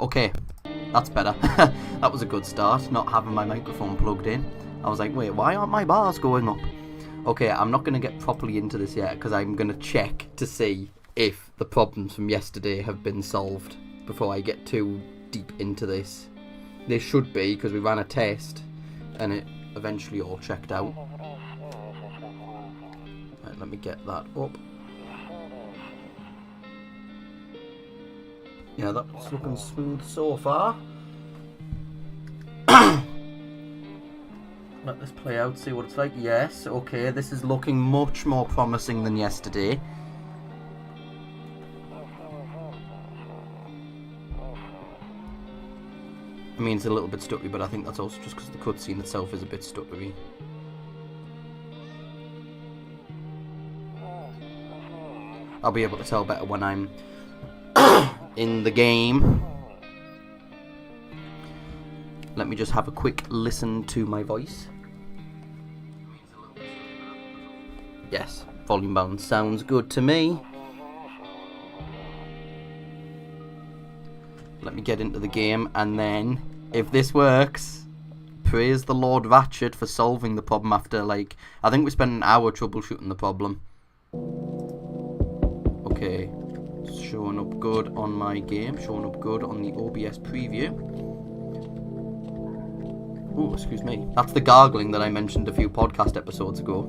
Okay, that's better. That was a good start, not having my microphone plugged in. I was like, wait, why aren't my bars going up? Okay, I'm not going to get properly into this yet, because I'm going to check to see if the problems from yesterday have been solved before I get too deep into this. They should be, because we ran a test, and it eventually all checked out. Right, let me get that up. Yeah, that's looking smooth so far. Let this play out, see what it's like. Yes, okay, this is looking much more promising than yesterday. I mean, it's a little bit stuttery, but I think that's also just because the cutscene itself is a bit stuttery. I'll be able to tell better when I'm in the game. Let me just have a quick listen to my voice. Yes, volume bound sounds good to me. Let me get into the game, and then, if this works, praise the Lord Ratchet for solving the problem after, like, I think we spent an hour troubleshooting the problem. Okay, it's showing up good on my game, showing up good on the OBS preview. Oh, excuse me. That's the gargling that I mentioned a few podcast episodes ago.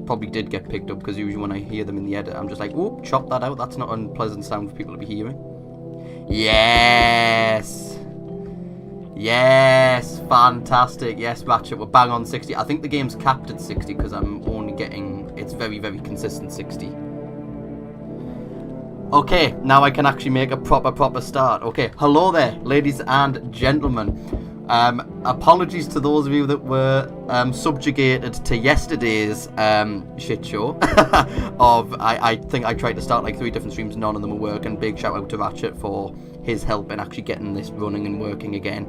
Probably did get picked up, because usually when I hear them in the edit, I'm just like, oh, chop that out. That's not an unpleasant sound for people to be hearing. Yes! Yes! Fantastic. Yes, Ratchet, we're bang on 60. I think the game's capped at 60, because I'm only getting... It's very, very consistent 60. Okay, now I can actually make a proper start. Okay, hello there, ladies and gentlemen. Apologies to those of you that were subjugated to yesterday's shit show. I think I tried to start like 3 different streams, none of them were working. Big shout out to Ratchet for his help in actually getting this running and working again.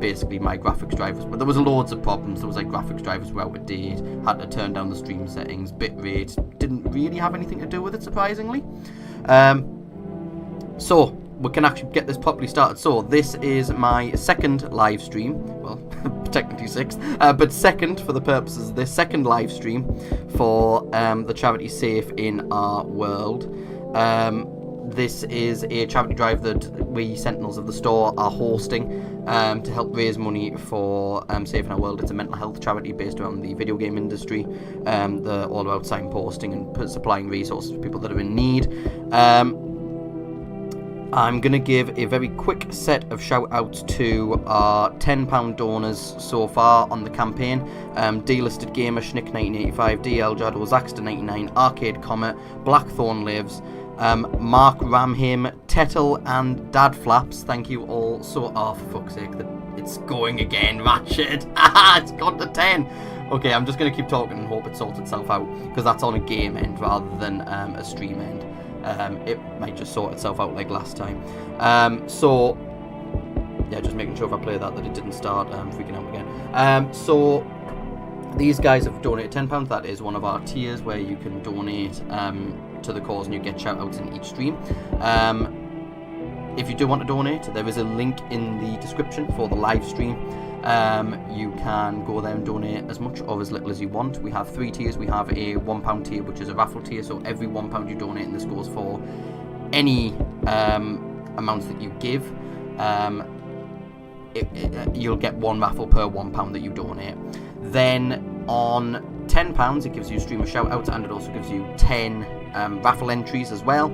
Basically my graphics drivers, but there was loads of problems. There was like graphics drivers were out of date, had to turn down the stream settings, bitrate didn't really have anything to do with it, surprisingly. So we can actually get this properly started. So this is my second live stream, well, technically 6th, but second for the purposes of this, second live stream for the charity Safe in Our World. This is a charity drive that we Sentinels of the Store are hosting to help raise money for Safe in Our World. It's a mental health charity based around the video game industry. They're all about signposting and supplying resources to people that are in need. I'm going to give a very quick set of shout-outs to our £10 donors so far on the campaign. Delisted Gamer, Schnick1985, DL Jado, Zaxter99, Arcade Comet, Blackthorn Lives, Mark Ramhim, Tettle, and Dad Flaps. Thank you all so... Oh, for fuck's sake, it's going again, Ratchet. It's gone to 10. Okay, I'm just going to keep talking and hope it sorts itself out, because that's on a game end rather than a stream end. It might just sort itself out like last time. So, yeah, just making sure if I play that it didn't start freaking out again. So, these guys have donated £10. That is one of our tiers where you can donate to the cause and you get shout-outs in each stream. If you do want to donate, there is a link in the description for the live stream. You can go there and donate as much or as little as you want. We have 3 tiers. We have a £1 tier, which is a raffle tier, so every £1 you donate, and this goes for any amounts that you give, you'll get 1 raffle per £1 that you donate. Then on £10 it gives you streamer shout outs, and it also gives you 10 raffle entries as well.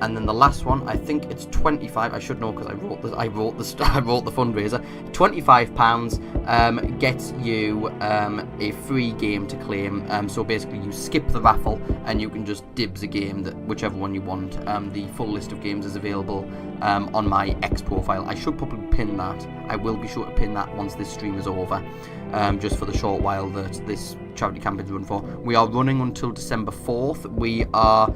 And then the last one, I think it's 25. I should know because I wrote the fundraiser. £25 gets you a free game to claim. So basically, you skip the raffle and you can just dibs a game, that whichever one you want. The full list of games is available on my X profile. I should probably pin that. I will be sure to pin that once this stream is over, just for the short while that this charity campaign is run for. We are running until December 4th. We are.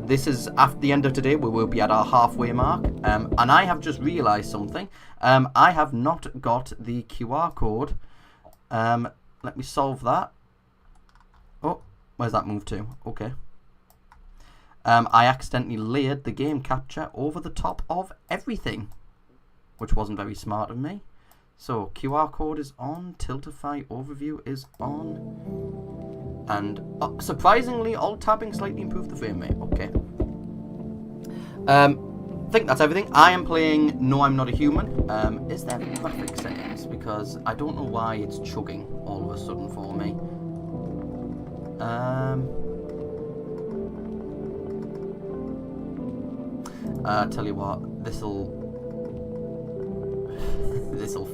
This is after the end of today. We will be at our halfway mark, and I have just realised something. I have not got the QR code. Let me solve that. Oh, where's that moved to? Okay. I accidentally layered the game capture over the top of everything, which wasn't very smart of me. So QR code is on, Tiltify overview is on, and surprisingly, alt tabbing slightly improved the frame rate. Okay. I think that's everything. I am playing No, I'm Not a Human. Is there graphic settings? Because I don't know why it's chugging all of a sudden for me. Tell you what, this'll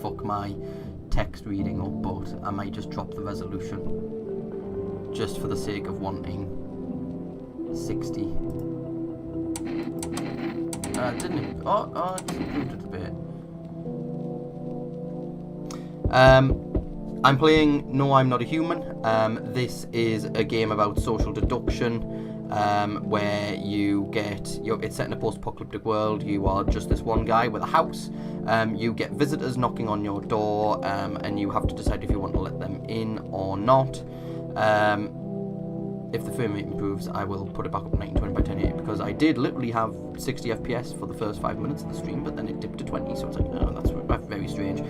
fuck my text reading up, but I might just drop the resolution just for the sake of wanting 60. Didn't it? Oh, it improved it a bit. I'm playing No, I'm Not a Human. This is a game about social deduction, where it's set in a post-apocalyptic world. You are just this one guy with a house. You get visitors knocking on your door, and you have to decide if you want to let them in or not. If the frame rate improves, I will put it back up to 1920 by 1080, because I did literally have 60 FPS for the first 5 minutes of the stream, but then it dipped to 20, so it's like, oh, that's very strange.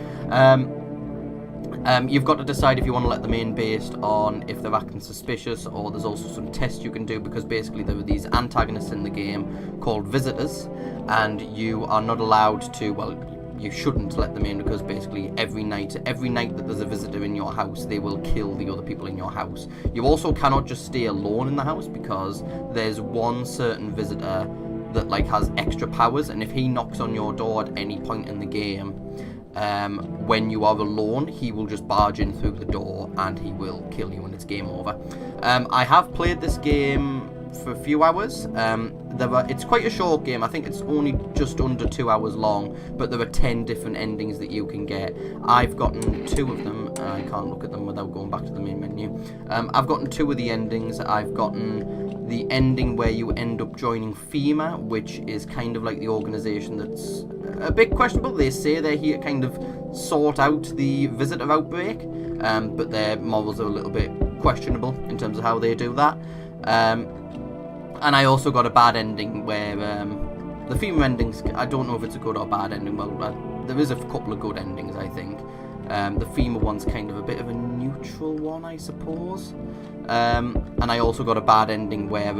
You've got to decide if you want to let them in based on if they're acting suspicious, or there's also some tests you can do, because basically there are these antagonists in the game called visitors, and you are not allowed to, well, you shouldn't let them in, because basically every night that there's a visitor in your house, they will kill the other people in your house. You also cannot just stay alone in the house, because there's one certain visitor that has extra powers, and if he knocks on your door at any point in the game, when you are alone, he will just barge in through the door and he will kill you and it's game over. I have played this game for a few hours. It's quite a short game. I think it's only just under 2 hours long, but there are 10 different endings that you can get. I've gotten 2 of them. I can't look at them without going back to the main menu. I've gotten 2 of the endings. I've gotten the ending where you end up joining FEMA, which is kind of like the organisation that's a bit questionable. They say they're here to kind of sort out the visitor outbreak, but their morals are a little bit questionable in terms of how they do that. And I also got a bad ending where the FEMA endings, I don't know if it's a good or bad ending. Well, there is a couple of good endings, I think. The FEMA one's kind of a bit of a neutral one, I suppose. And I also got a bad ending where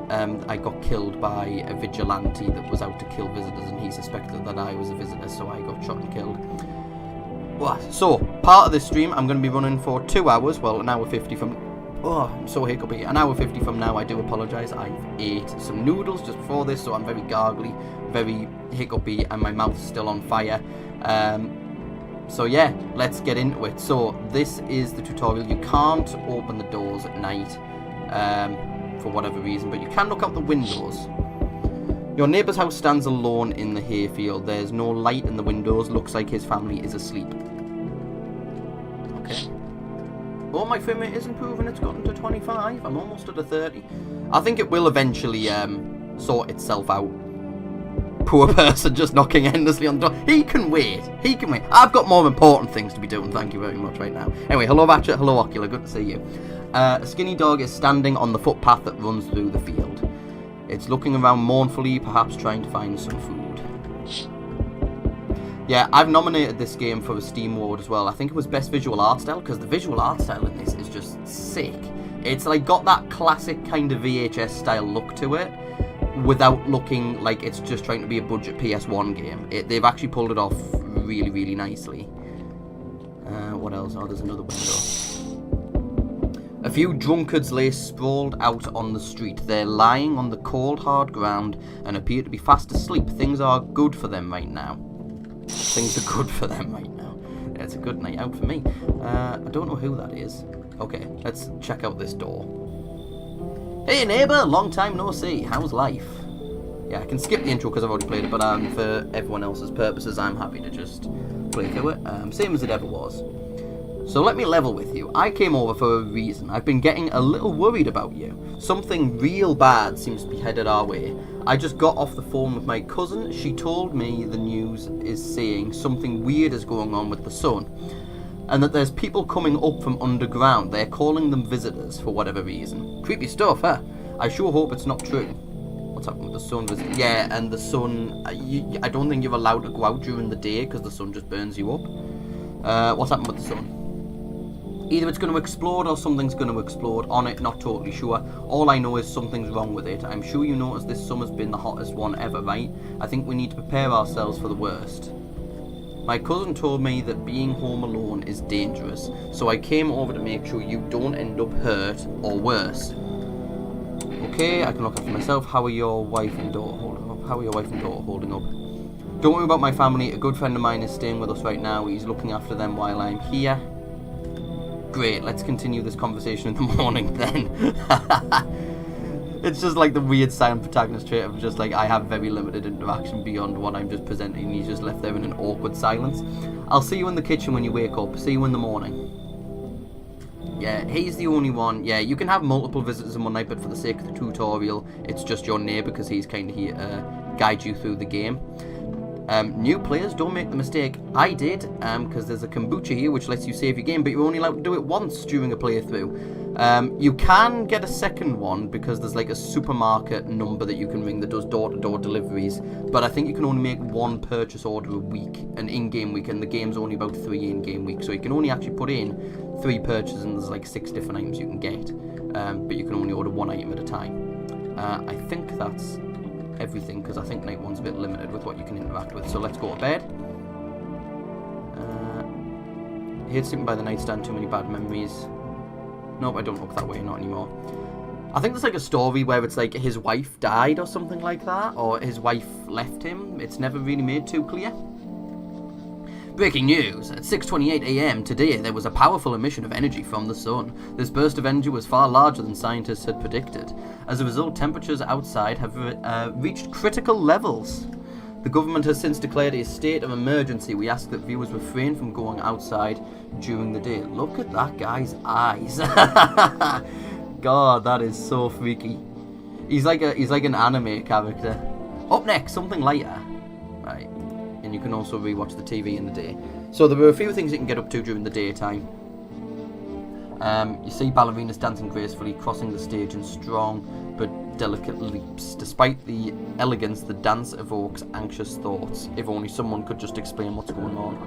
I got killed by a vigilante that was out to kill visitors, and he suspected that I was a visitor, so I got shot and killed. So, part of this stream I'm going to be running for 2 hours, well, an hour 50 from... Oh, I'm so hiccupy. An hour 50 from now, I do apologise. I've ate some noodles just before this, so I'm very gargly, very hiccupy, and my mouth's still on fire. So yeah, let's get into it. So this is the tutorial. You can't open the doors at night for whatever reason, but you can look out the windows. Your neighbour's house stands alone in the hayfield. There's no light in the windows. Looks like his family is asleep. Okay. Oh, my frame rate is improving. It's gotten to 25. I'm almost at a 30. I think it will eventually sort itself out. Poor person just knocking endlessly on the door. He can wait. He can wait. I've got more important things to be doing. Thank you very much right now. Anyway, hello Ratchet. Hello Ocular. Good to see you. A skinny dog is standing on the footpath that runs through the field. It's looking around mournfully, perhaps trying to find some food. Yeah, I've nominated this game for a Steam Award as well. I think it was Best Visual Art Style, because the visual art style in this is just sick. It's got that classic kind of VHS style look to it, without looking like it's just trying to be a budget PS1 game. They've actually pulled it off really, really nicely. What else? Oh, there's another window. A few drunkards lay sprawled out on the street. They're lying on the cold, hard ground and appear to be fast asleep. Things are good for them right now. Things are good for them right now. It's a good night out for me. I don't know who that is. Okay, let's check out this door. Hey neighbour, long time no see. How's life? Yeah, I can skip the intro because I've already played it, but for everyone else's purposes, I'm happy to just play through it. Same as it ever was. So let me level with you. I came over for a reason. I've been getting a little worried about you. Something real bad seems to be headed our way. I just got off the phone with my cousin. She told me the news is saying something weird is going on with the sun, and that there's people coming up from underground. They're calling them visitors for whatever reason. Creepy stuff, huh? I sure hope it's not true. What's happened with the sun? Yeah, and the sun, I don't think you're allowed to go out during the day because the sun just burns you up. What's happened with the sun? Either it's going to explode or something's going to explode on it, not totally sure. All I know is something's wrong with it. I'm sure you noticed this summer's been the hottest one ever, right? I think we need to prepare ourselves for the worst. My cousin told me that being home alone is dangerous, so I came over to make sure you don't end up hurt or worse. Okay, I can look after myself. How are your wife and daughter holding up? Don't worry about my family. A good friend of mine is staying with us right now. He's looking after them while I'm here. Great, let's continue this conversation in the morning then. It's just like the weird silent protagonist trait of just like, I have very limited interaction beyond what I'm just presenting, and he's just left there in an awkward silence. I'll see you in the kitchen when you wake up. See you in the morning. Yeah, he's the only one. Yeah, you can have multiple visitors in one night, but for the sake of the tutorial, it's just your neighbour because he's kind of here to guide you through the game. New players, don't make the mistake I did, because there's a kombucha here which lets you save your game, but you're only allowed to do it once during a playthrough. You can get a second one because there's like a supermarket number that you can ring that does door-to-door deliveries, but I think you can only make one purchase order a week, an in-game week, and the game's only about 3 in-game weeks, so you can only actually put in 3 purchases and there's like 6 different items you can get, but you can only order 1 item at a time. I think that's everything, because I think night one's a bit limited with what you can interact with, so let's go to bed. Hate sleeping by the nightstand, too many bad memories. Nope, I don't look that way, not anymore. I think there's like a story where it's like his wife died or something like that, or his wife left him. It's never really made too clear. Breaking news, at 6:28 AM today there was a powerful emission of energy from the sun. This burst of energy was far larger than scientists had predicted. As a result, temperatures outside have reached critical levels. The government has since declared a state of emergency. We ask that viewers refrain from going outside during the day. Look at that guy's eyes. God, that is so freaky. He's like an anime character. Up next, something lighter. Right. And you can also rewatch the TV in the day. So there were a few things you can get up to during the daytime. You see ballerinas dancing gracefully, crossing the stage in strong but delicate leaps. Despite the elegance, the dance evokes anxious thoughts. If only someone could just explain what's going on.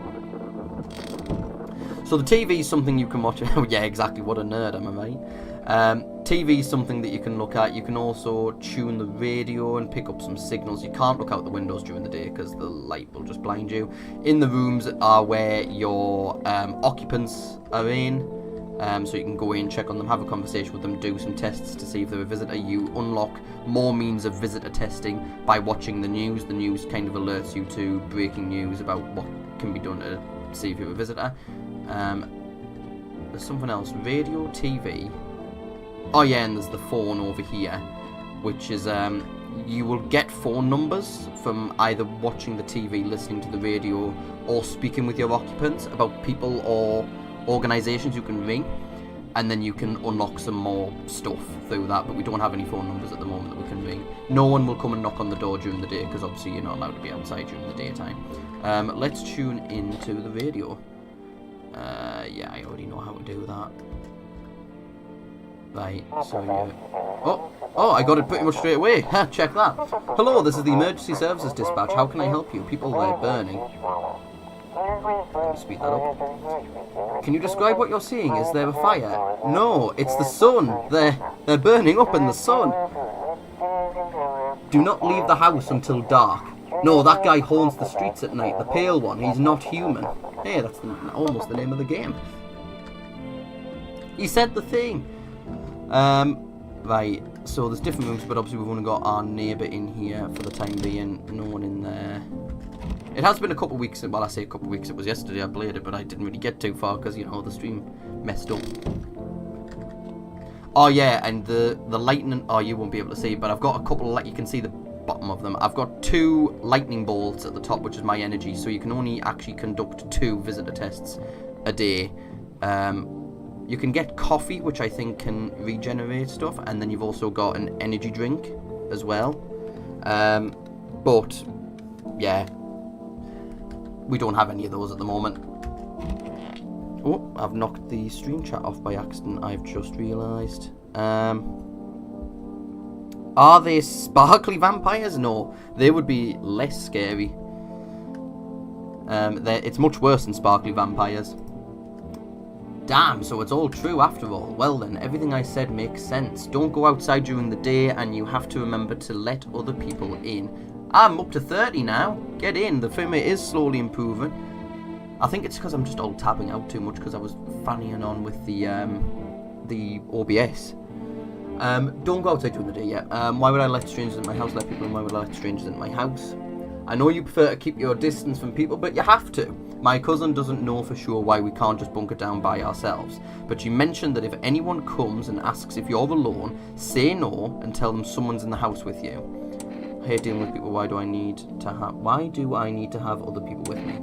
So the TV is something you can watch. Yeah, exactly. What a nerd, am I right? TV is something that you can look at. You can also tune the radio and pick up some signals. You can't look out the windows during the day because the light will just blind you. In the rooms are where your occupants are in. So you can go in, check on them, have a conversation with them, do some tests to see if they're a visitor. You unlock more means of visitor testing by watching the news. The news kind of alerts you to breaking news about what can be done to see if you're a visitor. There's something else. Radio, TV. Oh yeah, and there's the phone over here, which is, you will get phone numbers from either watching the TV, listening to the radio, or speaking with your occupants about people or organisations you can ring, and then you can unlock some more stuff through that, but we don't have any phone numbers at the moment that we can ring. No one will come and knock on the door during the day, because obviously you're not allowed to be outside during the daytime. Let's tune into the radio. Yeah, I already know how to do that. Right, so oh, I got it pretty much straight away. Ha, check that. Hello, this is the emergency services dispatch. How can I help you? People are burning. Let me speed that up. Can you describe what you're seeing? Is there a fire? No, it's the sun. They're burning up in the sun. Do not leave the house until dark. No, that guy haunts the streets at night. The pale one. He's not human. Hey, that's almost the name of the game. He said the thing. Right, so there's different rooms, but obviously we've only got our neighbour in here for the time being. No one in there. It has been a couple of weeks, well, I say a couple of weeks, it was yesterday I played it, but I didn't really get too far because, you know, the stream messed up. Oh yeah, and the lightning, oh, you won't be able to see, but I've got a couple, you can see the bottom of them. I've got 2 lightning bolts at the top, which is my energy, so you can only actually conduct 2 visitor tests a day. You can get coffee, which I think can regenerate stuff, and then you've also got an energy drink as well. But, yeah, we don't have any of those at the moment. Oh, I've knocked the stream chat off by accident, I've just realised. Are they sparkly vampires? No, they would be less scary. It's much worse than sparkly vampires. Damn, so it's all true after all. Well then, everything I said makes sense. Don't go outside during the day, and you have to remember to let other people in. I'm up to 30 now. Get in. The frame rate is slowly improving. I think it's because I'm just all tabbing out too much because I was fannying on with the OBS. Don't go outside during the day yet. Why would I let strangers in my house? Let people in. Why would I let strangers in my house? I know you prefer to keep your distance from people, but you have to. My cousin doesn't know for sure why we can't just bunker down by ourselves, but she mentioned that if anyone comes and asks if you're alone, say no and tell them someone's in the house with you. I hate dealing with people. Why do I need to have other people with me?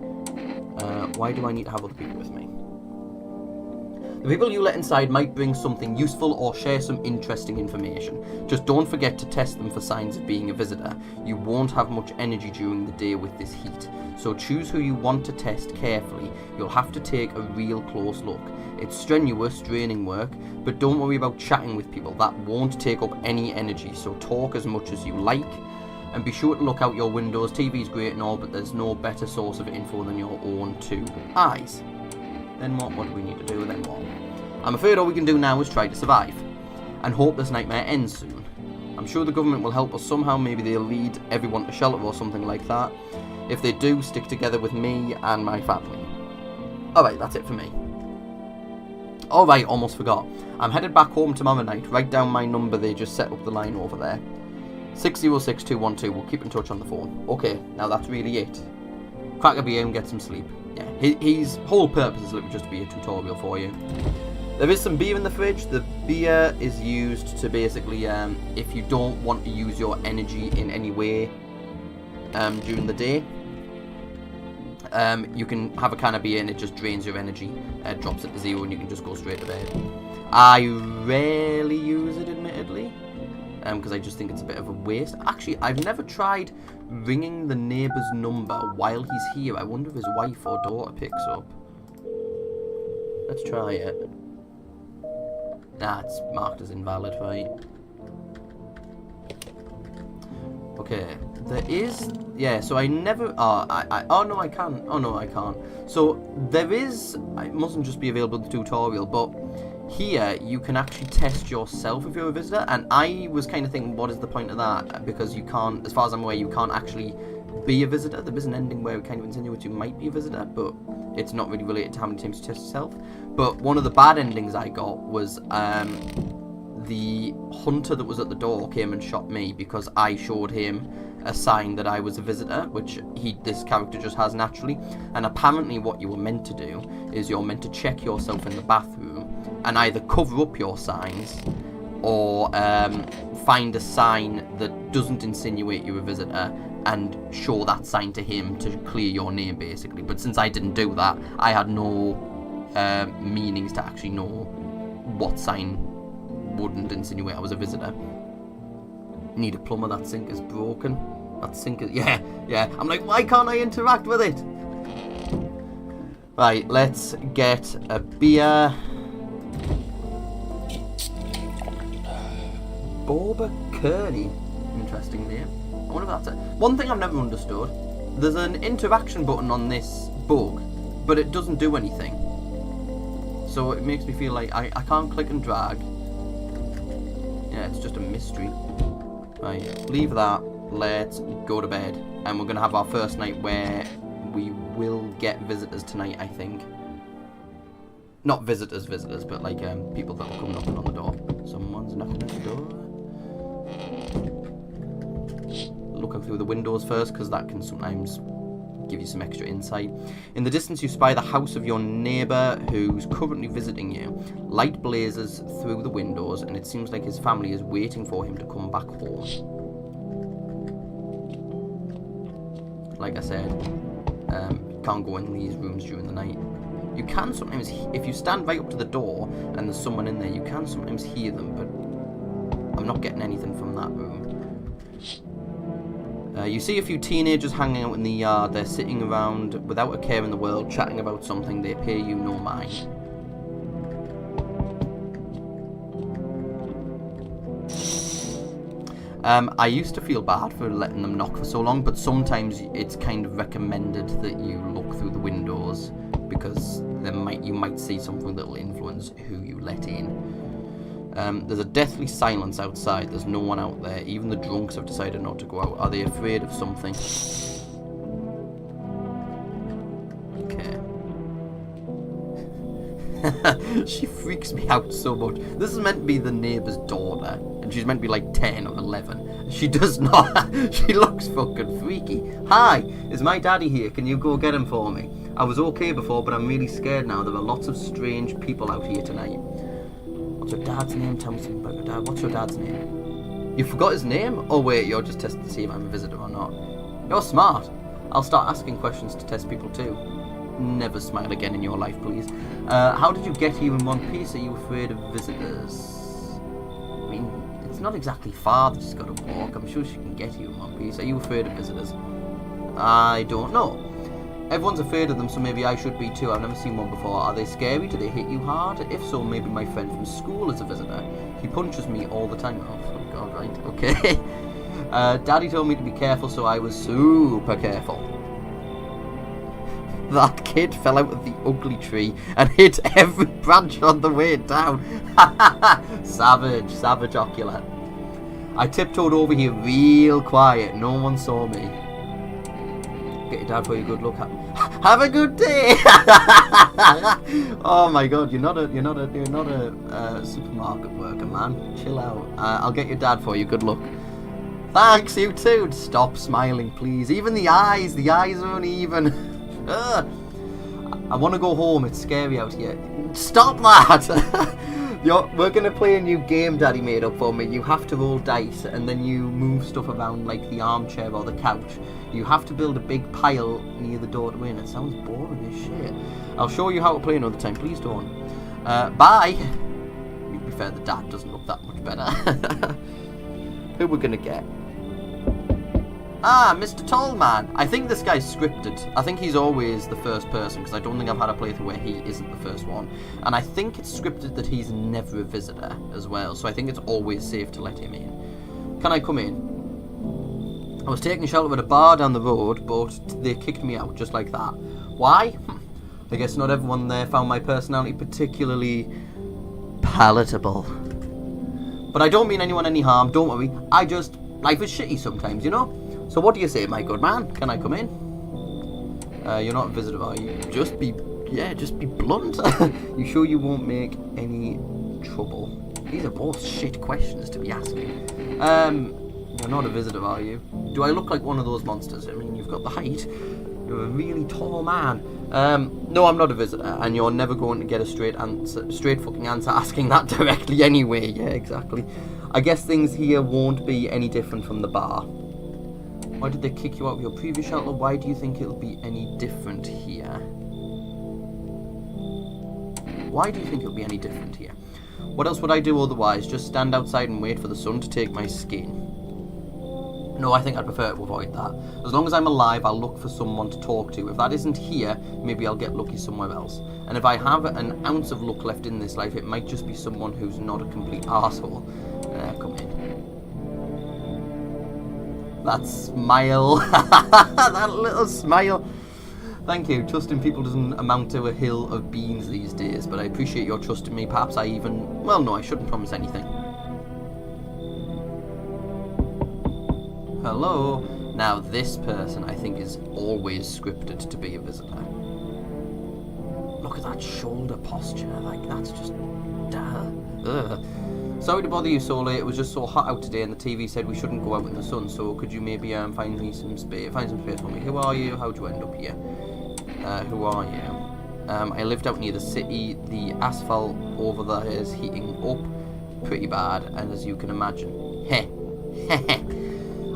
Why do I need to have other people with me? The people you let inside might bring something useful or share some interesting information. Just don't forget to test them for signs of being a visitor. You won't have much energy during the day with this heat, so choose who you want to test carefully. You'll have to take a real close look. It's strenuous, draining work, but don't worry about chatting with people. That won't take up any energy, so talk as much as you like. And be sure to look out your windows. TV's great and all, but there's no better source of info than your own two eyes. Then what? What do we need to do? Then what? I'm afraid all we can do now is try to survive. And hope this nightmare ends soon. I'm sure the government will help us somehow. Maybe they'll lead everyone to shelter or something like that. If they do, stick together with me and my family. Alright, that's it for me. Alright, almost forgot. I'm headed back home tomorrow night. Write down my number. They just set up the line over there. 606212. We'll keep in touch on the phone. Okay, now that's really it. Crack a beer and get some sleep. Yeah, his whole purpose is literally just to be a tutorial for you. There is some beer in the fridge. The beer is used to basically, if you don't want to use your energy in any way during the day, you can have a can of beer and it just drains your energy, drops it to zero, and you can just go straight to bed. I rarely use it, admittedly, because I just think it's a bit of a waste. Actually, I've never tried ringing the neighbour's number while he's here. I wonder if his wife or daughter picks up. Let's try it. Nah, it's marked as invalid, right? Okay, there is... Yeah, so I never... Oh, no, I can. Oh, no, I can't. So, there is... It mustn't just be available in the tutorial, but here, you can actually test yourself if you're a visitor, and I was kind of thinking, what is the point of that? Because you can't, as far as I'm aware, you can't actually be a visitor. There is an ending where it kind of insinuates you might be a visitor, but it's not really related to how many times you test yourself. But one of the bad endings I got was the hunter that was at the door came and shot me because I showed him a sign that I was a visitor, which this character just has naturally. And apparently what you were meant to do is you're meant to check yourself in the bathroom and either cover up your signs or find a sign that doesn't insinuate you're a visitor and show that sign to him to clear your name, basically. But since I didn't do that, I had no meanings to actually know what sign wouldn't insinuate I was a visitor. Need a plumber. That sink is broken. That sink is... Yeah. I'm like, why can't I interact with it? Right, let's get a beer. Boba Kearney. Interesting name. I wonder if that's it. One thing I've never understood. There's an interaction button on this bug, but it doesn't do anything. So it makes me feel like I can't click and drag. Yeah, it's just a mystery. Right, leave that. Let's go to bed. And we're going to have our first night where we will get visitors tonight, I think. Not visitors, but like people that will come knocking on the door. Someone's knocking at the door. Look out through the windows first, because that can sometimes give you some extra insight. In the distance you spy the house of your neighbour who's currently visiting you. Light blazes through the windows and it seems like his family is waiting for him to come back home. Like I said, you can't go in these rooms during the night. You can sometimes, if you stand right up to the door and there's someone in there, you can sometimes hear them, but I'm not getting anything from that room. You see a few teenagers hanging out in the yard. They're sitting around without a care in the world, chatting about something. They pay you no mind. I used to feel bad for letting them knock for so long, but sometimes it's kind of recommended that you look through the windows because you might see something that will influence who you let in. There's a deathly silence outside. There's no one out there. Even the drunks have decided not to go out. Are they afraid of something? Okay. She freaks me out so much. This is meant to be the neighbour's daughter, and she's meant to be like 10 or 11. She does not. She looks fucking freaky. Hi, is my daddy here? Can you go get him for me? I was okay before, but I'm really scared now. There are lots of strange people out here tonight. What's your dad's name? Tell me something about your dad. What's your dad's name? You forgot his name? Oh wait, you're just testing to see if I'm a visitor or not. You're smart. I'll start asking questions to test people too. Never smile again in your life, please. How did you get here in one piece? Are you afraid of visitors? I mean, it's not exactly far that she's got to walk. I'm sure she can get here in one piece. Are you afraid of visitors? I don't know. Everyone's afraid of them, so maybe I should be too. I've never seen one before. Are they scary? Do they hit you hard? If so, maybe my friend from school is a visitor. He punches me all the time. Oh god, right, okay. Daddy told me to be careful, so I was super careful. That kid fell out of the ugly tree and hit every branch on the way down. Savage, savage ocular. I tiptoed over here real quiet. No one saw me. Get your dad for your good luck. Have a good day. Oh my god, you're not a supermarket worker, man. Chill out. I'll get your dad for you. Good luck. Thanks, you too. Stop smiling, please. Even the eyes aren't even. I want to go home. It's scary out here. Stop that. We're going to play a new game Daddy made up for me. You have to roll dice and then you move stuff around like the armchair or the couch. You have to build a big pile near the door to win. It sounds boring as shit. I'll show you how to play another time. Please don't. Bye. To be fair, the dad doesn't look that much better. Who we're going to get? Ah, Mr. Tallman. I think this guy's scripted. I think he's always the first person, because I don't think I've had a playthrough where he isn't the first one. And I think it's scripted that he's never a visitor as well, so I think it's always safe to let him in. Can I come in? I was taking shelter at a bar down the road, but they kicked me out just like that. Why? I guess not everyone there found my personality particularly palatable. But I don't mean anyone any harm, don't worry. Life is shitty sometimes, you know? So what do you say, my good man? Can I come in? You're not a visitor, are you? Just be blunt. You sure you won't make any trouble? These are both shit questions to be asking. You're not a visitor, are you? Do I look like one of those monsters? I mean, you've got the height. You're a really tall man. No, I'm not a visitor, and you're never going to get a straight fucking answer asking that directly anyway. Yeah, exactly. I guess things here won't be any different from the bar. Why did they kick you out of your previous shelter? Why do you think it'll be any different here? Why do you think it'll be any different here? What else would I do otherwise? Just stand outside and wait for the sun to take my skin? No, I think I'd prefer to avoid that. As long as I'm alive, I'll look for someone to talk to. If that isn't here, maybe I'll get lucky somewhere else. And if I have an ounce of luck left in this life, it might just be someone who's not a complete arsehole. Come in. That smile. That little smile. Thank you. Trusting people doesn't amount to a hill of beans these days, but I appreciate your trust in me. Perhaps I even... Well, no, I shouldn't promise anything. Hello. Now, this person, I think, is always scripted to be a visitor. Look at that shoulder posture. Like, that's just... Ugh. Sorry to bother you so late. It was just so hot out today, and the TV said we shouldn't go out in the sun. So could you maybe find some space for me? Who are you? How'd you end up here? Who are you? I lived out near the city. The asphalt over there is heating up pretty bad, and as you can imagine,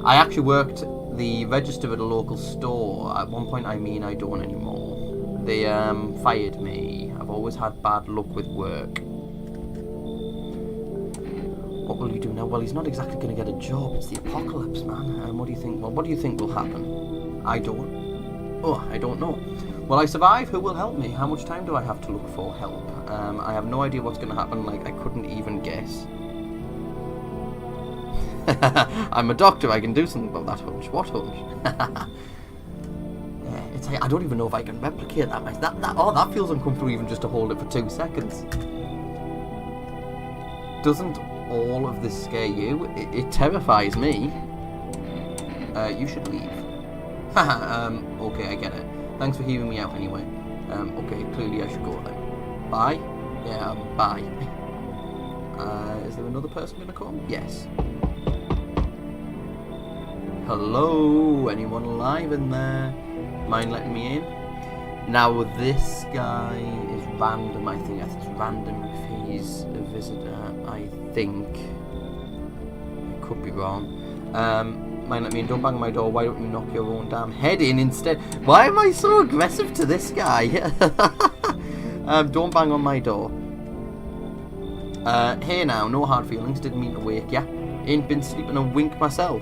I actually worked the register at a local store. At one point, I don't anymore. They fired me. I've always had bad luck with work. What will you do now? Well, he's not exactly going to get a job. It's the apocalypse, man. What do you think? Well, what do you think will happen? I don't know. Will I survive? Who will help me? How much time do I have to look for help? I have no idea what's going to happen. Like, I couldn't even guess. I'm a doctor, I can do something about that hunch. What hunch? Yeah, it's like, I don't even know if I can replicate that. That feels uncomfortable even just to hold it for 2 seconds. Doesn't all of this scare you? It terrifies me. You should leave. Okay, I get it. Thanks for hearing me out anyway. Okay, clearly I should go then. Bye? Yeah, bye. Is there another person gonna come? Yes. Hello? Anyone alive in there? Mind letting me in? Now this guy is random, I think. It's random if he's a visitor, I think. I could be wrong. Mind let me in, don't bang on my door, why don't you knock your own damn head in instead? Why am I so aggressive to this guy? Don't bang on my door. Hey now, no hard feelings, didn't mean to wake ya. Ain't been sleeping a wink myself.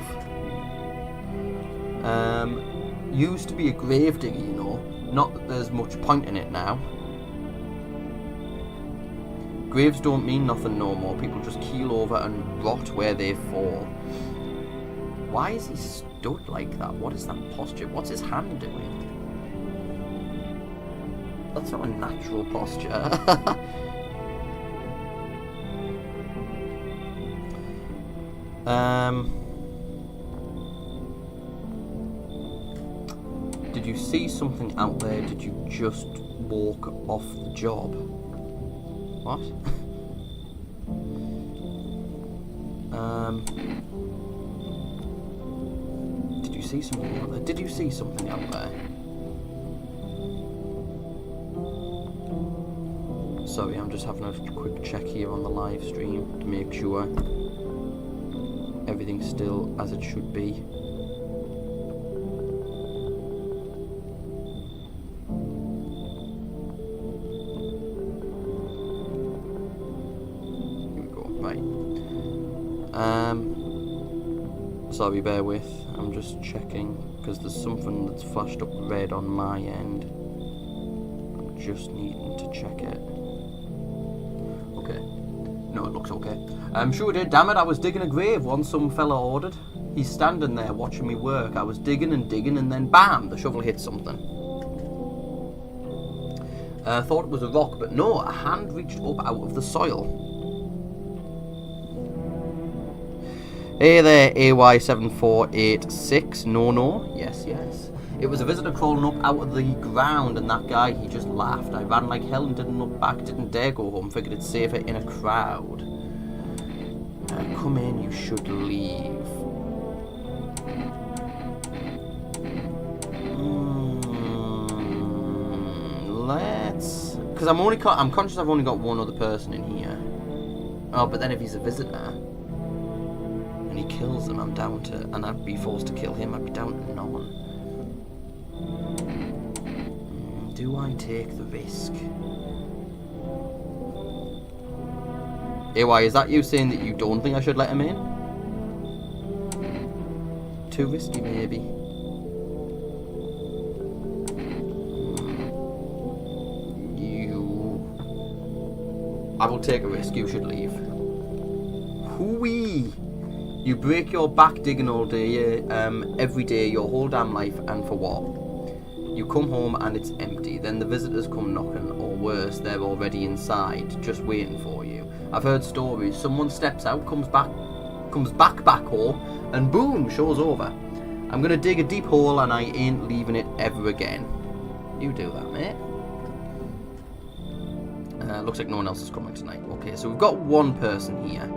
Used to be a gravedigger, you know. Not that there's much point in it now. Graves don't mean nothing no more. People just keel over and rot where they fall. Why is he stood like that? What is that posture? What's his hand doing? That's not a natural posture. Did you see something out there? Did you just walk off the job? What? Did you see something out there? Did you see something out there? Sorry, I'm just having a quick check here on the live stream to make sure everything's still as it should be. Sorry, bear with. I'm just checking because there's something that's flashed up red on my end. I'm just needing to check it. Okay. No, it looks okay. I'm sure it did. Damn it, I was digging a grave once some fella ordered. He's standing there watching me work. I was digging and digging and then bam, the shovel hit something. Thought it was a rock, but no, a hand reached up out of the soil. Hey there, AY7486. No. Yes. It was a visitor crawling up out of the ground, and that guy, he just laughed. I ran like hell and didn't look back, didn't dare go home, figured it's safer in a crowd. Come in, you should leave. Let's... Because I'm conscious I've only got one other person in here. Oh, but then if he's a visitor... and he kills them, I'm down to, and I'd be forced to kill him, I'd be down to none. Do I take the risk? AY, is that you saying that you don't think I should let him in? Too risky, maybe. I will take a risk, you should leave. Hooey! You break your back digging all day, every day, your whole damn life, and for what? You come home and it's empty. Then the visitors come knocking, or worse, they're already inside, just waiting for you. I've heard stories. Someone steps out, comes back home, and boom, show's over. I'm gonna dig a deep hole, and I ain't leaving it ever again. You do that, mate. Looks like no one else is coming tonight. Okay, so we've got one person here.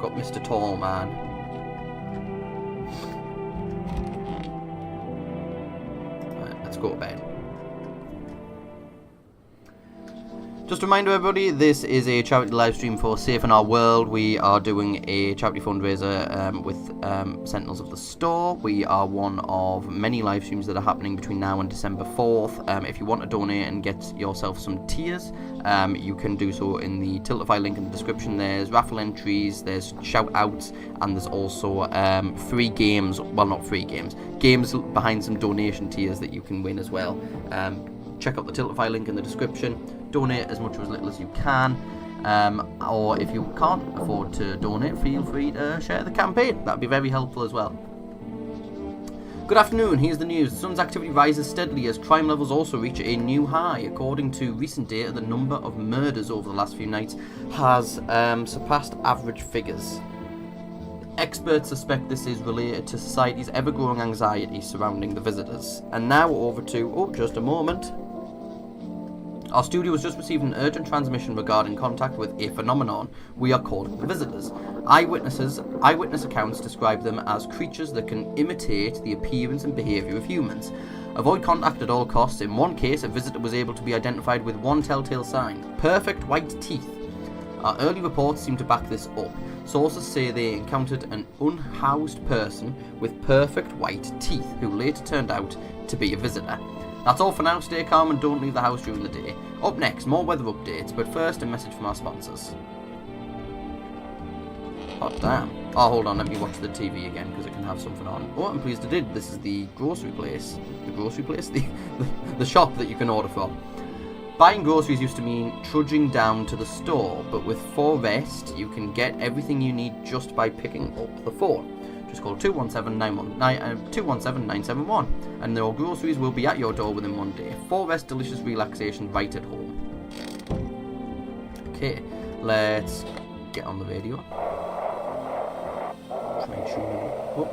Got Mr. Tall Man. Right, let's go to bed. Just a reminder, everybody, this is a charity live stream for Safe in Our World. We are doing a charity fundraiser with Sentinels of the Store. We are one of many live streams that are happening between now and December 4th. If you want to donate and get yourself some tiers, you can do so in the Tiltify link in the description. There's raffle entries, there's shout outs, and there's also free games. Well, not free games. Games behind some donation tiers that you can win as well. Check out the Tiltify link in the description. Donate as much or as little as you can. Or if you can't afford to donate, feel free to share the campaign. That'd be very helpful as well. Good afternoon, here's the news. The sun's activity rises steadily as crime levels also reach a new high. According to recent data, the number of murders over the last few nights has surpassed average figures. Experts suspect this is related to society's ever-growing anxiety surrounding the visitors. And now over to, oh, just a moment. Our studio has just received an urgent transmission regarding contact with a phenomenon we are calling the visitors. Eyewitness accounts describe them as creatures that can imitate the appearance and behaviour of humans. Avoid contact at all costs. In one case, a visitor was able to be identified with one telltale sign: perfect white teeth. Our early reports seem to back this up. Sources say they encountered an unhoused person with perfect white teeth who later turned out to be a visitor. That's all for now. Stay calm and don't leave the house during the day. Up next, more weather updates, but first a message from our sponsors. Oh damn. Oh, hold on, let me watch the TV again because it can have something on. Oh, I'm pleased I did. This is the grocery place. The grocery place? The shop that you can order from. Buying groceries used to mean trudging down to the store, but with 4Rest, you can get everything you need just by picking up the phone. Just call 217-971 and your groceries will be at your door within one day. 4Rest delicious relaxation right at home. Okay, let's get on the radio. Try and tune it. Oh.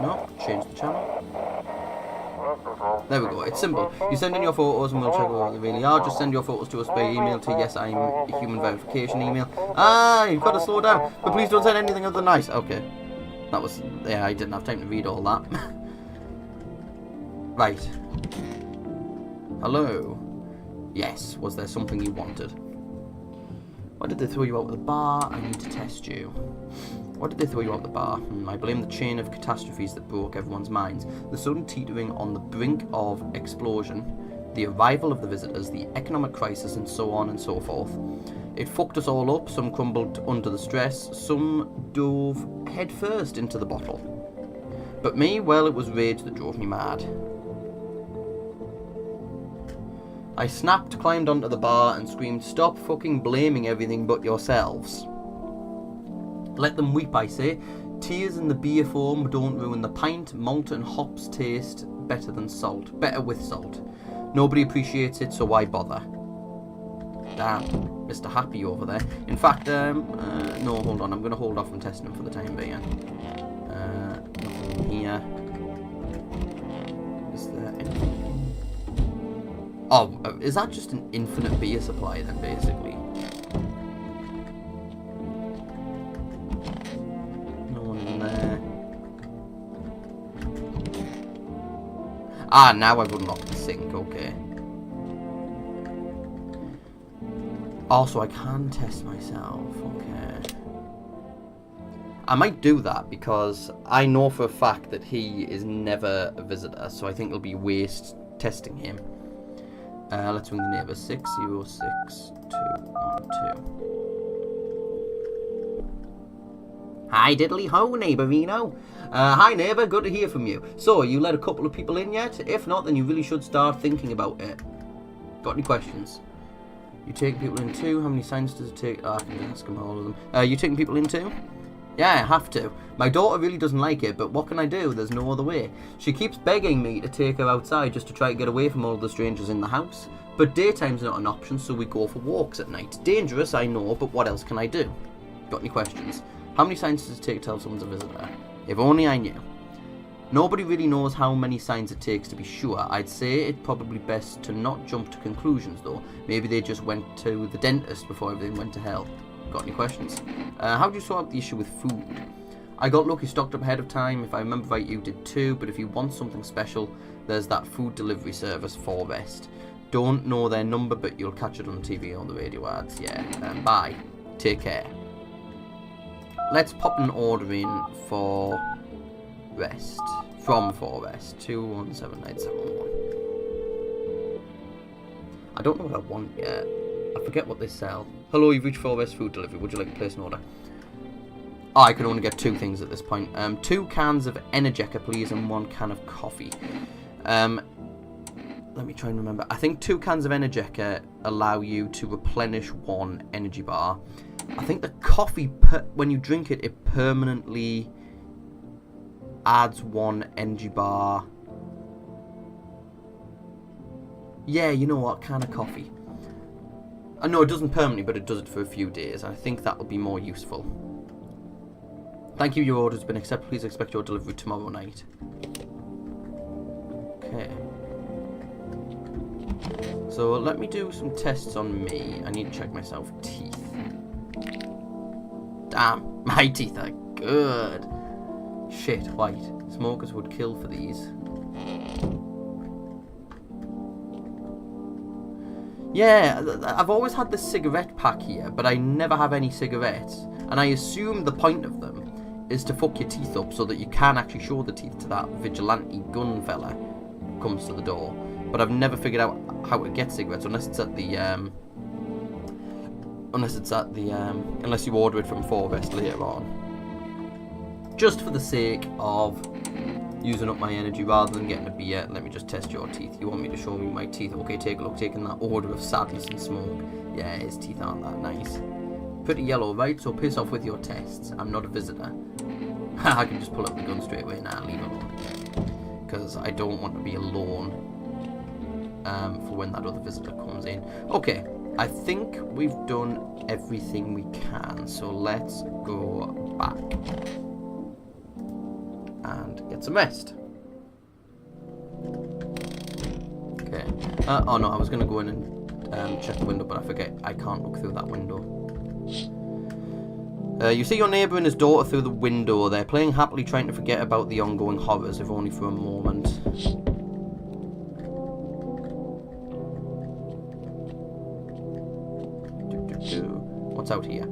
No, change the channel. There we go, it's simple. You send in your photos and we'll check what they really are. Just send your photos to us by email to yesI'm verification email. Ah, you've got to slow down. But please don't send anything other than nice. Okay. That was, yeah, I didn't have time to read all that. Right. Hello. Yes, was there something you wanted? Why did they throw you out of the bar? I need to test you. Why did they throw you out the bar? I blame the chain of catastrophes that broke everyone's minds. The sudden teetering on the brink of explosion, the arrival of the visitors, the economic crisis, and so on and so forth. It fucked us all up. Some crumbled under the stress. Some dove headfirst into the bottle. But me, well, it was rage that drove me mad. I snapped, climbed onto the bar, and screamed, "Stop fucking blaming everything but yourselves." Let them weep, I say. Tears in the beer foam don't ruin the pint. Malt and hops taste better than salt. Better with salt. Nobody appreciates it, so why bother? Damn, Mr. Happy over there. In fact, no, hold on. I'm going to hold off on testing him for the time being. Nothing here. Is there anything? Oh, is that just an infinite beer supply then, basically? Ah, now I've unlocked the sink, okay. Also, I can test myself, okay. I might do that because I know for a fact that he is never a visitor, so I think it'll be waste testing him. Let's ring the neighbour, 606212. Hi diddly ho, neighbourino. Hi neighbour, good to hear from you. So, you let a couple of people in yet? If not, then you really should start thinking about it. Got any questions? You taking people in too? How many signs does it take? Oh, I can ask them all of them. You taking people in too? Yeah, I have to. My daughter really doesn't like it, but what can I do? There's no other way. She keeps begging me to take her outside just to try to get away from all the strangers in the house. But daytime's not an option, so we go for walks at night. Dangerous, I know, but what else can I do? Got any questions? How many signs does it take to tell someone's a visitor? If only I knew. Nobody really knows how many signs it takes to be sure. I'd say it's probably best to not jump to conclusions though. Maybe they just went to the dentist before everything went to hell. Got any questions? How do you sort out the issue with food? I got lucky, stocked up ahead of time. If I remember right, you did too. But if you want something special, there's that food delivery service, 4Rest. Don't know their number, but you'll catch it on the TV or on the radio ads. Yeah, bye. Take care. Let's pop an order in for Rest. From 4Rest. 217971. I don't know what I want yet. I forget what they sell. Hello, you've reached 4Rest food delivery. Would you like to place an order? Oh, I can only get two things at this point. 2 cans of Energica, please, and 1 can of coffee. let me try and remember. I think 2 cans of Energeca allow you to replenish 1 energy bar. I think the coffee, when you drink it, it permanently adds 1 energy bar. Yeah, you know what? Can of coffee. No, it doesn't permanently, but it does it for a few days. I think that will be more useful. Thank you, your order has been accepted. Please expect your delivery tomorrow night. Okay. So let me do some tests on me. I need to check myself. Teeth. Damn, my teeth are good. Shit, white. Smokers would kill for these. Yeah, I've always had this cigarette pack here, but I never have any cigarettes. And I assume the point of them is to fuck your teeth up so that you can actually show the teeth to that vigilante gun fella who comes to the door. But I've never figured out how to get cigarettes unless it's at the unless you order it from Forest later on. Just for the sake of using up my energy rather than getting a beer, let me just test your teeth. You want me to show me my teeth? Okay, take a look, taking that order of sadness and smoke. Yeah, his teeth aren't that nice. Pretty yellow, right? So piss off with your tests. I'm not a visitor. I can just pull up the gun straight away now, leave it alone. Because I don't want to be alone for when that other visitor comes in. Okay, I think we've done everything we can. So let's go back and get some rest. Okay. Oh no, I was going to go in and check the window, but I forget I can't look through that window. You see your neighbour and his daughter through the window. They're playing happily, trying to forget about the ongoing horrors, if only for a moment. What's out here?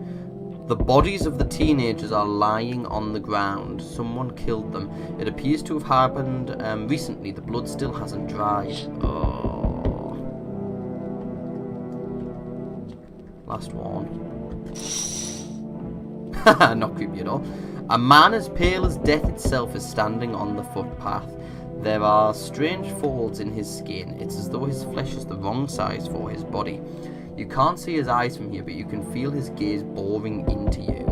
The bodies of the teenagers are lying on the ground. Someone killed them. It appears to have happened recently. The blood still hasn't dried. Oh. Last one. Not creepy at all. A man as pale as death itself is standing on the footpath. There are strange folds in his skin. It's as though his flesh is the wrong size for his body. You can't see his eyes from here, but you can feel his gaze boring into you.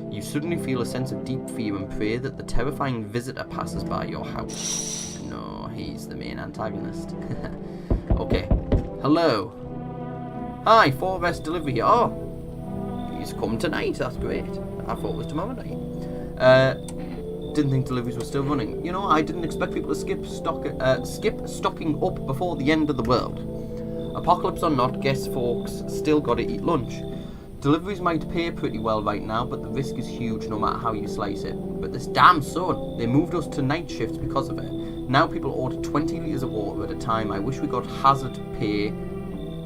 You suddenly feel a sense of deep fear and pray that the terrifying visitor passes by your house. No, he's the main antagonist. Okay. Hello. Hi, Forest delivery here. Oh, he's come tonight. That's great. I thought it was tomorrow night. Didn't think deliveries were still running. You know, I didn't expect people to skip stocking up before the end of the world. Apocalypse or not, guess folks still got to eat lunch. Deliveries might pay pretty well right now, but the risk is huge no matter how you slice it. But this damn sun, they moved us to night shifts because of it. Now people order 20 litres of water at a time. I wish we got hazard pay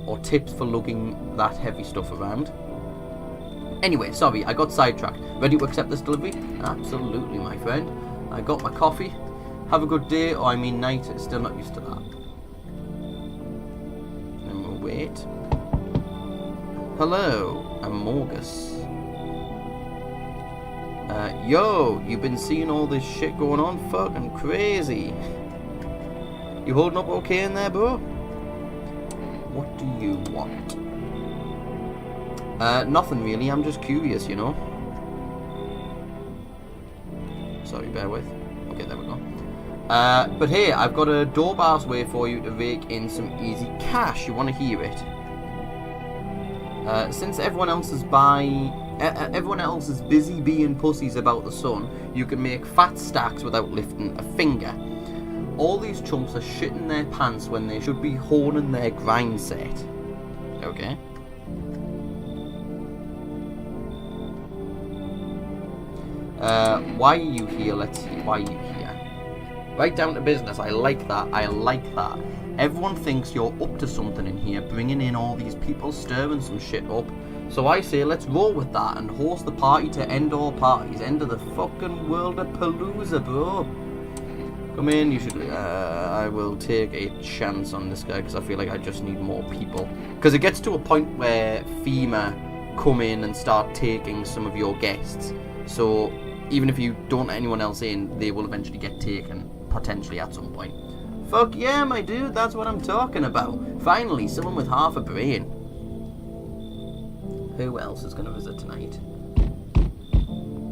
or tips for lugging that heavy stuff around. Anyway, sorry, I got sidetracked. Ready to accept this delivery? Absolutely, my friend. I got my coffee. Have a good day, or I mean night. Still not used to that. And we'll wait. Hello, I'm Morgus. Yo, you been seeing all this shit going on? Fucking crazy. You holding up okay in there, bro? What do you want? Nothing really, I'm just curious, you know. Sorry, bear with. Okay, there we go. But hey, I've got a door-bar's way for you to rake in some easy cash. You want to hear it? Since everyone else is busy being pussies about the sun, you can make fat stacks without lifting a finger. All these chumps are shitting their pants when they should be honing their grind set. Okay. Why are you here? Let's see. Why are you here? Right down to business. I like that. I like that. Everyone thinks you're up to something in here, bringing in all these people, stirring some shit up. So I say let's roll with that and host the party to end all parties. End of the fucking world of Palooza, bro. Come in, you should... I will take a chance on this guy because I feel like I just need more people. Because it gets to a point where FEMA come in and start taking some of your guests. So even if you don't let anyone else in, they will eventually get taken. potentially at some point. Fuck yeah, my dude, that's what I'm talking about. Finally, someone with half a brain. Who else is going to visit tonight?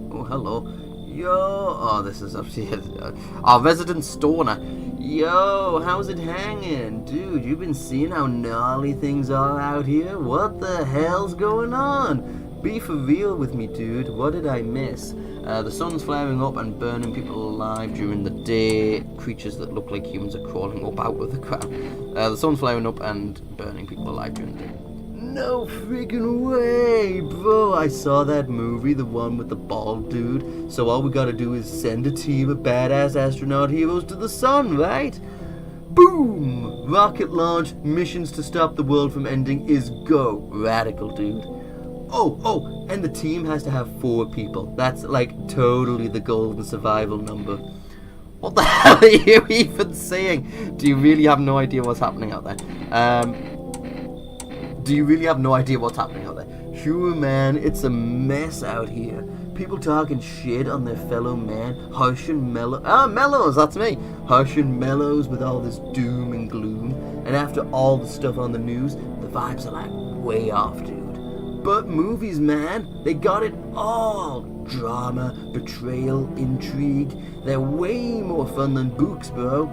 Oh, hello. Yo, oh, this is our resident stoner. Yo, how's it hanging? Dude, you've been seeing how gnarly things are out here? What the hell's going on? Be for real with me, dude. What did I miss? The sun's flaring up and burning people alive during the day. Creatures that look like humans are crawling up out of the ground. The sun's flaring up and burning people alive during the day. No freaking way, bro. I saw that movie, the one with the bald dude. So all we gotta do is send a team of badass astronaut heroes to the sun, right? Boom! Rocket launch, missions to stop the world from ending is go. Radical, dude. Oh, and the team has to have 4 people. That's like totally the golden survival number. What the hell are you even saying? Do you really have no idea what's happening out there? Do you really have no idea what's happening out there? Sure, man, it's a mess out here. People talking shit on their fellow man, hushing mellow. Mellows, that's me. Hushing mellows with all this doom and gloom. And after all the stuff on the news, the vibes are like way off, dude. But movies, man, they got it all. Drama, betrayal, intrigue. They're way more fun than books, bro.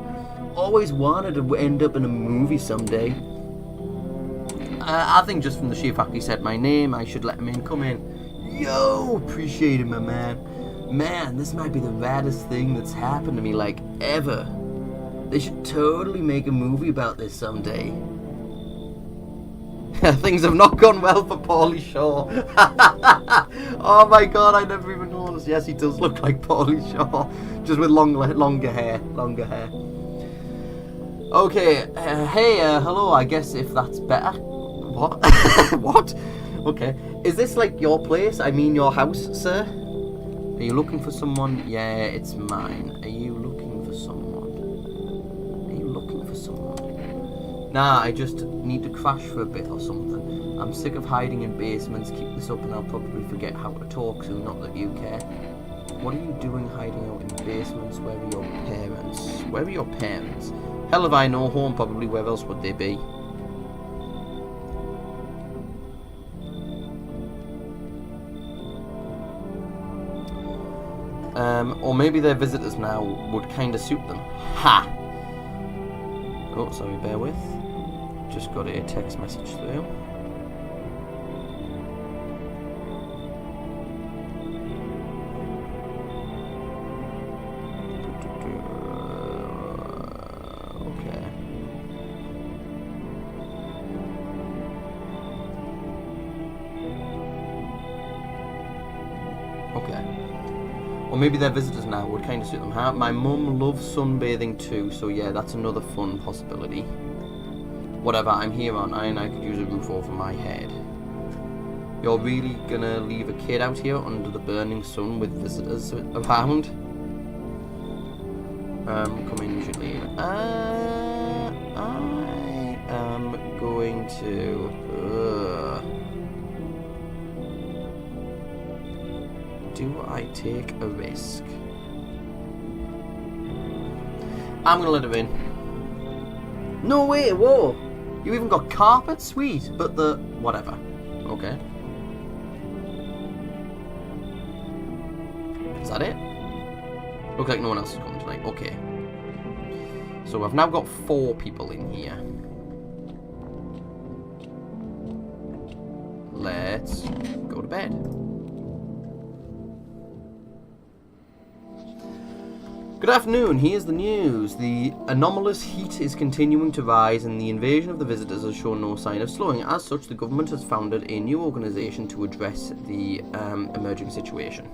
Always wanted to end up in a movie someday. I think just from the sheer fact he said my name, I should let him in. Come in. Yo, appreciate it, my man. Man, this might be the raddest thing that's happened to me, like, ever. They should totally make a movie about this someday. Things have not gone well for Paulie Shaw. Oh my god, I never even noticed. Yes, he does look like Paulie Shaw. Just with longer hair. Okay, hey, hello, I guess if that's better. What? What? Okay. Is this like your place? I mean your house, sir? Are you looking for someone? Yeah, it's mine. Are you looking for someone? Nah, I just need to crash for a bit or something. I'm sick of hiding in basements. Keep this up and I'll probably forget how to talk soon, not that you care. What are you doing hiding out in basements? Where are your parents? Where are your parents? Hell if I know, home probably. Where else would they be? Or maybe their visitors now would kind of suit them. Ha! Oh, sorry, bear with. Just got a text message through. Okay. Or maybe their visitors now would kind of suit them. My mum loves sunbathing too, so yeah, that's another fun possibility. Whatever, I'm here, aren't I? And I could use a roof over my head. You're really gonna leave a kid out here under the burning sun with visitors around? Come in, you should leave. I am going to... Do I take a risk? I'm gonna let her in. No way, whoa! You even got carpet? Sweet, but the... whatever. Okay. Is that it? Looks like no one else is coming tonight. Okay. So I've now got 4 people in here. Let's go to bed. Good afternoon, here's the news. The anomalous heat is continuing to rise and the invasion of the visitors has shown no sign of slowing. As such, the government has founded a new organisation to address the emerging situation.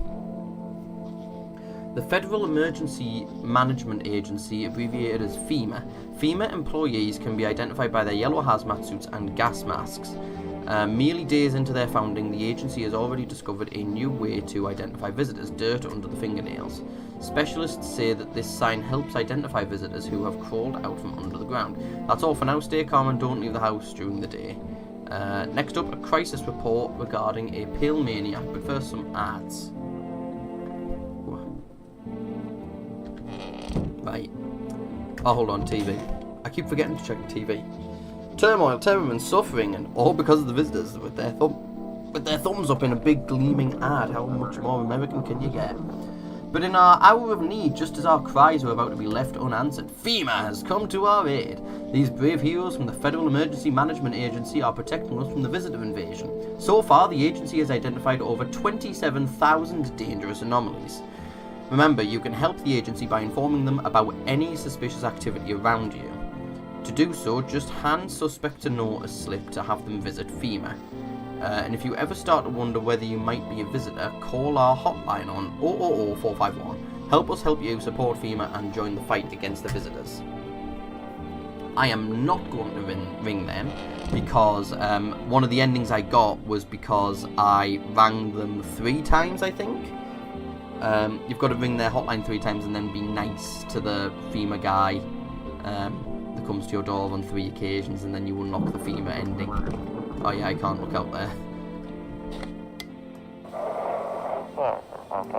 The Federal Emergency Management Agency, abbreviated as FEMA. FEMA employees can be identified by their yellow hazmat suits and gas masks. Merely days into their founding, the agency has already discovered a new way to identify visitors: dirt under the fingernails. Specialists say that this sign helps identify visitors who have crawled out from under the ground. That's all for now. Stay calm and don't leave the house during the day. Next up, a crisis report regarding a pill maniac, but first some ads. Right. Oh, hold on, TV. I keep forgetting to check the TV. Turmoil, terror and suffering, and all because of the visitors with their thumbs up in a big gleaming ad. How much more American can you get? But in our hour of need, just as our cries were about to be left unanswered, FEMA has come to our aid. These brave heroes from the Federal Emergency Management Agency are protecting us from the visitor invasion. So far, the agency has identified over 27,000 dangerous anomalies. Remember, you can help the agency by informing them about any suspicious activity around you. To do so, just hand suspects a notice slip to have them visit FEMA. And if you ever start to wonder whether you might be a visitor, call our hotline on 000-451. Help us help you support FEMA and join the fight against the visitors. I am not going to ring them because one of the endings I got was because I rang them 3 times, I think. You've got to ring their hotline 3 times and then be nice to the FEMA guy that comes to your door on 3 occasions, and then you unlock the FEMA ending. Oh yeah, I can't look out there.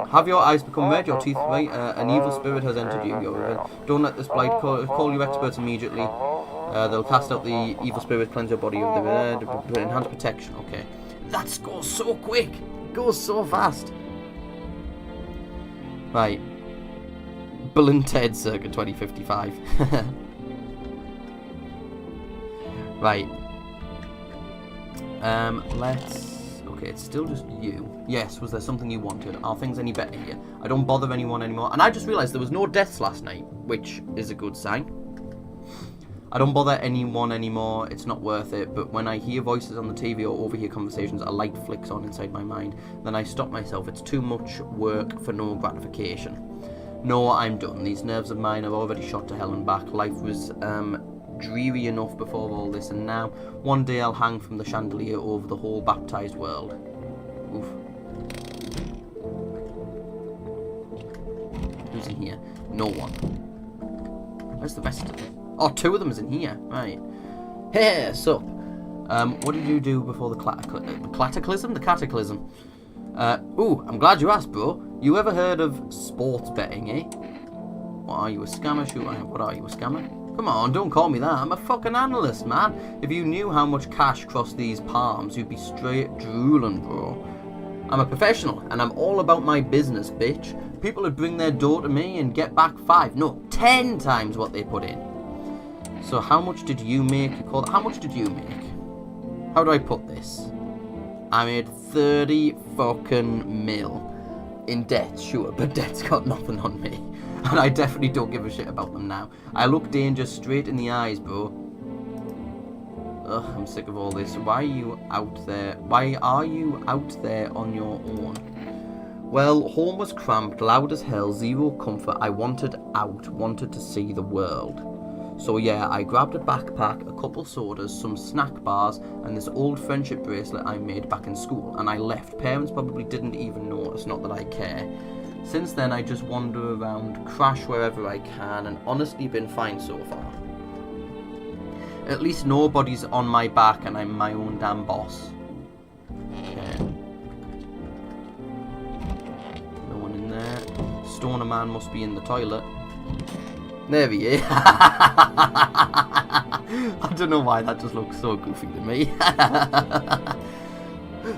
Have your eyes become red, your teeth white, an evil spirit has entered you. Don't let this blight call your experts immediately. They'll cast out the evil spirit, cleanse your body of the enhance protection. Okay. That goes so quick. It goes so fast. Right. Bill and Ted circa 2055. Right. Okay, it's still just you. Yes, was there something you wanted? Are things any better here? I don't bother anyone anymore. And I just realised there was no deaths last night, which is a good sign. I don't bother anyone anymore. It's not worth it. But when I hear voices on the TV or overhear conversations, a light flicks on inside my mind. Then I stop myself. It's too much work for no gratification. No, I'm done. These nerves of mine are already shot to hell and back. Life was, dreary enough before all this, and now one day I'll hang from the chandelier over the whole baptized world. Oof. Who's in here? No one. Where's the rest of them? Oh, 2 of them is in here. Right. Hey, sup? What did you do before the cataclysm? The cataclysm. Ooh, I'm glad you asked, bro. You ever heard of sports betting, eh? What, are you a scammer? What are you, a scammer? Come on, don't call me that. I'm a fucking analyst, man. If you knew how much cash crossed these palms, you'd be straight drooling, bro. I'm a professional, and I'm all about my business, bitch. People would bring their dough to me and get back 5, no, 10 times what they put in. So how much did you make? How much did you make? How do I put this? I made 30 fucking mil. In debt, sure, but debt's got nothing on me. And I definitely don't give a shit about them now. I look danger straight in the eyes, bro. Ugh, I'm sick of all this. Why are you out there? Why are you out there on your own? Well, home was cramped, loud as hell, zero comfort. I wanted out, wanted to see the world. So yeah, I grabbed a backpack, a couple sodas, some snack bars, and this old friendship bracelet I made back in school, and I left. Parents probably didn't even notice, not that I care. Since then, I just wander around, crash wherever I can, and honestly been fine so far. At least nobody's on my back, and I'm my own damn boss. Okay. No one in there. Stoner man must be in the toilet. There he is. I don't know why that just looks so goofy to me.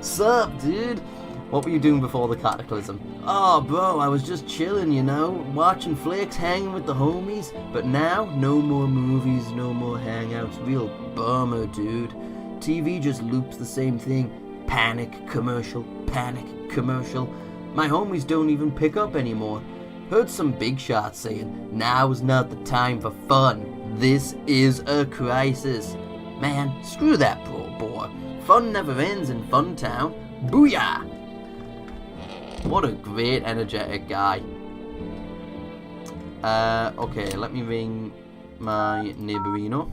Sup, dude? What were you doing before the cataclysm? Oh, bro, I was just chilling, you know, watching flicks, hanging with the homies. But now, no more movies, no more hangouts. Real bummer, dude. TV just loops the same thing. Panic commercial, panic commercial. My homies don't even pick up anymore. Heard some big shots saying, now's not the time for fun. This is a crisis. Man, screw that, bro, boy. Fun never ends in Fun Town. Booyah! What a great, energetic guy. Okay, let me ring my neighborino.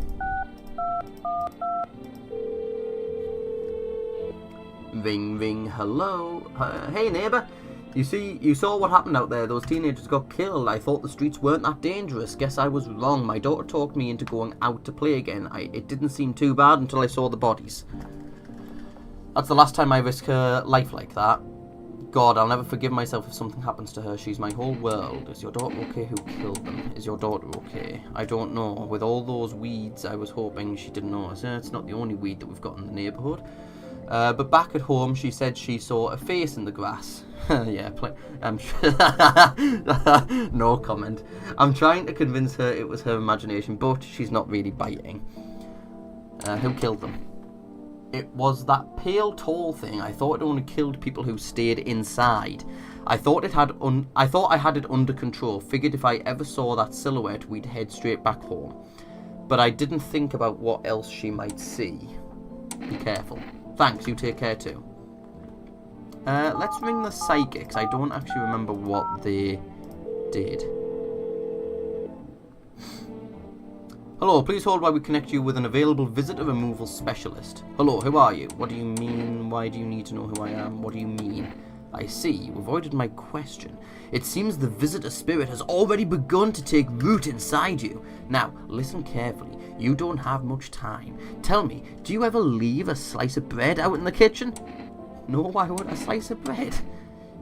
Ring, ring, hello. Hey, neighbor. You saw what happened out there. Those teenagers got killed. I thought the streets weren't that dangerous. Guess I was wrong. My daughter talked me into going out to play again. It didn't seem too bad until I saw the bodies. That's the last time I risk her life like that. God, I'll never forgive myself if something happens to her. She's my whole world. Is your daughter okay? Who killed them? Is your daughter okay? I don't know. With all those weeds, I was hoping she didn't notice. It's not the only weed that we've got in the neighbourhood. But back at home, she said she saw a face in the grass. Yeah, no comment. I'm trying to convince her it was her imagination, but she's not really biting. Who killed them? It was that pale, tall thing. I thought it only killed people who stayed inside. I thought I had it under control. Figured if I ever saw that silhouette, we'd head straight back home. But I didn't think about what else she might see. Be careful. Thanks, you take care too. Let's ring the psychics. I don't actually remember what they did. Hello, please hold while we connect you with an available visitor removal specialist. Hello, who are you? What do you mean? Why do you need to know who I am? What do you mean? I see, you avoided my question. It seems the visitor spirit has already begun to take root inside you. Now, listen carefully. You don't have much time. Tell me, do you ever leave a slice of bread out in the kitchen? No, why would a slice of bread?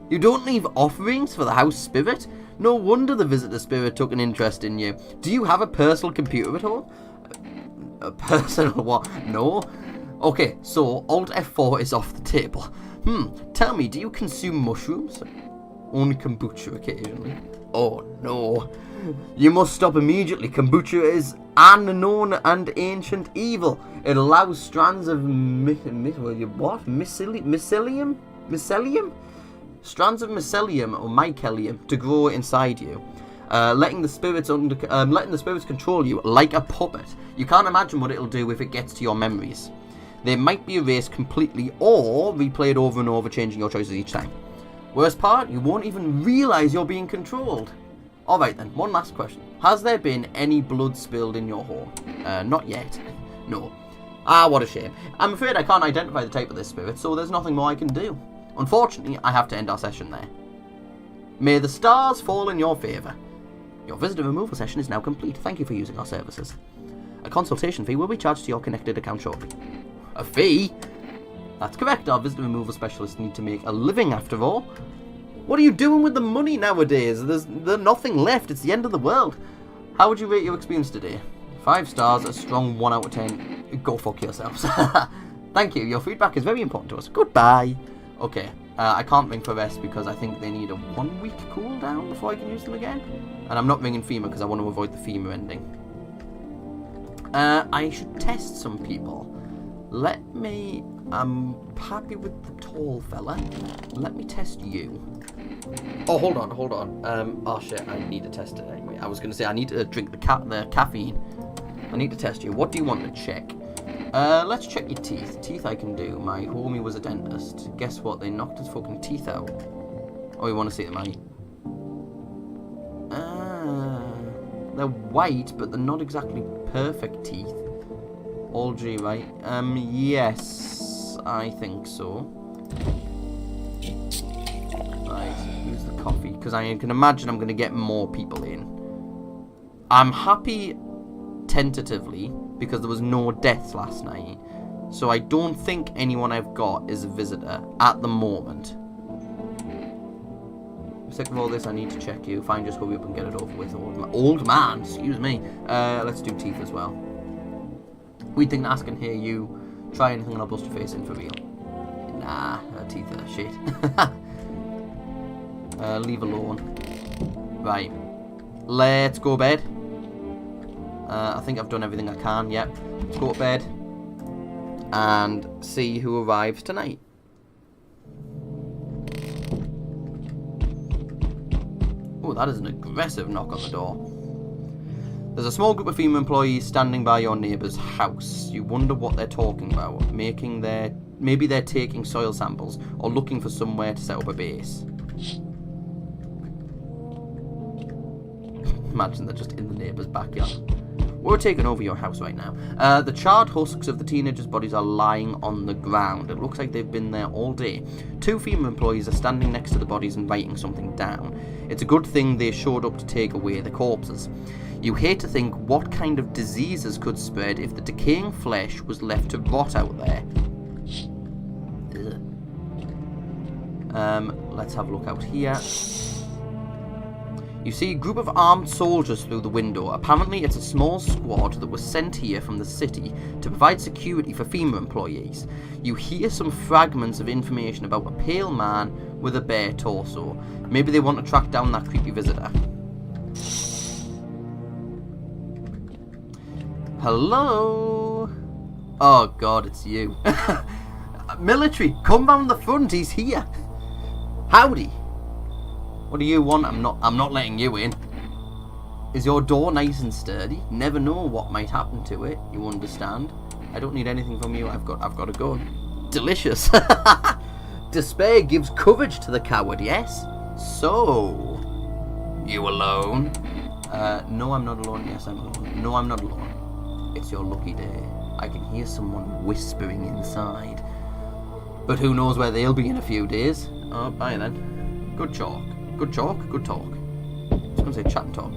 You don't leave offerings for the house spirit? No wonder the visitor spirit took an interest in you. Do you have a personal computer at home? A personal what? No? Okay, so Alt F4 is off the table. Tell me, do you consume mushrooms? Only kombucha occasionally. Oh no. You must stop immediately. Kombucha is unknown and ancient evil. It allows strands of mycelium? Strands of mycelium or mycelium to grow inside you, letting the spirits control you like a puppet. You can't imagine what it'll do if it gets to your memories. They might be erased completely or replayed over and over, changing your choices each time. Worst part, you won't even realise you're being controlled. Alright then, one last question. Has there been any blood spilled in your home? Not yet. No. Ah, what a shame. I'm afraid I can't identify the type of this spirit, so there's nothing more I can do. Unfortunately, I have to end our session there. May the stars fall in your favour. Your visitor removal session is now complete. Thank you for using our services. A consultation fee will be charged to your connected account shortly. A fee? That's correct. Our visitor removal specialists need to make a living after all. What are you doing with the money nowadays? There's nothing left. It's the end of the world. How would you rate your experience today? 5 stars, a strong 1 out of 10. Go fuck yourselves. Thank you. Your feedback is very important to us. Goodbye. Okay, I can't ring for rest because I think they need a 1-week cooldown before I can use them again. And I'm not ringing FEMA because I want to avoid the FEMA ending. I should test some people. I'm happy with the tall fella. Let me test you. Oh, hold on. Oh shit, I need to test it anyway. I was going to say I need to drink the caffeine. I need to test you. What do you want to check? Let's check your teeth. Teeth I can do. My homie was a dentist. Guess what? They knocked his fucking teeth out. Oh, you want to see them, Annie? They're white, but they're not exactly perfect teeth. All G, right? Yes, I think so. Right, use the coffee, because I can imagine I'm going to get more people in. I'm happy tentatively, because there was no deaths last night. So I don't think anyone I've got is a visitor at the moment. Sick of all this, I need to check you. Fine, just hurry up and get it over with. Old man, excuse me. Let's do teeth as well. We'd think Nas can hear you. Try anything and I'll bust your face in for real. Nah, teeth are shit. Leave alone. Right. Let's go to bed. I think I've done everything I can, yep. Let's go to bed and see who arrives tonight. Oh, that is an aggressive knock on the door. There's a small group of female employees standing by your neighbour's house. You wonder what they're talking about. Maybe they're taking soil samples or looking for somewhere to set up a base. Imagine they're just in the neighbour's backyard. We're taking over your house right now. The charred husks of the teenagers' bodies are lying on the ground. It looks like they've been there all day. 2 female employees are standing next to the bodies and writing something down. It's a good thing they showed up to take away the corpses. You hate to think what kind of diseases could spread if the decaying flesh was left to rot out there. Ugh. Let's have a look out here. You see a group of armed soldiers through the window. Apparently it's a small squad that was sent here from the city to provide security for FEMA employees. You hear some fragments of information about a pale man with a bare torso. Maybe they want to track down that creepy visitor. Hello? Oh god, it's you. Military, come round the front, he's here. Howdy. What do you want? I'm not letting you in. Is your door nice and sturdy? Never know what might happen to it, you understand? I don't need anything from you, I've got a gun. Delicious. Despair gives courage to the coward, yes? So, you alone? No, I'm not alone. Yes, I'm alone. No, I'm not alone. It's your lucky day. I can hear someone whispering inside. But who knows where they'll be in a few days. Oh, bye then. Good talk. Good talk, good talk. I was going to say chat and talk.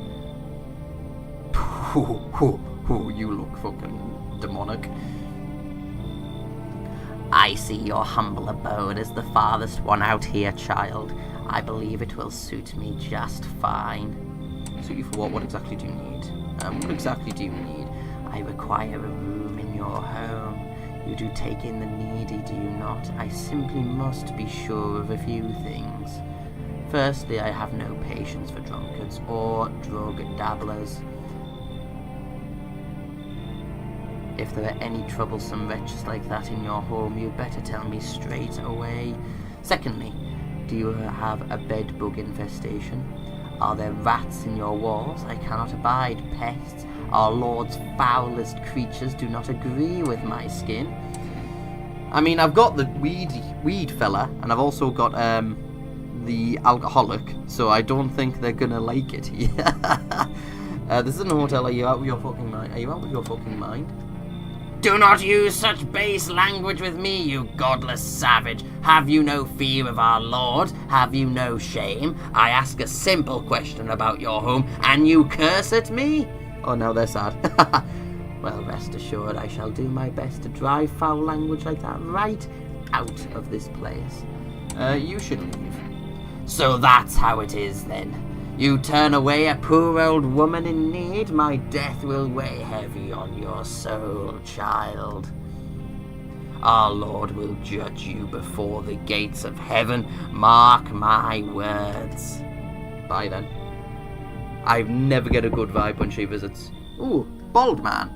You look fucking demonic. I see your humble abode as the farthest one out here, child. I believe it will suit me just fine. Suit you for what? What exactly do you need? What exactly do you need? I require a room in your home. You do take in the needy, do you not? I simply must be sure of a few things. Firstly, I have no patience for drunkards or drug dabblers. If there are any troublesome wretches like that in your home, you'd better tell me straight away. Secondly, do you have a bedbug infestation? Are there rats in your walls? I cannot abide pests. Our Lord's foulest creatures do not agree with my skin. I mean, I've got the weed fella, and I've also got the alcoholic, so I don't think they're gonna like it. This isn't a hotel. Are you out of your fucking mind? Are you out of your fucking mind? Do not use such base language with me, you godless savage. Have you no fear of our Lord? Have you no shame? I ask a simple question about your home, and you curse at me? Oh, now they're sad. Well, rest assured, I shall do my best to drive foul language like that right out of this place. You should leave. So that's how it is, then. You turn away a poor old woman in need, my death will weigh heavy on your soul, child. Our Lord will judge you before the gates of heaven, mark my words. Bye, then. I never get a good vibe when she visits. Ooh, bald man.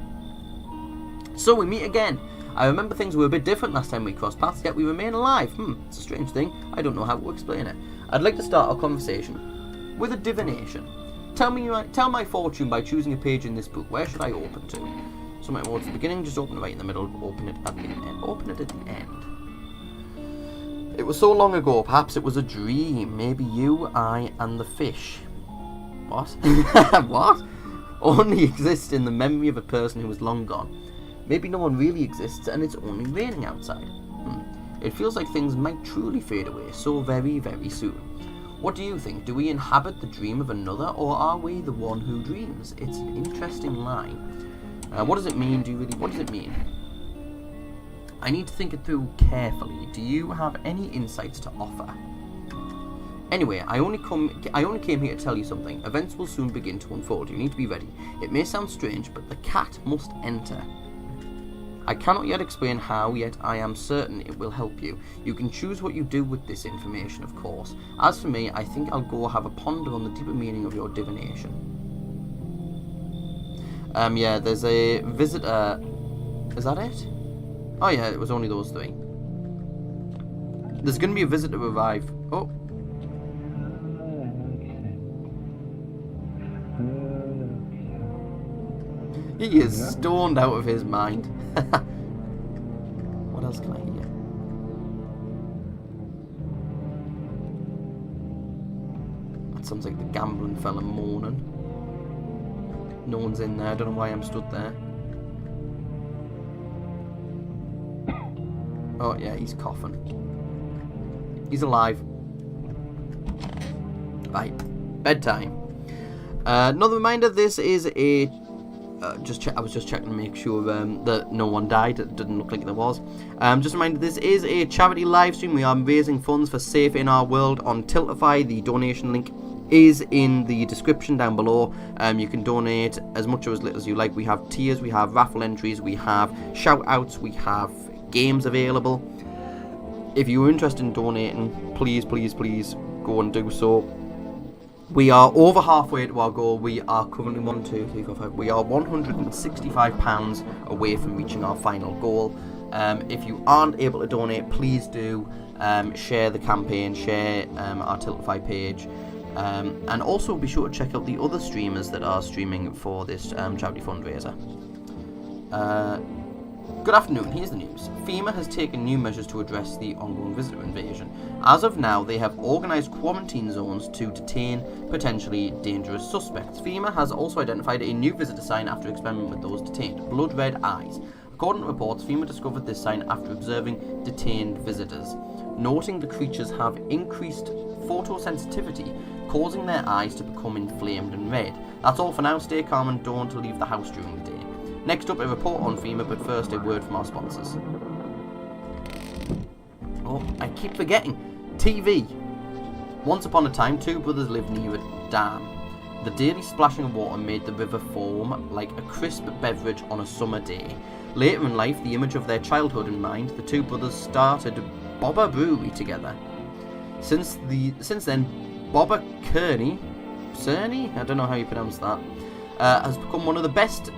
So we meet again. I remember things were a bit different last time we crossed paths, yet we remain alive. It's a strange thing. I don't know how to explain it. I'd like to start our conversation with a divination. Tell my fortune by choosing a page in this book. Where should I open to? Somewhere towards the beginning, just open it right in the middle, open it at the end. Open it at the end. It was so long ago, perhaps it was a dream. Maybe you, I, and the fish. What? What? Only exists in the memory of a person who is long gone. Maybe no one really exists and it's only raining outside. It feels like things might truly fade away so very, very soon. What do you think? Do we inhabit the dream of another, or are we the one who dreams? It's an interesting line. What does it mean? What does it mean? I need to think it through carefully. Do you have any insights to offer? Anyway, I only came here to tell you something. Events will soon begin to unfold. You need to be ready. It may sound strange, but the cat must enter. I cannot yet explain how, yet I am certain it will help you. You can choose what you do with this information, of course. As for me, I think I'll go have a ponder on the deeper meaning of your divination. Yeah, there's a visitor. Is that it? Oh yeah, it was only those three. There's going to be a visitor arrive. Oh. He is stoned out of his mind. What else can I hear? That sounds like the gambling fella moaning. No one's in there. I don't know why I'm stood there. Oh yeah, he's coughing. He's alive. Right. Bedtime. Another reminder, this is a I was just checking to make sure that no one died. It didn't look like there was. Just a reminder, this is a charity live stream. We are raising funds for Safe in Our World on Tiltify. The donation link is in the description down below. You can donate as much or as little as you like. We have tiers, we have raffle entries, we have shout outs, we have games available. If you're interested in donating, please go and do so. We are over halfway to our goal. We are currently we are £165 away from reaching our final goal. If you aren't able to donate, please do share the campaign, share our Tiltify page. And also be sure to check out the other streamers that are streaming for this charity fundraiser. Good afternoon, here's the news. FEMA has taken new measures to address the ongoing visitor invasion. As of now, they have organised quarantine zones to detain potentially dangerous suspects. FEMA has also identified a new visitor sign after experimenting with those detained: blood red eyes. According to reports, FEMA discovered this sign after observing detained visitors, noting the creatures have increased photosensitivity, causing their eyes to become inflamed and red. That's all for now. Stay calm and don't leave the house during the day. Next up, a report on FEMA, but first a word from our sponsors. Oh, I keep forgetting. TV. Once upon a time, two brothers lived near a dam. The daily splashing of water made the river foam like a crisp beverage on a summer day. Later in life, the image of their childhood in mind, the two brothers started Bobber Brewery together. Since then, Bobber Cerny, I don't know how you pronounce that, has become one of the best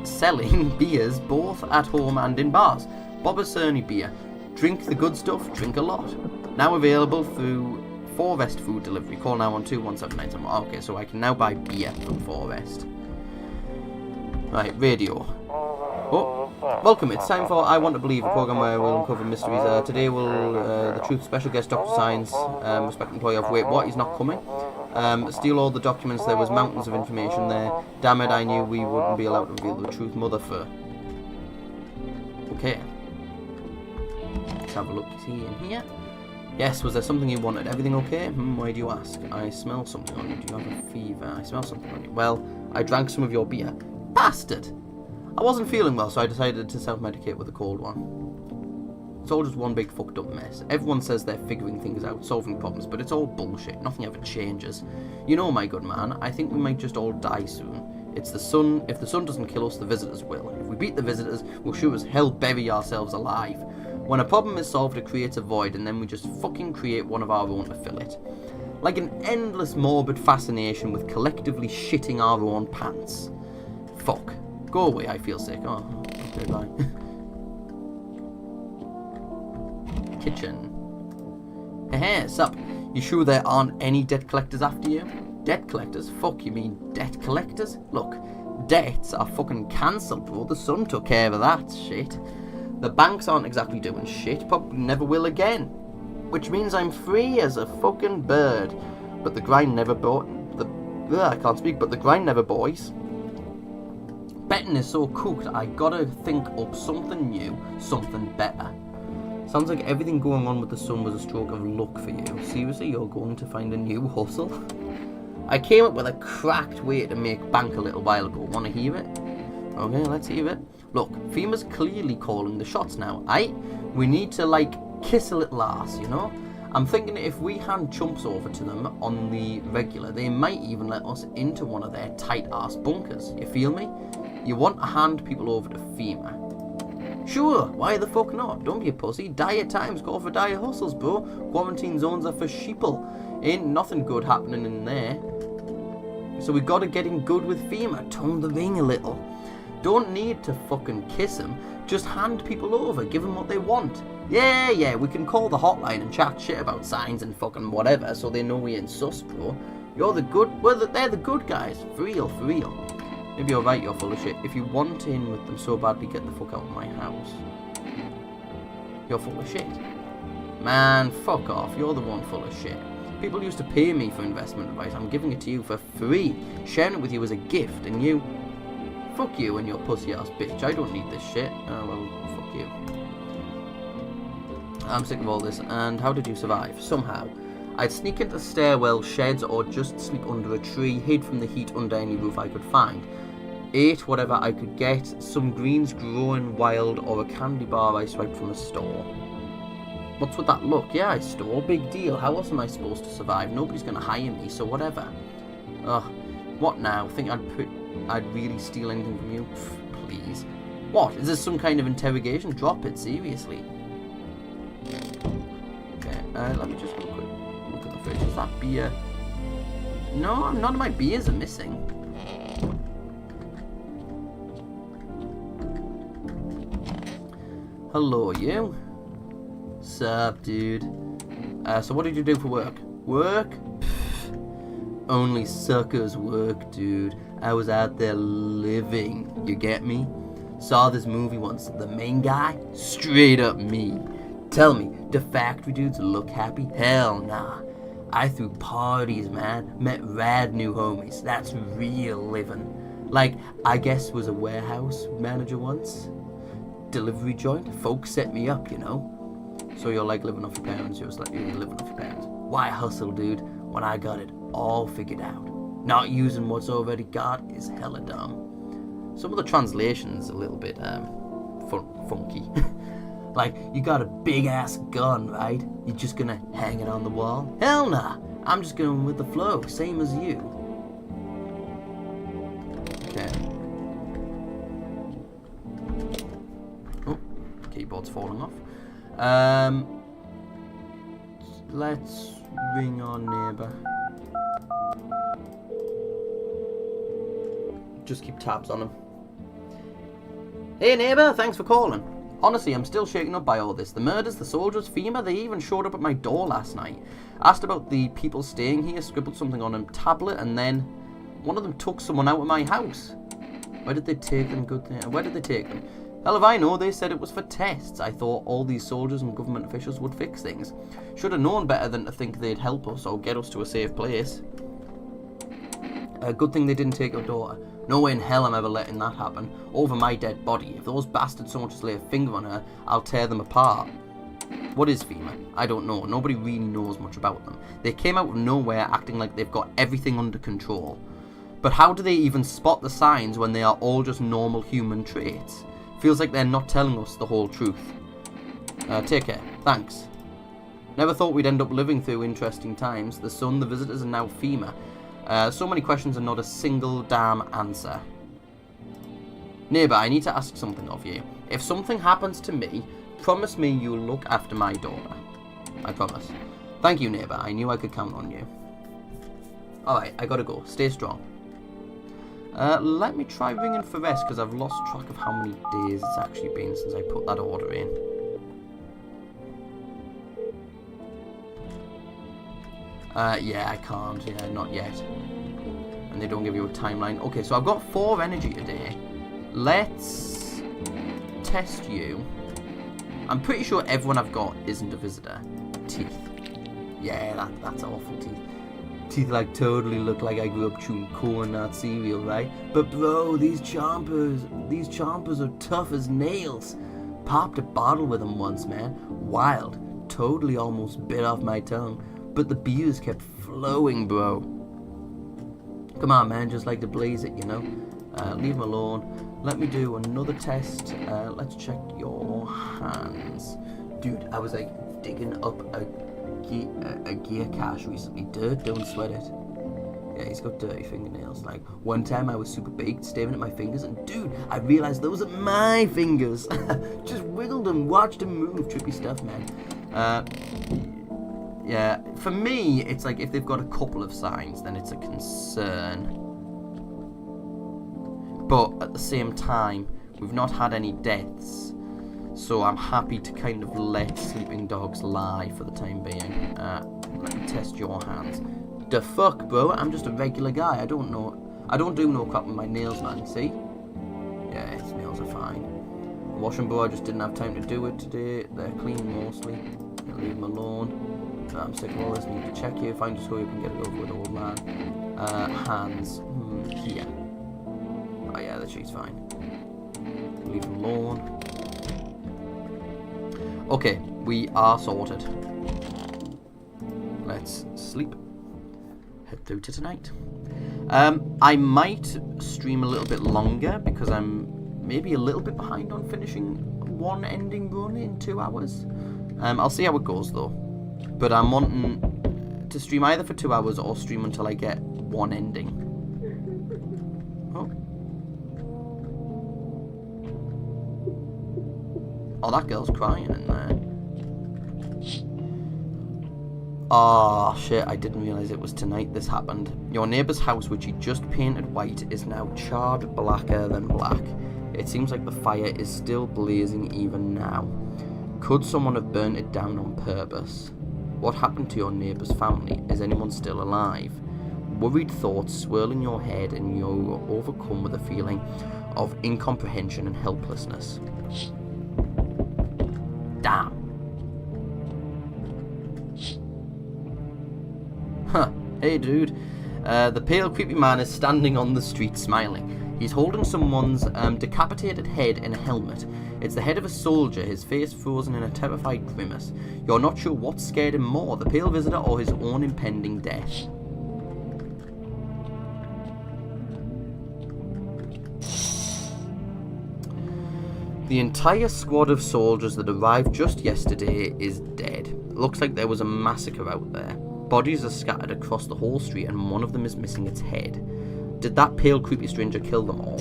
selling beers both at home and in bars. Bobber Cerny beer. Drink the good stuff, drink a lot. Now available through 4 Rest food delivery. Call now on 21797. Okay, so I can now buy beer from 4 Rest. Right, radio. Oh, welcome. It's time for I Want to Believe, a program where we'll uncover mysteries. Today will the Truth special guest Dr. Science, respected employee of Wait What, he's not coming. Steal all the documents. There was mountains of information there. Damn it, I knew we wouldn't be allowed to reveal the truth. Mother fur. Okay. Let's have a look. Is he in here? Yes, was there something you wanted? Everything okay? Why do you ask? I smell something on you. Do you have a fever? I smell something on you. Well, I drank some of your beer. Bastard! I wasn't feeling well, so I decided to self-medicate with a cold one. It's all just one big fucked up mess. Everyone says they're figuring things out, solving problems, but it's all bullshit. Nothing ever changes. You know, my good man, I think we might just all die soon. It's the sun. If the sun doesn't kill us, the visitors will. If we beat the visitors, we'll sure as hell bury ourselves alive. When a problem is solved, it creates a void, and then we just fucking create one of our own to fill it. Like an endless morbid fascination with collectively shitting our own pants. Fuck. Go away, I feel sick. Oh, okay, bye. Kitchen. Hey, sup? You sure there aren't any debt collectors after you? Debt collectors? Fuck, you mean debt collectors? Look, debts are fucking cancelled, bro. The sun took care of that shit. The banks aren't exactly doing shit, probably never will again. Which means I'm free as a fucking bird. But the grind never I can't speak, but the grind never boys. Betting is so cooked, I gotta think up something new, something better. Sounds like everything going on with the sun was a stroke of luck for you. Seriously, you're going to find a new hustle? I came up with a cracked way to make bank a little while ago. Wanna hear it? Okay, let's hear it. Look, FEMA's clearly calling the shots now, aight? We need to, kiss a little ass, you know? I'm thinking if we hand chumps over to them on the regular, they might even let us into one of their tight-ass bunkers. You feel me? You want to hand people over to FEMA? Sure, why the fuck not? Don't be a pussy. Dire times call for dire hustles, bro. Quarantine zones are for sheeple. Ain't nothing good happening in there. So we gotta get in good with FEMA. Tongue the ring a little. Don't need to fucking kiss them. Just hand people over. Give them what they want. Yeah, we can call the hotline and chat shit about signs and fucking whatever so they know we ain't sus, bro. You're the good... they're the good guys. For real. Maybe you're right, you're full of shit. If you want in with them so badly, get the fuck out of my house. You're full of shit. Man, fuck off. You're the one full of shit. People used to pay me for investment advice. I'm giving it to you for free. Sharing it with you as a gift, and you... Fuck you and your pussy-ass bitch. I don't need this shit. Oh, well, fuck you. I'm sick of all this. And how did you survive? Somehow. I'd sneak into stairwell, sheds, or just sleep under a tree, hid from the heat under any roof I could find. ate whatever I could get, some greens growing wild, or a candy bar I swiped from a store. What's with that look? Yeah, I stole. Big deal. How else am I supposed to survive? Nobody's gonna hire me, so whatever. Ugh. What now? Think I'd really steal anything from you? Pff, please. What? Is this some kind of interrogation? Drop it, seriously. Okay, let me just have a quick look at the fridge. Is that beer? No, none of my beers are missing. Hello, you. Sup, dude? So what did you do for work? Work? Pfft. Only suckers work, dude. I was out there living. You get me? Saw this movie once. The main guy? Straight up me. Tell me, do factory dudes look happy? Hell nah. I threw parties, man. Met rad new homies. That's real living. Like, I guess was a warehouse manager once. Delivery joint. Folks set me up, you know. So you're like living off your parents. You're like, you're living off your parents. Why hustle, dude, when I got it all figured out? Not using what's already got is hella dumb. Some of the translations a little bit funky. Like, you got a big ass gun, right? You're just gonna hang it on the wall? Hell nah! I'm just going with the flow, same as you. Okay. Oh, keyboard's falling off. Let's ring our neighbour. Just keep tabs on him. Hey neighbour, thanks for calling. Honestly, I'm still shaken up by all this. The murders, the soldiers, FEMA, they even showed up at my door last night. Asked about the people staying here, scribbled something on a tablet, and then one of them took someone out of my house. Where did they take them? Where did they take them? Hell if I know, they said it was for tests. I thought all these soldiers and government officials would fix things. Should have known better than to think they'd help us or get us to a safe place. Good thing they didn't take your daughter. No way in hell I'm ever letting that happen. Over my dead body. If those bastards so much as lay a finger on her, I'll tear them apart. What is FEMA? I don't know. Nobody really knows much about them. They came out of nowhere acting like they've got everything under control. But how do they even spot the signs when they are all just normal human traits? Feels like they're not telling us the whole truth. Take care. Thanks. Never thought we'd end up living through interesting times. The sun, the visitors, and now FEMA. So many questions and not a single damn answer. Neighbour, I need to ask something of you. If something happens to me, promise me you'll look after my daughter. I promise. Thank you, neighbour. I knew I could count on you. Alright, I gotta go. Stay strong. Let me try ringing for rest, because I've lost track of how many days it's actually been since I put that order in. Yeah, I can't. Yeah, not yet. And they don't give you a timeline. Okay, so I've got 4 energy today. Let's test you. I'm pretty sure everyone I've got isn't a visitor. Teeth. Yeah, that's awful teeth. Teeth like totally look like I grew up chewing corn, not cereal, right? But bro, these chompers are tough as nails. Popped a bottle with them once, man. Wild. Totally almost bit off my tongue. But the beers kept flowing, bro. Come on, man, just like to blaze it, you know? Leave them alone. Let me do another test. Let's check your hands. Dude, I was like digging up a gear cache recently. Dirt, don't sweat it. Yeah, he's got dirty fingernails. Like, one time I was super baked, staring at my fingers, and dude, I realized those are my fingers. Just wiggled them, watched them move. Trippy stuff, man. Yeah, for me, it's like if they've got a couple of signs, then it's a concern. But at the same time, we've not had any deaths, so I'm happy to kind of let sleeping dogs lie for the time being. Let me test your hands. The fuck, bro? I'm just a regular guy. I don't do no crap with my nails, man. See? Yeah, his nails are fine. Wash them, bro. I just didn't have time to do it today. They're clean mostly. I'll leave them alone. I'm sick of all this. Need to check you. If I can just hurry up and get it over with, old man. Hands. Here. Oh yeah, the cheek's fine. Leave them alone. Okay, we are sorted. Let's sleep. Head through to tonight. I might stream a little bit longer because I'm maybe a little bit behind on finishing one ending run in 2 hours. I'll see how it goes though. But I'm wanting to stream either for 2 hours or stream until I get one ending. Oh, that girl's crying in there. Oh shit, I didn't realise it was tonight this happened. Your neighbour's house, which he just painted white, is now charred blacker than black. It seems like the fire is still blazing even now. Could someone have burnt it down on purpose? What happened to your neighbour's family? Is anyone still alive? Worried thoughts swirl in your head and you're overcome with a feeling of incomprehension and helplessness. Damn. Huh. Hey dude. The pale creepy man is standing on the street smiling. He's holding someone's decapitated head in a helmet. It's the head of a soldier, his face frozen in a terrified grimace. You're not sure what scared him more, the pale visitor or his own impending death. The entire squad of soldiers that arrived just yesterday is dead. Looks like there was a massacre out there. Bodies are scattered across the whole street and one of them is missing its head. Did that pale creepy stranger kill them all?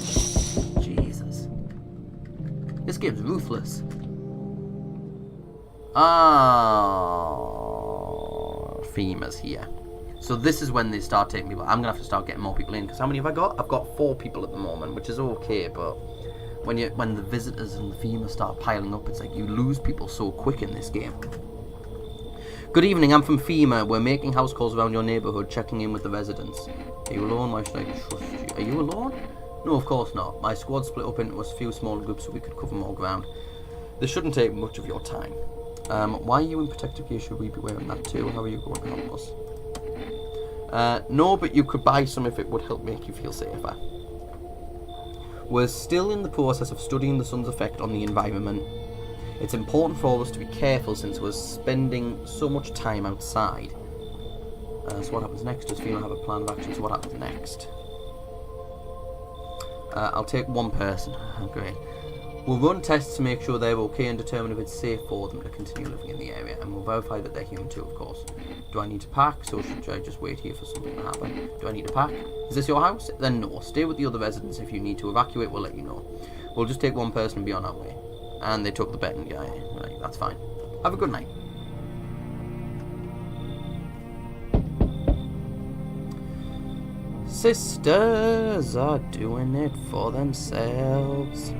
Jesus. This game's ruthless. FEMA's here. So this is when they start taking people. I'm going to have to start getting more people in, because how many have I got? I've got 4 people at the moment, which is okay, but when the visitors and the FEMA start piling up, it's like you lose people so quick in this game. Good evening, I'm from FEMA. We're making house calls around your neighbourhood, checking in with the residents. Are you alone? Why should I trust you? Are you alone? No, of course not. My squad split up into a few smaller groups so we could cover more ground. This shouldn't take much of your time. Why are you in protective gear? Should we be wearing that too? How are you going to help us? No, but you could buy some if it would help make you feel safer. We're still in the process of studying the sun's effect on the environment. It's important for us to be careful since we're spending so much time outside. So what happens next? Does FEMA have a plan of action? So what happens next? I'll take 1 person. Great. We'll run tests to make sure they're okay and determine if it's safe for them to continue living in the area. And we'll verify that they're human too, of course. Do I need to pack? So should I just wait here for something to happen? Do I need to pack? Is this your house? Then no. Stay with the other residents. If you need to evacuate, we'll let you know. We'll just take 1 person and be on our way. And they took the betting guy. Right, that's fine. Have a good night. Sisters are doing it for themselves.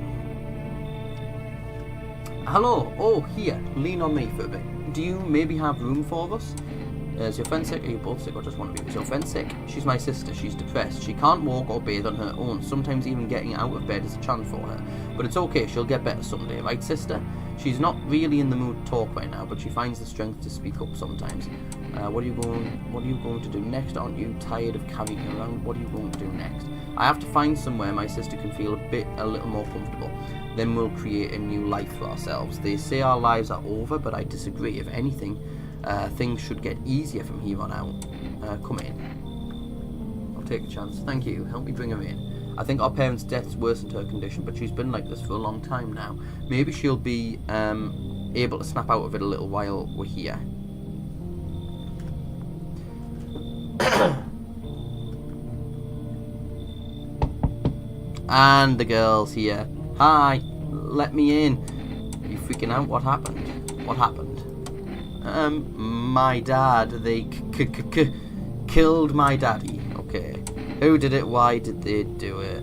Hello. Oh, here. Lean on me for a bit. Do you maybe have room for us? Is your friend sick? Are you both sick or just one of you? Is your friend sick? She's my sister. She's depressed. She can't walk or bathe on her own. Sometimes even getting out of bed is a challenge for her. But it's okay. She'll get better someday. Right, sister? She's not really in the mood to talk right now, but she finds the strength to speak up sometimes. What are you going to do next? Aren't you tired of carrying her around? What are you going to do next? I have to find somewhere my sister can feel a little more comfortable. Then we'll create a new life for ourselves. They say our lives are over, but I disagree. If anything, things should get easier from here on out. Come in. I'll take a chance. Thank you. Help me bring her in. I think our parents' deaths worsened her condition, but she's been like this for a long time now. Maybe she'll be able to snap out of it a little while we're here. And the girl's here. Hi. Let me in. Are you freaking out? What happened? What happened? My dad, they killed my daddy. Okay. Who did it? Why did they do it?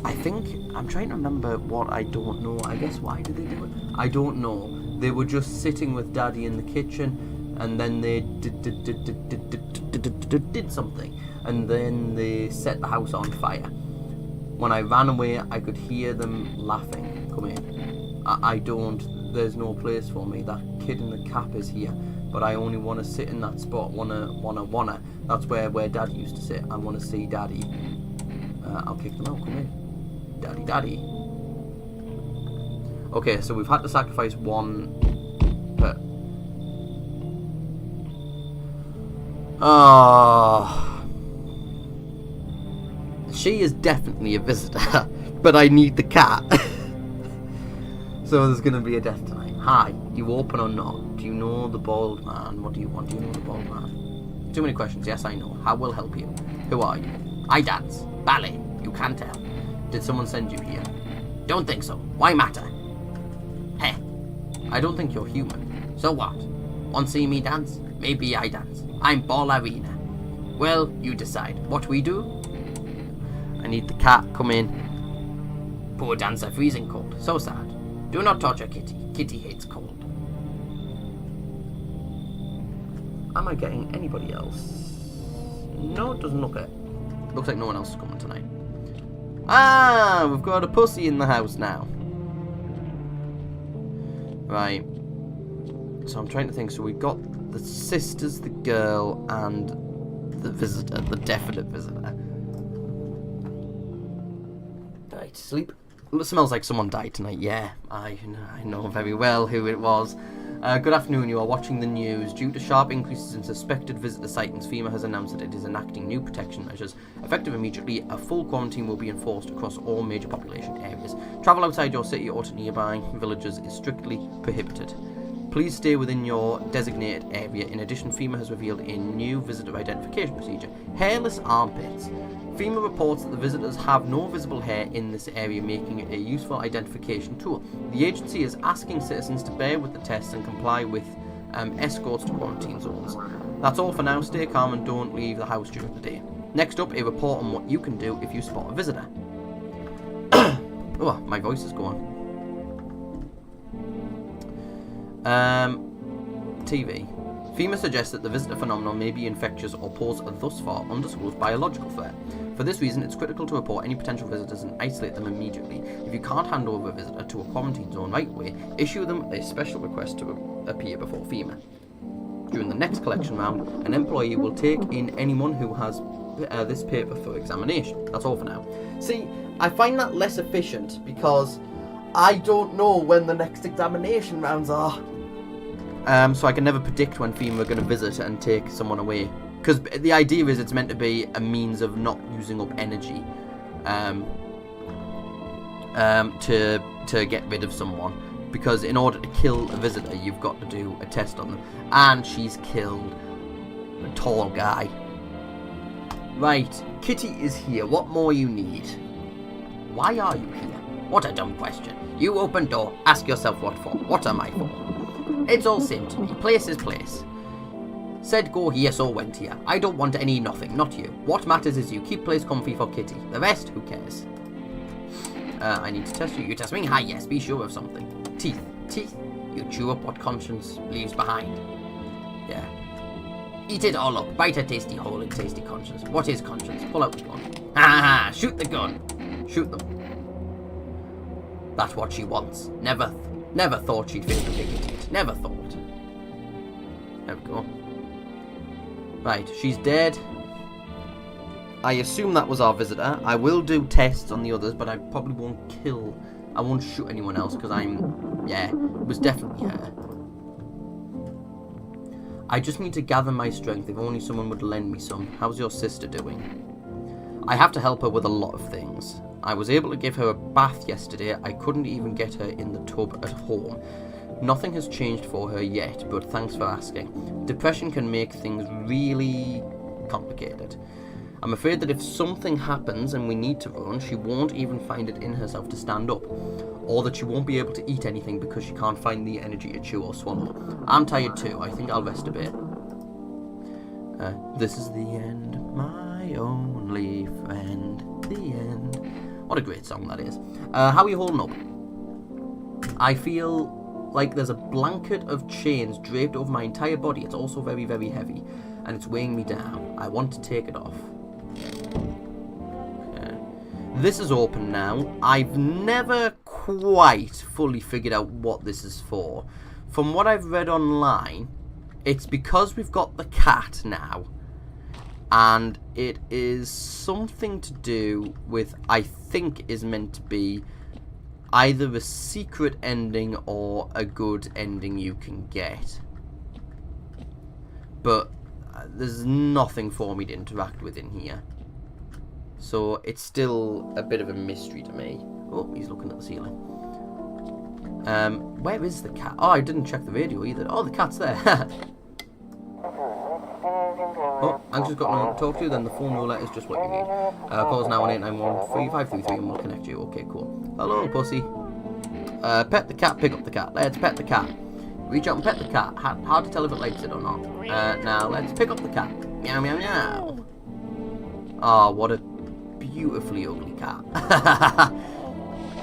I think, I'm trying to remember what I don't know. I guess why did they do it? I don't know. They were just sitting with daddy in the kitchen and then they did something. And then they set the house on fire. When I ran away, I could hear them laughing. Come in. There's no place for me. That kid in the cap is here. But I only want to sit in that spot. Wanna. That's where Daddy used to sit. I want to see Daddy. I'll kick them out. Come in. Daddy. Okay, so we've had to sacrifice 1 per... Oh. She is definitely a visitor, but I need the cat. So there's going to be a death tonight. Hi, you open or not? Do you know the bald man? What do you want? Do you know the bald man? Too many questions. Yes, I know. How will help you? Who are you? I dance. Ballet. You can't tell. Did someone send you here? Don't think so. Why matter? Heh. I don't think you're human. So what? Want to see me dance? Maybe I dance. I'm ballerina. Well, you decide. What we do? I need the cat. Come in. Poor dancer, freezing cold. So sad. Do not torture Kitty. Kitty hates cold. Am I getting anybody else? No, it doesn't look it. Looks like no one else is coming tonight. Ah, we've got a pussy in the house now. Right. So I'm trying to think. So we've got the sisters, the girl, and the visitor, the definite visitor. Right, sleep. It smells like someone died tonight. Yeah, I know very well who it was. Good afternoon, you are watching the news. Due to sharp increases in suspected visitor sightings, FEMA has announced that it is enacting new protection measures. Effective immediately, a full quarantine will be enforced across all major population areas. Travel outside your city or to nearby villages is strictly prohibited. Please stay within your designated area. In addition, FEMA has revealed a new visitor identification procedure. Hairless armpits. FEMA reports that the visitors have no visible hair in this area, making it a useful identification tool. The agency is asking citizens to bear with the tests and comply with escorts to quarantine zones. That's all for now. Stay calm and don't leave the house during the day. Next up, a report on what you can do if you spot a visitor. Oh, my voice is gone. TV. FEMA suggests that the visitor phenomenon may be infectious or pose a thus far undisclosed biological threat. For this reason, it's critical to report any potential visitors and isolate them immediately. If you can't hand over a visitor to a quarantine zone right away, issue them a special request to appear before FEMA. During the next collection round, an employee will take in anyone who has this paper for examination. That's all for now. See, I find that less efficient because I don't know when the next examination rounds are. So I can never predict when FEMA are going to visit and take someone away. Because the idea is it's meant to be a means of not using up energy to get rid of someone. Because in order to kill a visitor, you've got to do a test on them. And she's killed a tall guy. Right, Kitty is here. What more you need? Why are you here? What a dumb question. You open door, ask yourself what for. What am I for? It's all same to me. Place is place. Said go here, so went here. I don't want any nothing, not you. What matters is you keep place comfy for Kitty. The rest, who cares? I need to test you. You test me? Hi, yes, be sure of something. Teeth. Teeth? You chew up what conscience leaves behind. Yeah. Eat it all up. Bite a tasty hole in tasty conscience. What is conscience? Pull out the gun. Ha ha ha! Shoot the gun. Shoot them. That's what she wants. Never thought she'd feel the dignity. Never thought. There we go. Right, she's dead. I assume that was our visitor. I will do tests on the others, but I probably won't kill. I won't shoot anyone else because yeah, it was definitely her. I just need to gather my strength. If only someone would lend me some. How's your sister doing? I have to help her with a lot of things. I was able to give her a bath yesterday. I couldn't even get her in the tub at home. Nothing has changed for her yet, but thanks for asking. Depression can make things really complicated. I'm afraid that if something happens and we need to run, she won't even find it in herself to stand up, or that she won't be able to eat anything because she can't find the energy to chew or swallow. I'm tired too. I think I'll rest a bit. This is the end, my only friend. The end. What a great song that is. How are you holding up? I feel like there's a blanket of chains draped over my entire body. It's also very, very heavy, and it's weighing me down. I want to take it off. Okay. This is open now. I've never quite fully figured out what this is for. From what I've read online, it's because we've got the cat now, and it is something to do with, I think, is meant to be either a secret ending or a good ending you can get. But there's nothing for me to interact with in here. So it's still a bit of a mystery to me. Oh, he's looking at the ceiling. Where is the cat? Oh, I didn't check the radio either. Oh, the cat's there. Oh, I've just got no one to talk to, then the phone roulette is just what you need. Calls now on 891-3533 and we'll connect you. Okay, cool. Hello, pussy. Pet the cat, pick up the cat. Let's pet the cat. Reach out and pet the cat. Hard to tell if it likes it or not. Now, let's pick up the cat. Meow, meow, meow. Oh, what a beautifully ugly cat.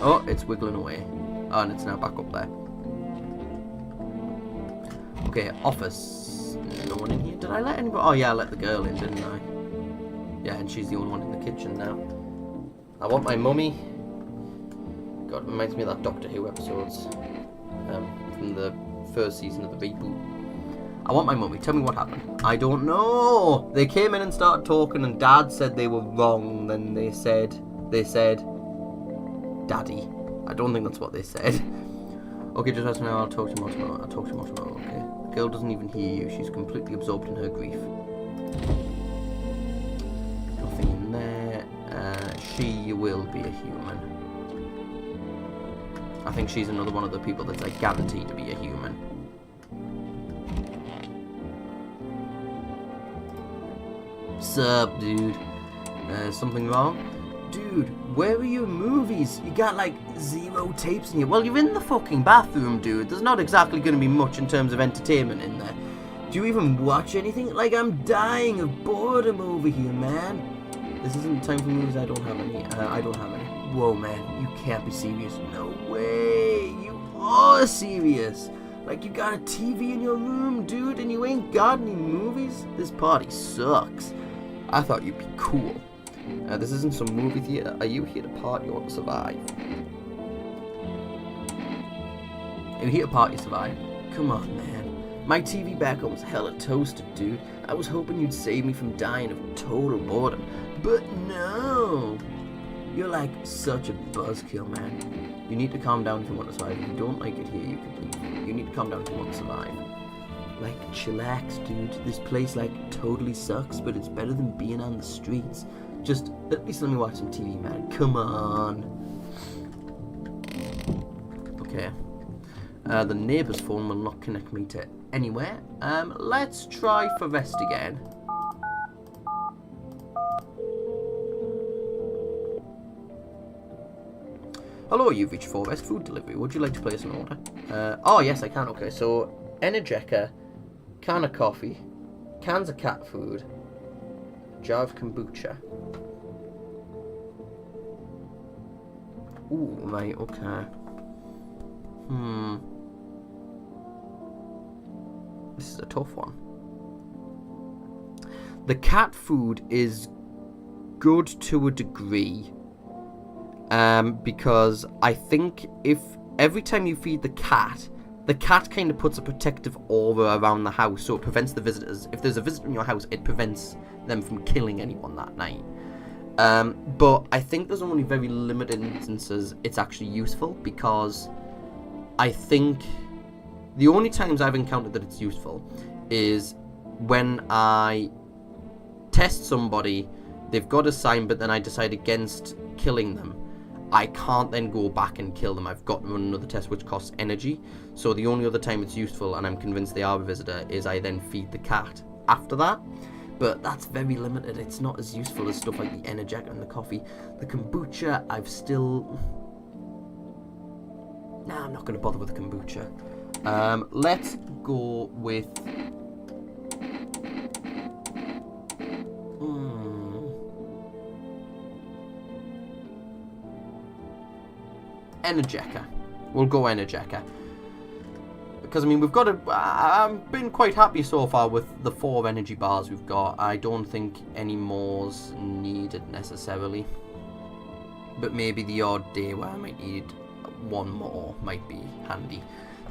Oh, it's wiggling away. Oh, and it's now back up there. Okay, office. No one in here. Did I let anybody? Oh, yeah, I let the girl in, didn't I? Yeah, and she's the only one in the kitchen now. I want my mummy. God, it reminds me of that Doctor Who episodes from the first season of the reboot. I want my mummy. Tell me what happened. I don't know. They came in and started talking, and Dad said they were wrong. Then they said, Daddy. I don't think that's what they said. Okay, just ask me now. I'll talk to you more tomorrow. Okay. The girl doesn't even hear you. She's completely absorbed in her grief. Nothing in there. She will be a human. I think she's another one of the people that's like guaranteed to be a human. Sup, dude? Something wrong? Dude, where are your movies? You got like 0 tapes in here. Well, you're in the fucking bathroom, dude. There's not exactly going to be much in terms of entertainment in there. Do you even watch anything? Like, I'm dying of boredom over here, man. This isn't time for movies. I don't have any. Whoa, man. You can't be serious. No way. You are serious. Like, you got a TV in your room, dude, and you ain't got any movies? This party sucks. I thought you'd be cool. This isn't some movie theater. Are you here to party or to survive? Are you here to party or survive? Come on, man. My TV back home was hella toasted, dude. I was hoping you'd save me from dying of total boredom. But no! You're like such a buzzkill, man. You need to calm down if you want to survive. If you don't like it here, you can leave. You need to calm down if you want to survive. Like, chillax, dude. This place, like, totally sucks, but it's better than being on the streets. Just, at least let me watch some TV, man. Come on. Okay. The neighbour's phone will not connect me to anywhere. Let's try for rest again. Hello, you've reached Forest Food Delivery. Would you like to place an order? Oh, yes, I can. Okay, so Energeca, can of coffee, cans of cat food, jar of kombucha. Ooh, right, okay. This is a tough one. The cat food is good to a degree. Because I think if every time you feed the cat kind of puts a protective aura around the house, so it prevents the visitors. If there's a visitor in your house, it prevents them from killing anyone that night. But I think there's only very limited instances it's actually useful, because I think the only times I've encountered that it's useful is when I test somebody, they've got a sign, but then I decide against killing them. I can't then go back and kill them. I've got to run another test which costs energy. So the only other time it's useful, and I'm convinced they are a visitor, is I then feed the cat after that. But that's very limited. It's not as useful as stuff like the Energetic and the coffee. The kombucha, I've still... Nah, I'm not going to bother with the kombucha. Let's go with... Energeca. We'll go Energeca. Because, I mean, we've got a... I've been quite happy so far with the 4 energy bars we've got. I don't think any more's needed necessarily. But maybe the odd day where I might need 1 more might be handy.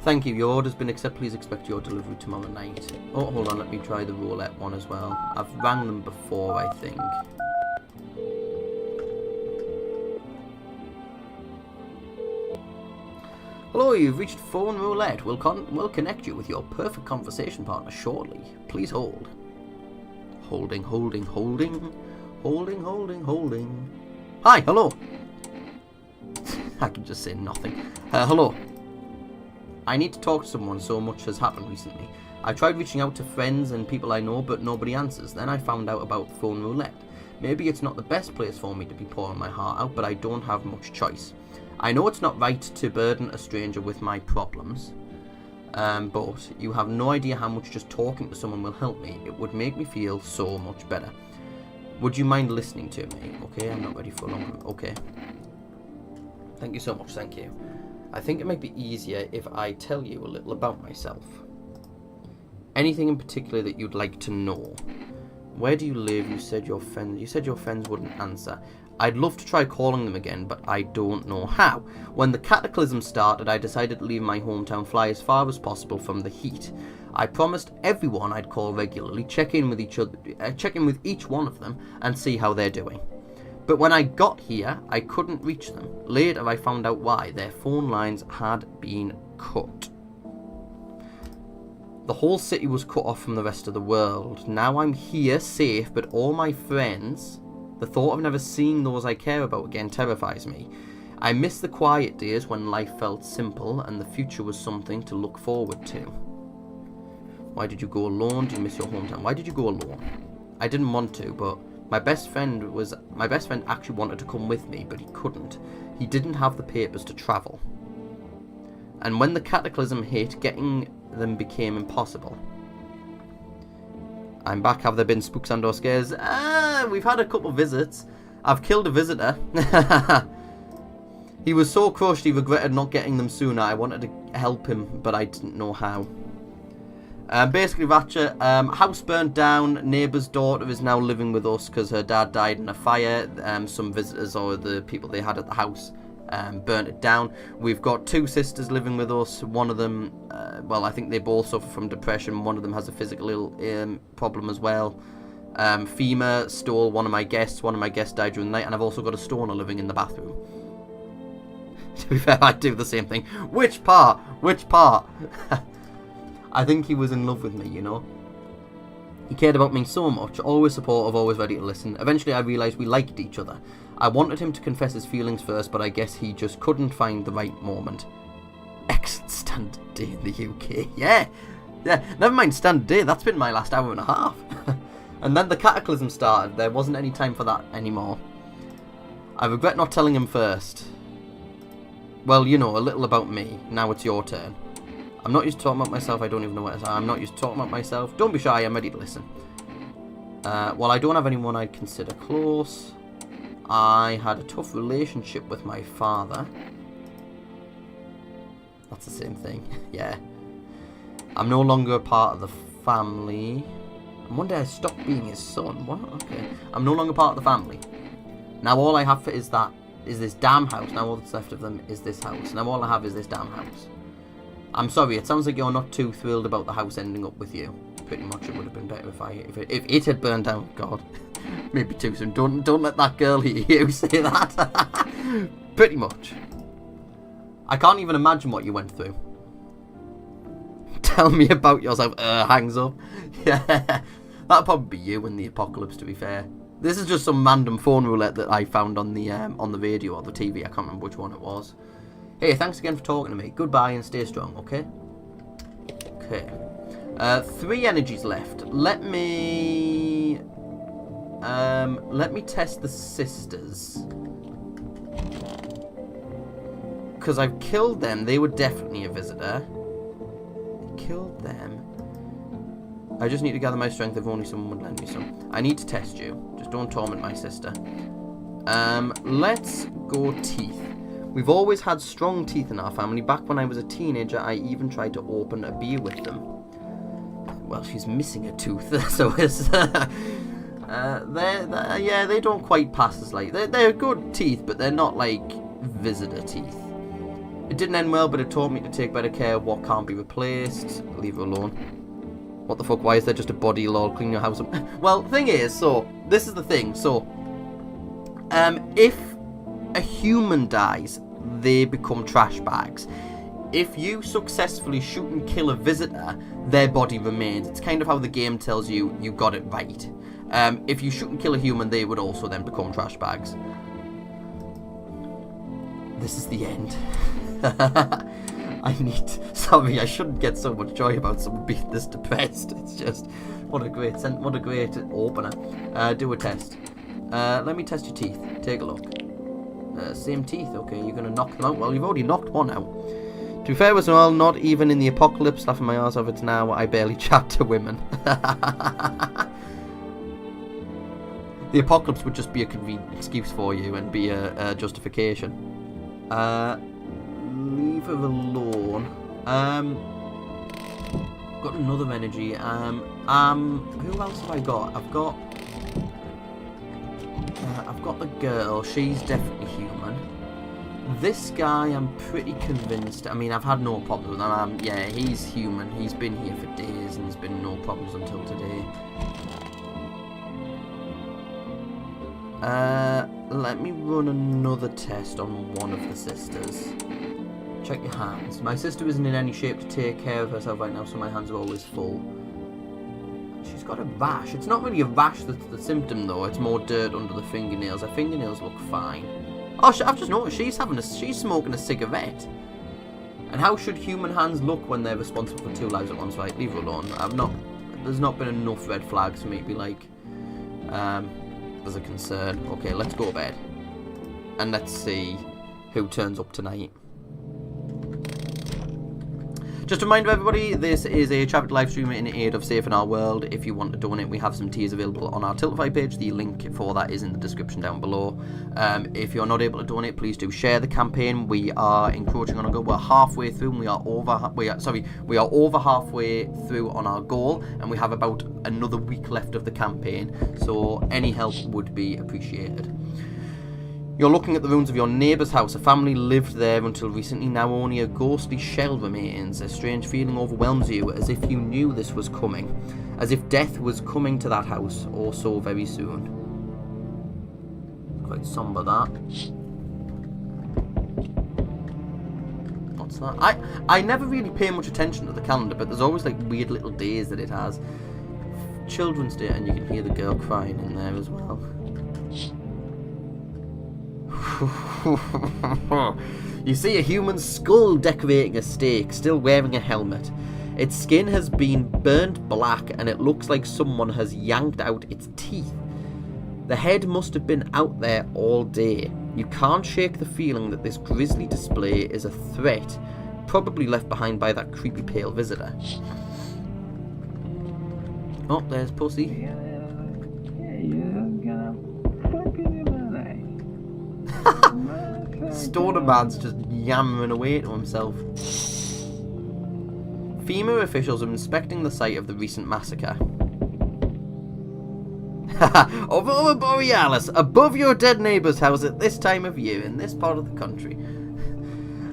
Thank you. Your order's been accepted. Please expect your delivery tomorrow night. Oh, hold on. Let me try the roulette one as well. I've rang them before, I think. Hello, you've reached Phone Roulette. We'll connect you with your perfect conversation partner shortly. Please hold. Holding. Hi, hello. I can just say nothing. Hello. I need to talk to someone, so much has happened recently. I tried reaching out to friends and people I know, but nobody answers. Then I found out about phone roulette. Maybe it's not the best place for me to be pouring my heart out, but I don't have much choice. I know it's not right to burden a stranger with my problems, but you have no idea how much just talking to someone will help me. It would make me feel so much better. Would you mind listening to me? Okay, I'm not ready for long. Okay. Thank you so much, thank you. I think it might be easier if I tell you a little about myself. Anything in particular that you'd like to know? Where do you live? You said your friends wouldn't answer. I'd love to try calling them again, but I don't know how. When the cataclysm started, I decided to leave my hometown, fly as far as possible from the heat. I promised everyone I'd call regularly, check in with each one of them, and see how they're doing. But when I got here, I couldn't reach them. Later, I found out why. Their phone lines had been cut. The whole city was cut off from the rest of the world. Now I'm here, safe, but all my friends... The thought of never seeing those I care about again terrifies me. I miss the quiet days when life felt simple and the future was something to look forward to. Why did you go alone? Do you miss your hometown? Why did you go alone? I didn't want to, but my best friend actually wanted to come with me, but he couldn't. He didn't have the papers to travel. And when the cataclysm hit, getting them became impossible. I'm back. Have there been spooks and or scares? We've had a couple visits. I've killed a visitor. He was so crushed he regretted not getting them sooner. I wanted to help him, but I didn't know how. Basically, Ratchet, house burnt down. Neighbour's daughter is now living with us because her dad died in a fire. Some visitors or the people they had at the house burnt it down. We've got two sisters living with us. One of them, well, I think they both suffer from depression. One of them has a physical problem as well. FEMA stole one of my guests. One of my guests died during the night, and I've also got a stoner living in the bathroom. To be fair, I do the same thing. Which part? I think he was in love with me, you know. He cared about me so much, always supportive, always ready to listen. Eventually I realised we liked each other. I wanted him to confess his feelings first, but I guess he just couldn't find the right moment. Excellent standard day in the UK. Yeah, never mind standard day, that's been my last hour and a half. And then the cataclysm started. There wasn't any time for that anymore. I regret not telling him first. Well, you know, a little about me. Now it's your turn. I'm not used to talking about myself. I don't even know what to say. I'm not used to talking about myself. Don't be shy. I'm ready to listen. Well, I don't have anyone I'd consider close. I had a tough relationship with my father. That's the same thing. Yeah. I'm no longer a part of the family. And one day I stopped being his son. What? Okay. I'm no longer part of the family. Now all I have for is this damn house. Now all that's left of them is this house. Now all I have is this damn house. I'm sorry, it sounds like you're not too thrilled about the house ending up with you. Pretty much it would have been better if it had burned down. God, maybe too soon. Don't let that girl hear you say that. Pretty much. I can't even imagine what you went through. Tell me about yourself. Hangs up. Yeah, that'll probably be you in the apocalypse, to be fair. This is just some random phone roulette that I found on the radio or the TV. I can't remember which one it was. Hey, thanks again for talking to me. Goodbye and stay strong, okay? Okay. 3 energies left. Let me test the sisters. Because I've killed them. They were definitely a visitor. I killed them. I just need to gather my strength if only someone would lend me some. I need to test you. Just don't torment my sister. Let's go teeth. We've always had strong teeth in our family. Back when I was a teenager, I even tried to open a beer with them. Well, she's missing a tooth, so it's... yeah, they don't quite pass as like... They're good teeth, but they're not like visitor teeth. It didn't end well, but it taught me to take better care of what can't be replaced. Leave her alone. What the fuck? Why is there just a body, lol? Clean your house up. Well, thing is, so... This is the thing, so... if a human dies, they become trash bags. If you successfully shoot and kill a visitor, their body remains. It's kind of how the game tells you you got it right. If you shoot and kill a human, they would also then become trash bags. This is the end. Sorry, I shouldn't get so much joy about someone being this depressed. It's just, what a great opener. Do a test. Let me test your teeth. Take a look. Same teeth, okay, you're gonna knock them out. Well, you've already knocked one out. To be fair as well, not even in the apocalypse, laughing my arse off it now, I barely chat to women. The apocalypse would just be a convenient excuse for you and be a justification. Leave her alone. Got another energy. Who else have I got? I've got the girl. She's definitely human. This guy, I'm pretty convinced. I mean, I've had no problems with him. Yeah, he's human. He's been here for days, and there's been no problems until today. Let me run another test on one of the sisters. Check your hands. My sister isn't in any shape to take care of herself right now, so my hands are always full. She's got a rash. It's not really a rash that's the symptom, though. It's more dirt under the fingernails. Her fingernails look fine. Oh, I've just noticed she's smoking a cigarette. And how should human hands look when they're responsible for 2 lives at once? Right, leave her alone. There's not been enough red flags for me to be like, there's a concern. Okay, let's go to bed. And let's see who turns up tonight. Just a reminder, everybody, this is a traffic live stream in aid of Safe in Our World. If you want to donate, we have some tiers available on our Tiltify page. The link for that is in the description down below. If you're not able to donate, please do share the campaign. We are encroaching on our goal. We're halfway through, and we are over halfway through on our goal, and we have about another week left of the campaign. So any help would be appreciated. You're looking at the ruins of your neighbour's house. A family lived there until recently. Now only a ghostly shell remains. A strange feeling overwhelms you, as if you knew this was coming. As if death was coming to that house, or so very soon. Quite sombre, that. What's that? I never really pay much attention to the calendar, but there's always like weird little days that it has. Children's Day, and you can hear the girl crying in there as well. You see a human skull decorating a stake, still wearing a helmet. Its skin has been burnt black, and it looks like someone has yanked out its teeth. The head must have been out there all day. You can't shake the feeling that this grisly display is a threat, probably left behind by that creepy pale visitor. Oh, there's Pussy. Stoner Man's just yammering away to himself. FEMA officials are inspecting the site of the recent massacre. Aurora Borealis, above your dead neighbour's house at this time of year in this part of the country.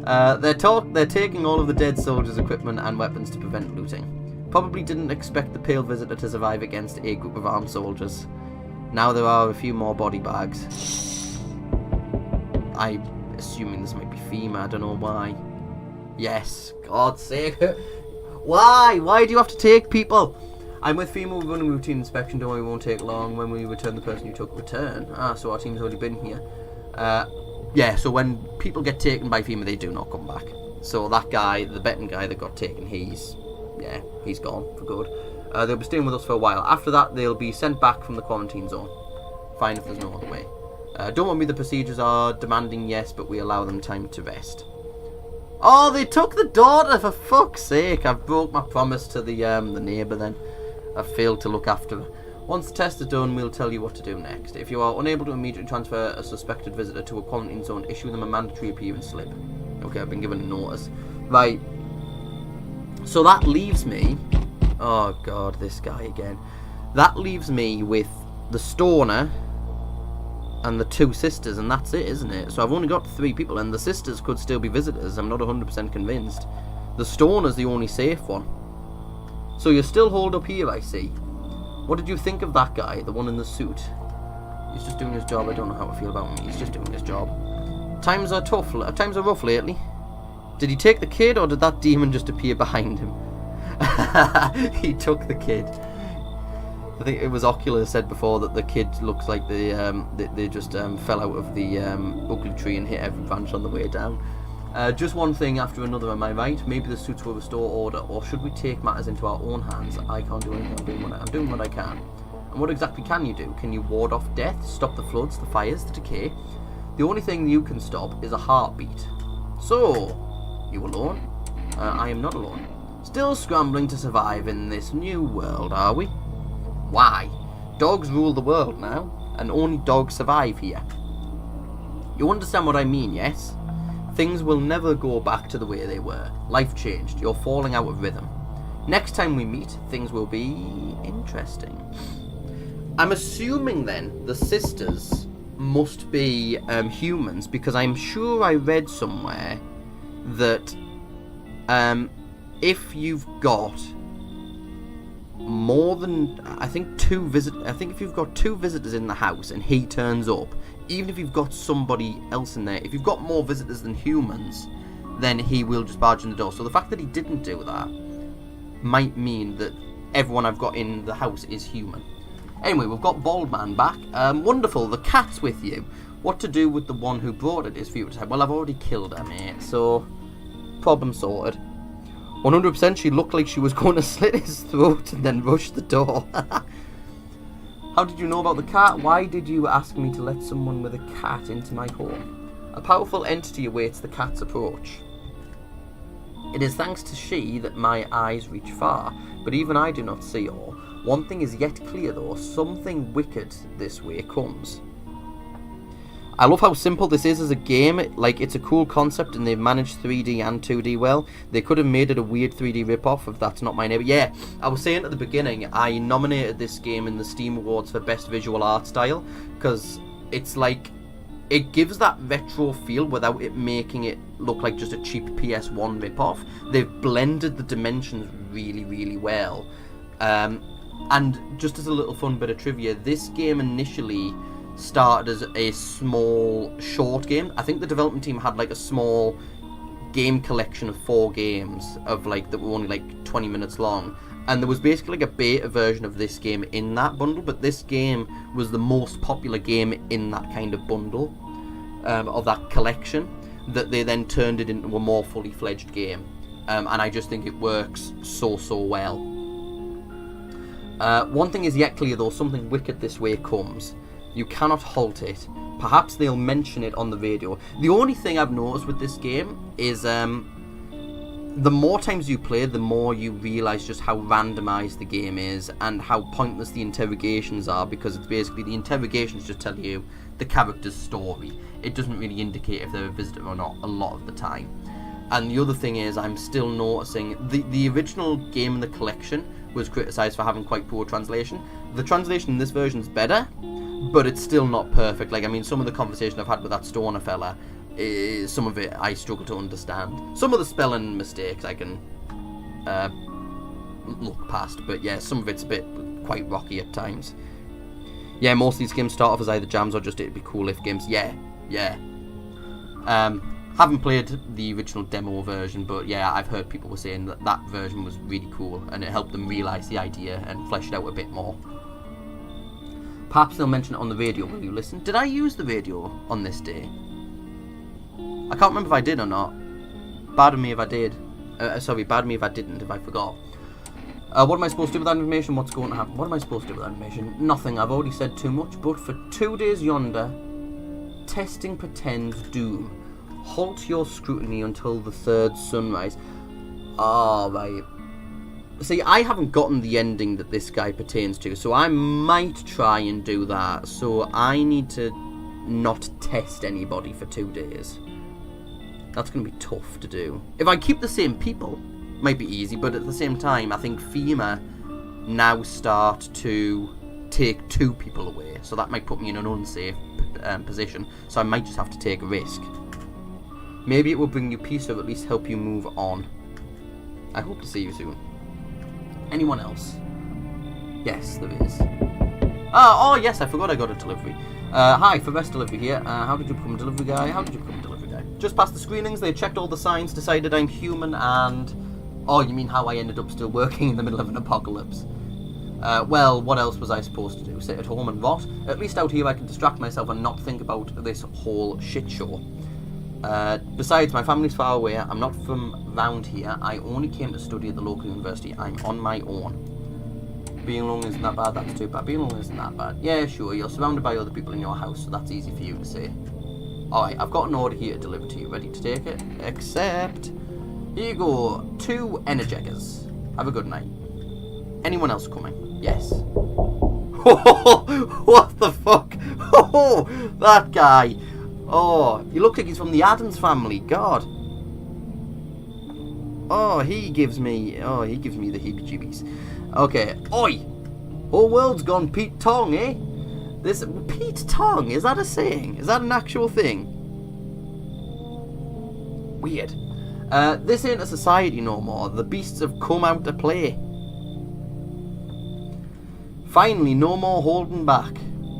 They're taking all of the dead soldiers' equipment and weapons to prevent looting. Probably didn't expect the pale visitor to survive against a group of armed soldiers. Now there are a few more body bags. I'm assuming this might be FEMA, I don't know why. Yes, God's sake. Why? Why do you have to take people? I'm with FEMA, we're running routine inspection, don't worry, it won't take long. When we return the person you took, return. So our team's already been here. Yeah, so when people get taken by FEMA, they do not come back. So that guy, the betting guy that got taken, he's gone for good. They'll be staying with us for a while. After that, they'll be sent back from the quarantine zone. Fine if there's no other way. Don't worry, the procedures are demanding, yes, but we allow them time to rest. Oh, they took the daughter, for fuck's sake. I've broke my promise to the neighbour then. I've failed to look after her. Once the test is done, we'll tell you what to do next. If you are unable to immediately transfer a suspected visitor to a quarantine zone, issue them a mandatory appearance slip. Okay, I've been given a notice. Right. So that leaves me... Oh, God, this guy again. That leaves me with the stoner and the 2 sisters, and that's it, isn't it? So I've only got 3 people, and the sisters could still be visitors. I'm not 100% convinced. The stoner's the only safe one. So you're still holed up here, I see. What did you think of that guy, the one in the suit? He's just doing his job. I don't know how I feel about him. He's just doing his job. Times are tough. Times are rough lately. Did he take the kid, or did that demon just appear behind him? He took the kid. I think it was Oculus said before that the kid looks like they just fell out of the ugly tree and hit every branch on the way down. Just one thing after another, am I right? Maybe the suits will restore order, or should we take matters into our own hands? I can't do anything. I'm doing what I can. And what exactly can you do? Can you ward off death, stop the floods, the fires, the decay? The only thing you can stop is a heartbeat. So, you alone? I am not alone. Still scrambling to survive in this new world, are we? Why? Dogs rule the world now, and only dogs survive here. You understand what I mean, yes? Things will never go back to the way they were. Life changed. You're falling out of rhythm. Next time we meet, things will be interesting. I'm assuming then the sisters must be humans, because I'm sure I read somewhere that if you've got more than if you've got 2 visitors in the house and he turns up, even if you've got somebody else in there, if you've got more visitors than humans, then he will just barge in the door. So the fact that he didn't do that might mean that everyone I've got in the house is human. Anyway, we've got Bald Man back. Wonderful, the cat's with you. What to do with the one who brought it is for you to decide. Well, I've already killed her, mate, so problem sorted. 100% she looked like she was going to slit his throat and then rush the door. How did you know about the cat? Why did you ask me to let someone with a cat into my home? A powerful entity awaits the cat's approach. It is thanks to she that my eyes reach far, but even I do not see all. One thing is yet clear though, something wicked this way comes. I love how simple this is as a game. Like, it's a cool concept and they've managed 3D and 2D well. They could have made it a weird 3D rip-off of That's Not My Neighbor. Yeah, I was saying at the beginning, I nominated this game in the Steam Awards for Best Visual Art Style, because it's like, it gives that retro feel without it making it look like just a cheap PS1 rip-off. They've blended the dimensions really, really well. And just as a little fun bit of trivia, this game initially started as a small short game. I think the development team had like a small game collection of 4 games of like that were only like 20 minutes long, and there was basically like a beta version of this game in that bundle, but this game was the most popular game in that kind of bundle of that collection, that they then turned it into a more fully fledged game, and I just think it works so well. One thing is yet clear though, something wicked this way comes. You cannot halt it. Perhaps they'll mention it on the radio. The only thing I've noticed with this game is the more times you play, the more you realise just how randomised the game is and how pointless the interrogations are, because it's basically the interrogations just tell you the character's story. It doesn't really indicate if they're a visitor or not a lot of the time. And the other thing is, I'm still noticing the original game in the collection was criticised for having quite poor translation. The translation in this version is better, but it's still not perfect. Like, I mean, some of the conversation I've had with that stoner fella, some of it I struggle to understand. Some of the spelling mistakes I can look past, but yeah, some of it's a bit quite rocky at times. Yeah, most of these games start off as either jams or just it'd be cool if games. Yeah. Haven't played the original demo version, but yeah, I've heard people were saying that that version was really cool and it helped them realise the idea and flesh it out a bit more. Perhaps they'll mention it on the radio. Will you listen? Did I use the radio on this day? I can't remember if I did or not. Bad of me if I did. Sorry, bad of me if I didn't, if I forgot. What am I supposed to do with that information? What's going to happen? What am I supposed to do with that information? Nothing. I've already said too much. But for 2 days yonder, testing pretends doom. Halt your scrutiny until the 3rd sunrise. Ah, right. See, I haven't gotten the ending that this guy pertains to, so I might try and do that. So I need to not test anybody for 2 days. That's going to be tough to do. If I keep the same people, might be easy, but at the same time, I think FEMA now start to take 2 people away, so that might put me in an unsafe position, so I might just have to take a risk. Maybe it will bring you peace or at least help you move on. I hope to see you soon. Anyone else? Yes, there is. Oh yes, I forgot I got a delivery. Hi, for Best Delivery here. How did you become a delivery guy? How did you become a delivery guy? Just past the screenings, they checked all the signs, decided I'm human, and... Oh, you mean how I ended up still working in the middle of an apocalypse? Well, what else was I supposed to do? Sit at home and rot? At least out here I can distract myself and not think about this whole shit show. Besides, my family's far away. I'm not from round here. I only came to study at the local university. I'm on my own. Being alone isn't that bad. That's too bad. Being alone isn't that bad. Yeah, sure. You're surrounded by other people in your house, so that's easy for you to say. Alright, I've got an order here to deliver to you. Ready to take it? Except... here you go. 2 Energizers. Have a good night. Anyone else coming? Yes. What the fuck? Oh, that guy. Oh, he looks like he's from the Addams family. God. Oh, he gives me the heebie-jeebies. Okay. Oi! Whole world's gone Pete Tong, eh? This Pete Tong, is that a saying? Is that an actual thing? Weird. This ain't a society no more. The beasts have come out to play. Finally, no more holding back.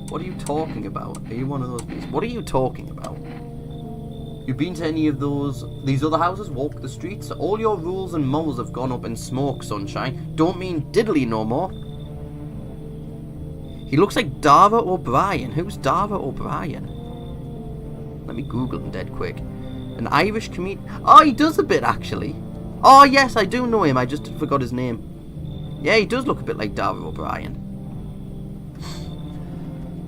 What are you talking about? Are you one of those beasts? What are you talking about? You've been to any of these other houses? Walk the streets? All your rules and morals have gone up in smoke, sunshine. Don't mean diddly no more. He looks like Dara O'Brien. Who's Dara O'Brien? Let me Google him dead quick. An Irish comedian. Oh, he does a bit, actually. Oh, yes, I do know him. I just forgot his name. Yeah, he does look a bit like Dara O'Brien.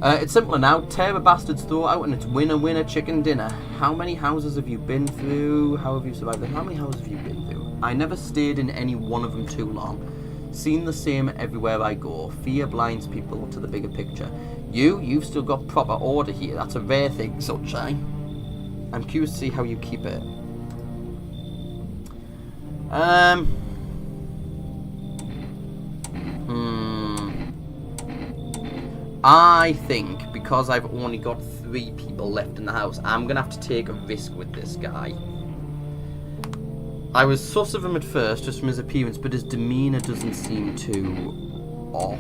It's simpler now. Tear a bastard's throat out and it's winner, winner, chicken dinner. How many houses have you been through? How have you survived? How many houses have you been through? I never stayed in any one of them too long. Seen the same everywhere I go. Fear blinds people to the bigger picture. You've still got proper order here. That's a rare thing, sunshine. I'm curious to see how you keep it. I think because I've only got 3 people left in the house, I'm going to have to take a risk with this guy. I was sus of him at first, just from his appearance, but his demeanour doesn't seem too off.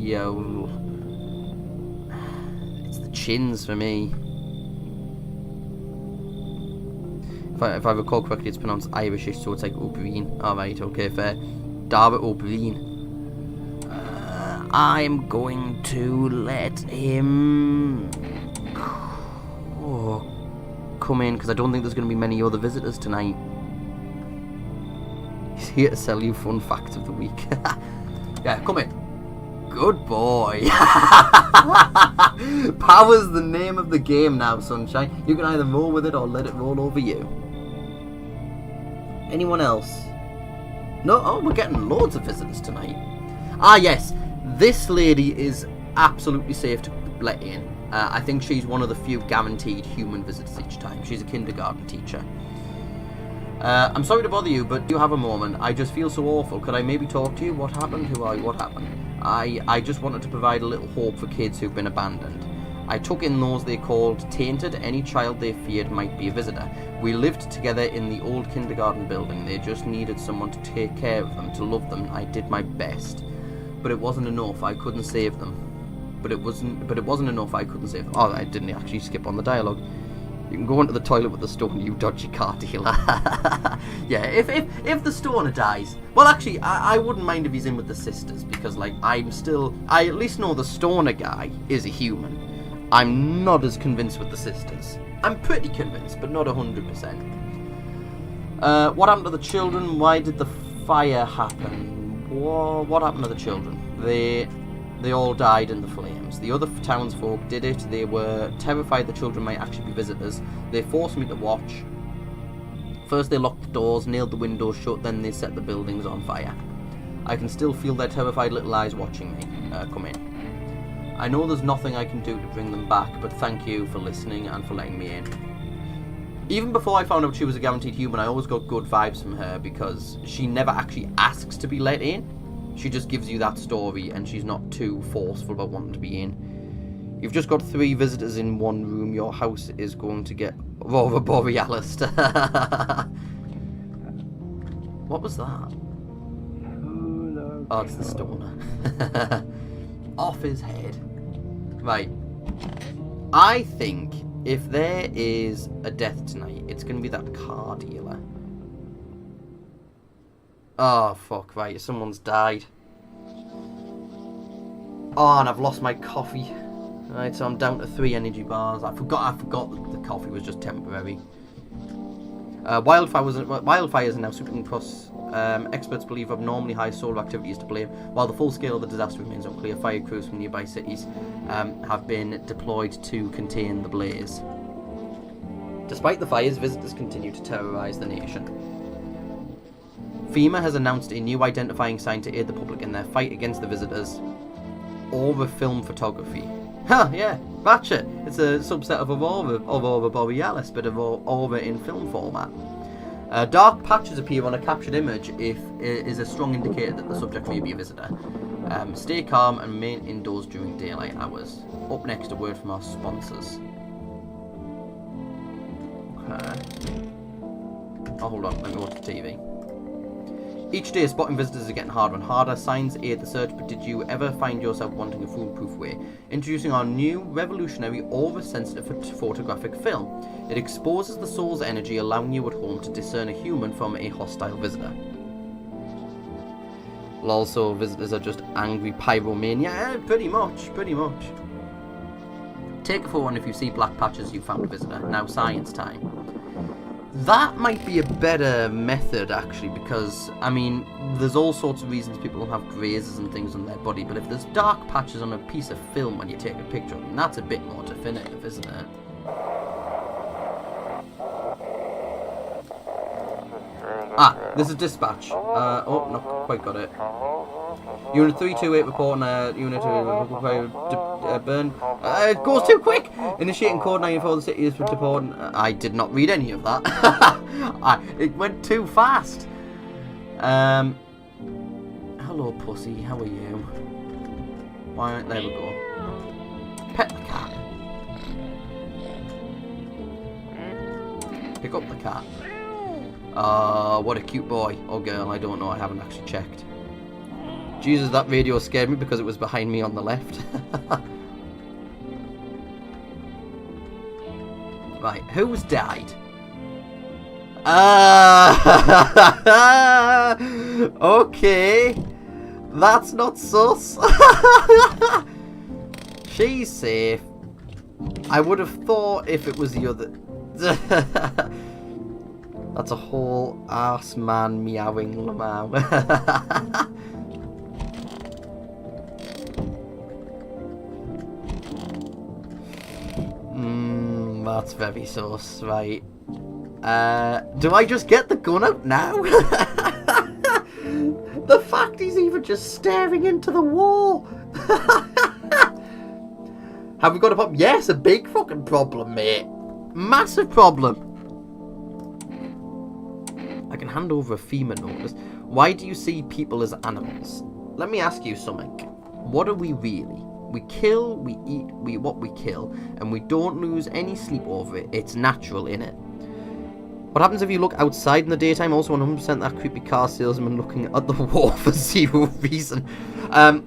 Yo. It's the chins for me. If I recall correctly, it's pronounced Irishish, so it's like O'Brien. Alright, okay, fair. Dara O'Brien. I'm going to let him come in, because I don't think there's going to be many other visitors tonight. He's here to sell you fun facts of the week. Yeah, come in. Good boy. Power's the name of the game now, sunshine. You can either roll with it or let it roll over you. Anyone else? No? Oh, we're getting loads of visitors tonight. Ah, yes. This lady is absolutely safe to let in. I think she's one of the few guaranteed human visitors each time. She's a kindergarten teacher. I'm sorry to bother you, but do you have a moment? I just feel so awful. Could I maybe talk to you? What happened? Who are you? What happened? I just wanted to provide a little hope for kids who've been abandoned. I took in those they called tainted. Any child they feared might be a visitor. We lived together in the old kindergarten building. They just needed someone to take care of them, to love them. I did my best. But it wasn't enough. I couldn't save them. But it wasn't enough. I couldn't save them. Oh, I didn't actually skip on the dialogue. You can go into the toilet with the stone, you dodgy car dealer. Yeah, if the stoner dies, well, actually, I wouldn't mind if he's in with the sisters, because like I at least know the stoner guy is a human. I'm not as convinced with the sisters. I'm pretty convinced, but not 100%. What happened to the children? Why did the fire happen? What happened to the children? They all died in the flames. The other townsfolk did it. They were terrified the children might actually be visitors. They forced me to watch. First they locked the doors, nailed the windows shut, then they set the buildings on fire. I can still feel their terrified little eyes watching me. Come in. I know there's nothing I can do to bring them back, but thank you for listening and for letting me in. Even before I found out she was a guaranteed human, I always got good vibes from her, because she never actually asks to be let in. She just gives you that story, and she's not too forceful about wanting to be in. You've just got 3 visitors in one room. Your house is going to get Aurora Borealis. What was that? Oh, it's the stoner. Off his head. Right. I think if there is a death tonight, it's going to be that car dealer. Oh, fuck, right, someone's died. Oh, and I've lost my coffee. Right, so I'm down to 3 energy bars. I forgot that the coffee was just temporary. Wildfires are now sweeping across. Experts believe abnormally high solar activity is to blame. While the full scale of the disaster remains unclear, fire crews from nearby cities have been deployed to contain the blaze. Despite the fires, visitors continue to terrorise the nation. FEMA has announced a new identifying sign to aid the public in their fight against the visitors. Aura film photography. Ha, yeah, Batshit. It's a subset of Aurora Borealis, but of Aura in film format. Dark patches appear on a captured image if it is a strong indicator that the subject may be a visitor. Stay calm and remain indoors during daylight hours. Up next, a word from our sponsors. Okay. Oh, hold on, let me watch the TV. Each day, spotting visitors is getting harder and harder. Signs aid the search, but did you ever find yourself wanting a foolproof way? Introducing our new revolutionary aura-sensitive photographic film. It exposes the soul's energy, allowing you at home to discern a human from a hostile visitor. Also, visitors are just angry pyromania. Yeah, pretty much. Take a photo, and if you see black patches, you found a visitor. Now, science time. That might be a better method, actually, because, I mean, there's all sorts of reasons people have grazes and things on their body, but if there's dark patches on a piece of film when you take a picture of them, that's a bit more definitive, isn't it? Ah, this is dispatch. Oh, not quite got it. Unit 328 reporting Unit burn. It goes too quick! Initiating code 94, the city is deporting. I did not read any of that. It went too fast. Hello, pussy, how are you? Why, there we go. Pet the cat. Pick up the cat. What a cute boy. Or girl, I don't know, I haven't actually checked. Jesus, that radio scared me because it was behind me on the left. Right, who's died? Okay. That's not sus. She's safe. I would have thought if it was the other... That's a whole ass man meowing lamau. That's very sus, right. Do I just get the gun out now? The fact he's even just staring into the wall. Have we got a problem? Yes, a big fucking problem, mate. Massive problem. I can hand over a FEMA notice. Why do you see people as animals? Let me ask you something. What are we really? We kill, we eat, what we kill, and we don't lose any sleep over it. It's natural, innit? What happens if you look outside in the daytime? Also 100% that creepy car salesman looking at the wall for zero reason.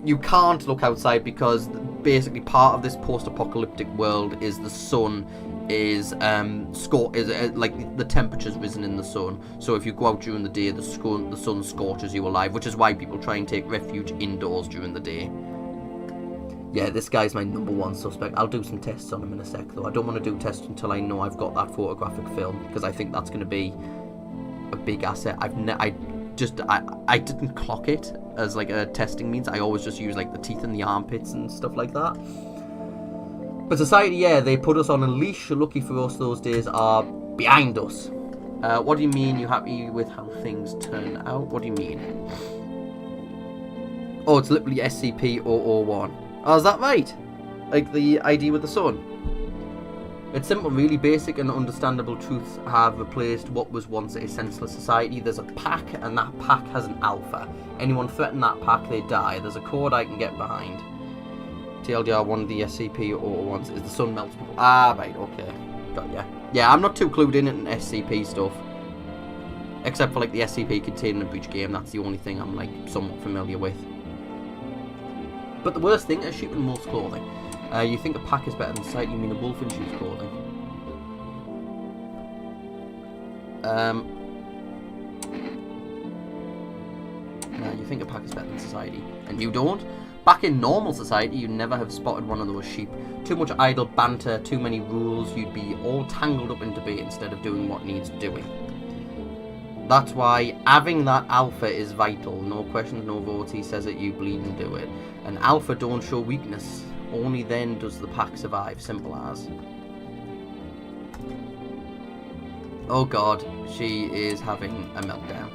You can't look outside because basically part of this post-apocalyptic world is the sun is like the temperature's risen in the sun. So if you go out during the day, the sun scorches you alive, which is why people try and take refuge indoors during the day. Yeah, this guy's my #1 suspect. I'll do some tests on him in a sec, though. I don't want to do tests until I know I've got that photographic film, because I think that's going to be a big asset. I didn't clock it as like a testing means. I always just use like the teeth in the armpits and stuff like that. But society, yeah, they put us on a leash. Lucky for us, those days are behind us. What do you mean you happy with how things turn out? What do you mean? Oh, it's literally SCP-001. Oh, is that right? Like the ID with the sun? It's simple, really basic and understandable truths have replaced what was once a senseless society. There's a pack, and that pack has an alpha. Anyone threaten that pack, they die. There's a code I can get behind. TLDR, one of the SCP-001s is the sun melts people. Ah, right, okay. Got ya. Yeah, I'm not too clued in SCP stuff. Except for like the SCP containment breach game, that's the only thing I'm like somewhat familiar with. But the worst thing is sheep in wolf's clothing. You think a pack is better than sight, you mean a wolf in sheep's clothing. Nah, you think a pack is better than society. And you don't? Back in normal society, you'd never have spotted one of those sheep. Too much idle banter, too many rules, you'd be all tangled up in debate instead of doing what needs doing. That's why having that alpha is vital. No questions, no votes, he says it, you bleed and do it. An alpha don't show weakness. Only then does the pack survive. Simple as. Oh god, she is having a meltdown.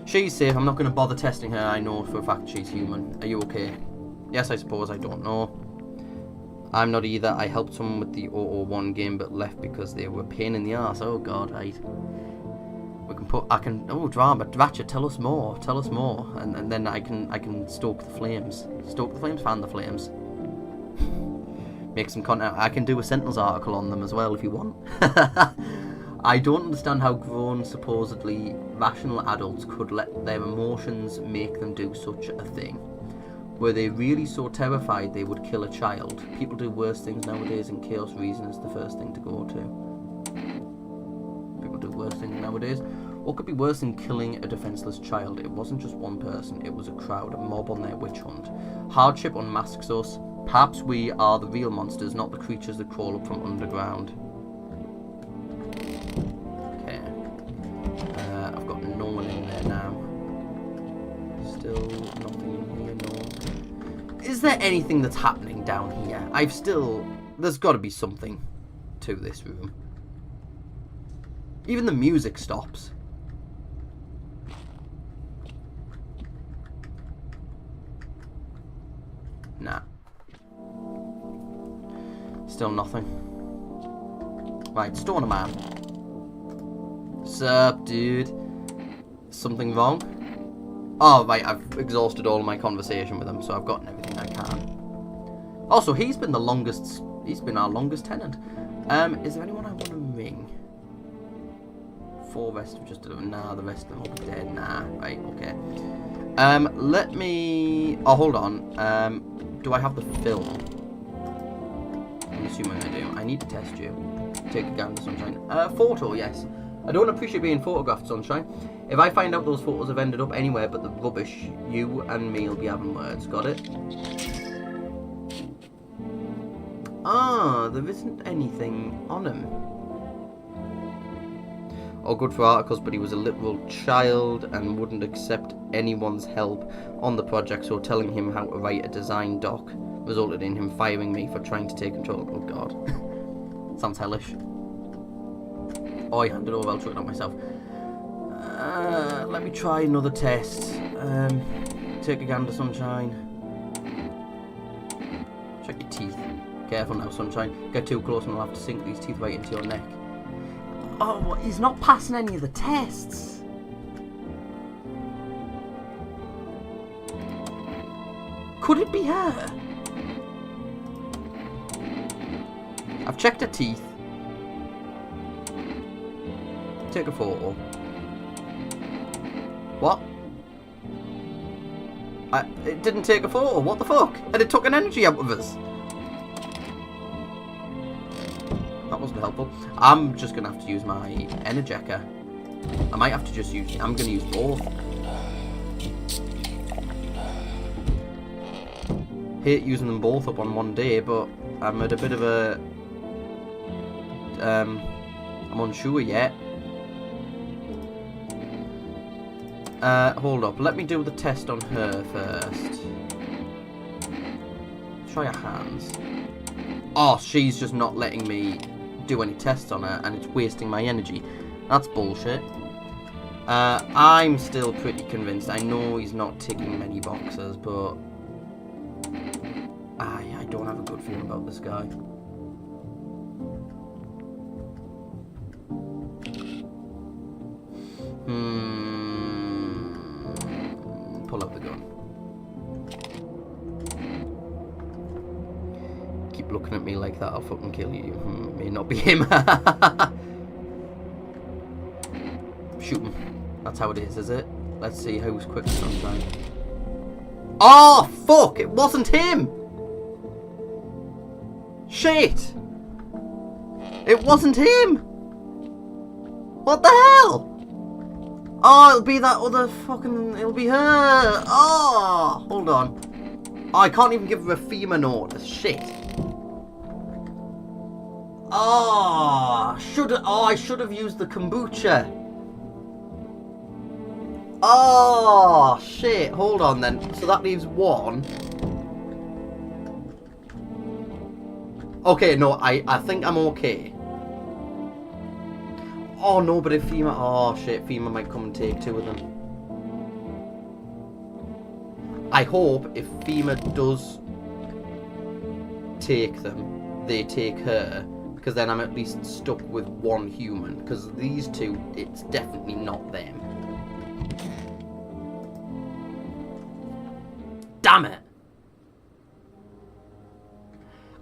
She's safe. I'm not going to bother testing her. I know for a fact she's human. Are you okay? Yes, I suppose. I don't know. I'm not either. I helped someone with the 001 game but left because they were a pain in the arse. Oh god, right. We can put... Oh, drama. Ratchet, tell us more. Tell us more. And then I can stoke the flames. Stoke the flames? Fan the flames. Make some content. I can do a Sentinels article on them as well if you want. I don't understand how grown, supposedly rational adults could let their emotions make them do such a thing. Were they really so terrified they would kill a child? People do worse things nowadays and chaos reason is the first thing to go to. People do worse things nowadays. What could be worse than killing a defenseless child? It wasn't just one person, it was a crowd, a mob on their witch hunt. Hardship unmasks us. Perhaps we are the real monsters, not the creatures that crawl up from underground. Okay. I've got no one in there now. Still nothing in here, no. Is there anything that's happening down here? There's got to be something to this room. Even the music stops. Nah. Still nothing. Right, Stoner Man. Sup, dude? Something wrong? Oh, right, I've exhausted all of my conversation with him, so I've gotten everything I can. Also, he's been our longest tenant. Is there anyone I want to ring? 4 rest of just... Nah, the rest of them will be dead. Nah, right, okay. Let me... Oh, hold on. Do I have the film? I'm assuming I do. I need to test you. Take a gander, Sunshine. Photo, yes. I don't appreciate being photographed, Sunshine. If I find out those photos have ended up anywhere but the rubbish, you and me will be having words. Got it? Ah, there isn't anything on him. Oh, good for articles, but he was a literal child and wouldn't accept anyone's help on the project, so telling him how to write a design doc resulted in him firing me for trying to take control. Oh god. Sounds hellish. Oh, I handed over, I'll try it out myself. Let me try another test. Take a gander, Sunshine. Check your teeth. Careful now, Sunshine. Get too close and I'll have to sink these teeth right into your neck. Oh, he's not passing any of the tests. Could it be her? I've checked her teeth. Take a photo. What? It didn't take a photo. What the fuck? And it took an energy out of us. That wasn't helpful. I'm just going to have to use my Energecker. I might have to just use... I'm going to use both. Hate using them both up on one day, but I'm at a bit of a... I'm unsure yet. Hold up. Let me do the test on her first. Try her hands. Oh, she's just not letting me do any tests on her, and it's wasting my energy. That's bullshit. I'm still pretty convinced. I know he's not ticking many boxes, but I don't have a good feeling about this guy. Pull out the gun. Keep looking at me like that, I'll fucking kill you. May not be him. Shoot him. That's how it is it? Let's see who's quick Sunshine. Oh, fuck! It wasn't him! Shit! It wasn't him! What the hell? Oh, it'll be that other fucking... It'll be her. Oh, hold on. Oh, I can't even give her a FEMA notice. Shit. Oh, I should have used the kombucha. Oh, shit. Hold on then. So that leaves one. Okay, no, I think I'm okay. Oh, no, but if FEMA... Oh, shit, FEMA might come and take two of them. I hope if FEMA does take them, they take her, because then I'm at least stuck with one human, because these two, it's definitely not them. Damn it!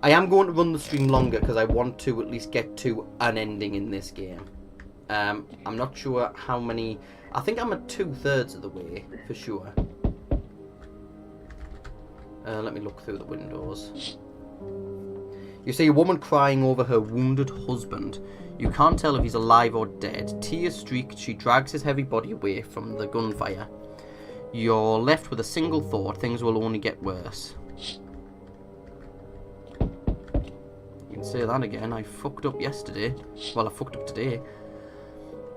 I am going to run the stream longer, because I want to at least get to an ending in this game. I'm not sure how many... I think I'm at 2/3 of the way, for sure. Let me look through the windows. You see a woman crying over her wounded husband. You can't tell if he's alive or dead. Tears streak, she drags his heavy body away from the gunfire. You're left with a single thought, things will only get worse. You can say that again, I fucked up yesterday. Well, I fucked up today.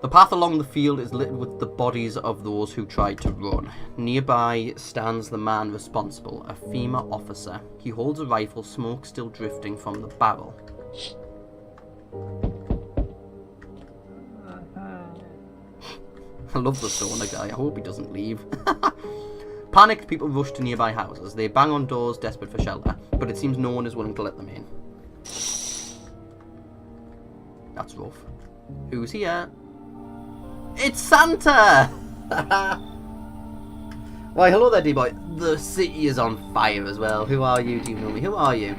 The path along the field is littered with the bodies of those who tried to run. Nearby stands the man responsible, a FEMA officer. He holds a rifle, smoke still drifting from the barrel. I love the stoner guy, I hope he doesn't leave. Panicked, people rush to nearby houses. They bang on doors, desperate for shelter, but it seems no one is willing to let them in. That's rough. Who's here? It's Santa! Why, hello there, D-boy. The city is on fire as well. Who are you? Do you know me? Who are you?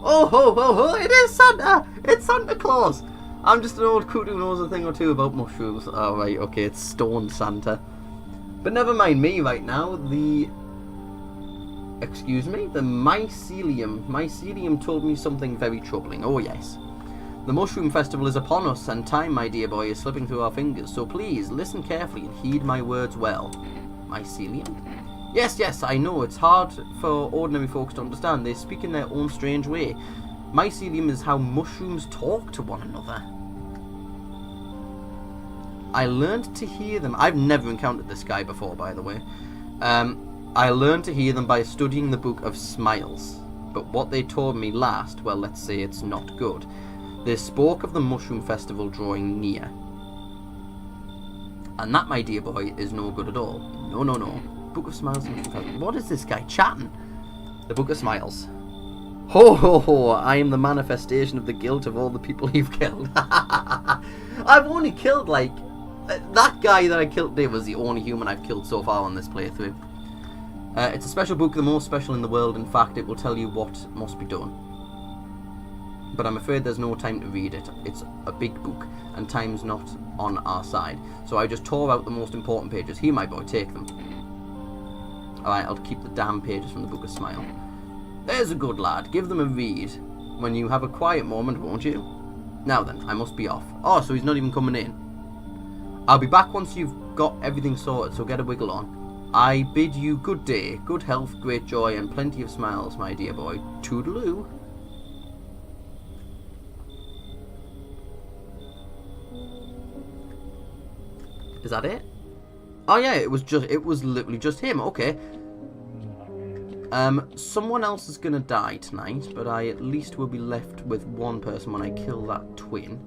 Oh, ho, ho, ho! It is Santa! It's Santa Claus! I'm just an old coot who knows a thing or two about mushrooms. Oh, right, okay, it's Stone Santa. But never mind me right now. Excuse me? The mycelium. Mycelium told me something very troubling. Oh, yes. The Mushroom Festival is upon us, and time, my dear boy, is slipping through our fingers, so please, listen carefully and heed my words well. Mycelium? Yes, I know, it's hard for ordinary folks to understand. They speak in their own strange way. Mycelium is how mushrooms talk to one another. I learned to hear them. I've never encountered this guy before, by the way. I learned to hear them by studying the Book of Smiles. But what they told me last, well, let's say it's not good. They spoke of the Mushroom Festival drawing near. And that, my dear boy, is no good at all. No. Book of Smiles. What is this guy chatting? The Book of Smiles. Ho, ho, ho, I am the manifestation of the guilt of all the people you've killed. I've only killed, like... that guy that I killed today was the only human I've killed so far on this playthrough. It's a special book, the most special in the world. In fact, it will tell you what must be done. But I'm afraid there's no time to read it. It's a big book, and time's not on our side. So I just tore out the most important pages. Here, my boy, take them. Alright, I'll keep the damn pages from the Book of Smile. There's a good lad. Give them a read when you have a quiet moment, won't you? Now then, I must be off. Oh, so he's not even coming in. I'll be back once you've got everything sorted, so get a wiggle on. I bid you good day, good health, great joy, and plenty of smiles, my dear boy. Toodaloo. Is that it? Oh yeah, it was literally just him. Okay. Someone else is gonna die tonight, but I at least will be left with one person when I kill that twin.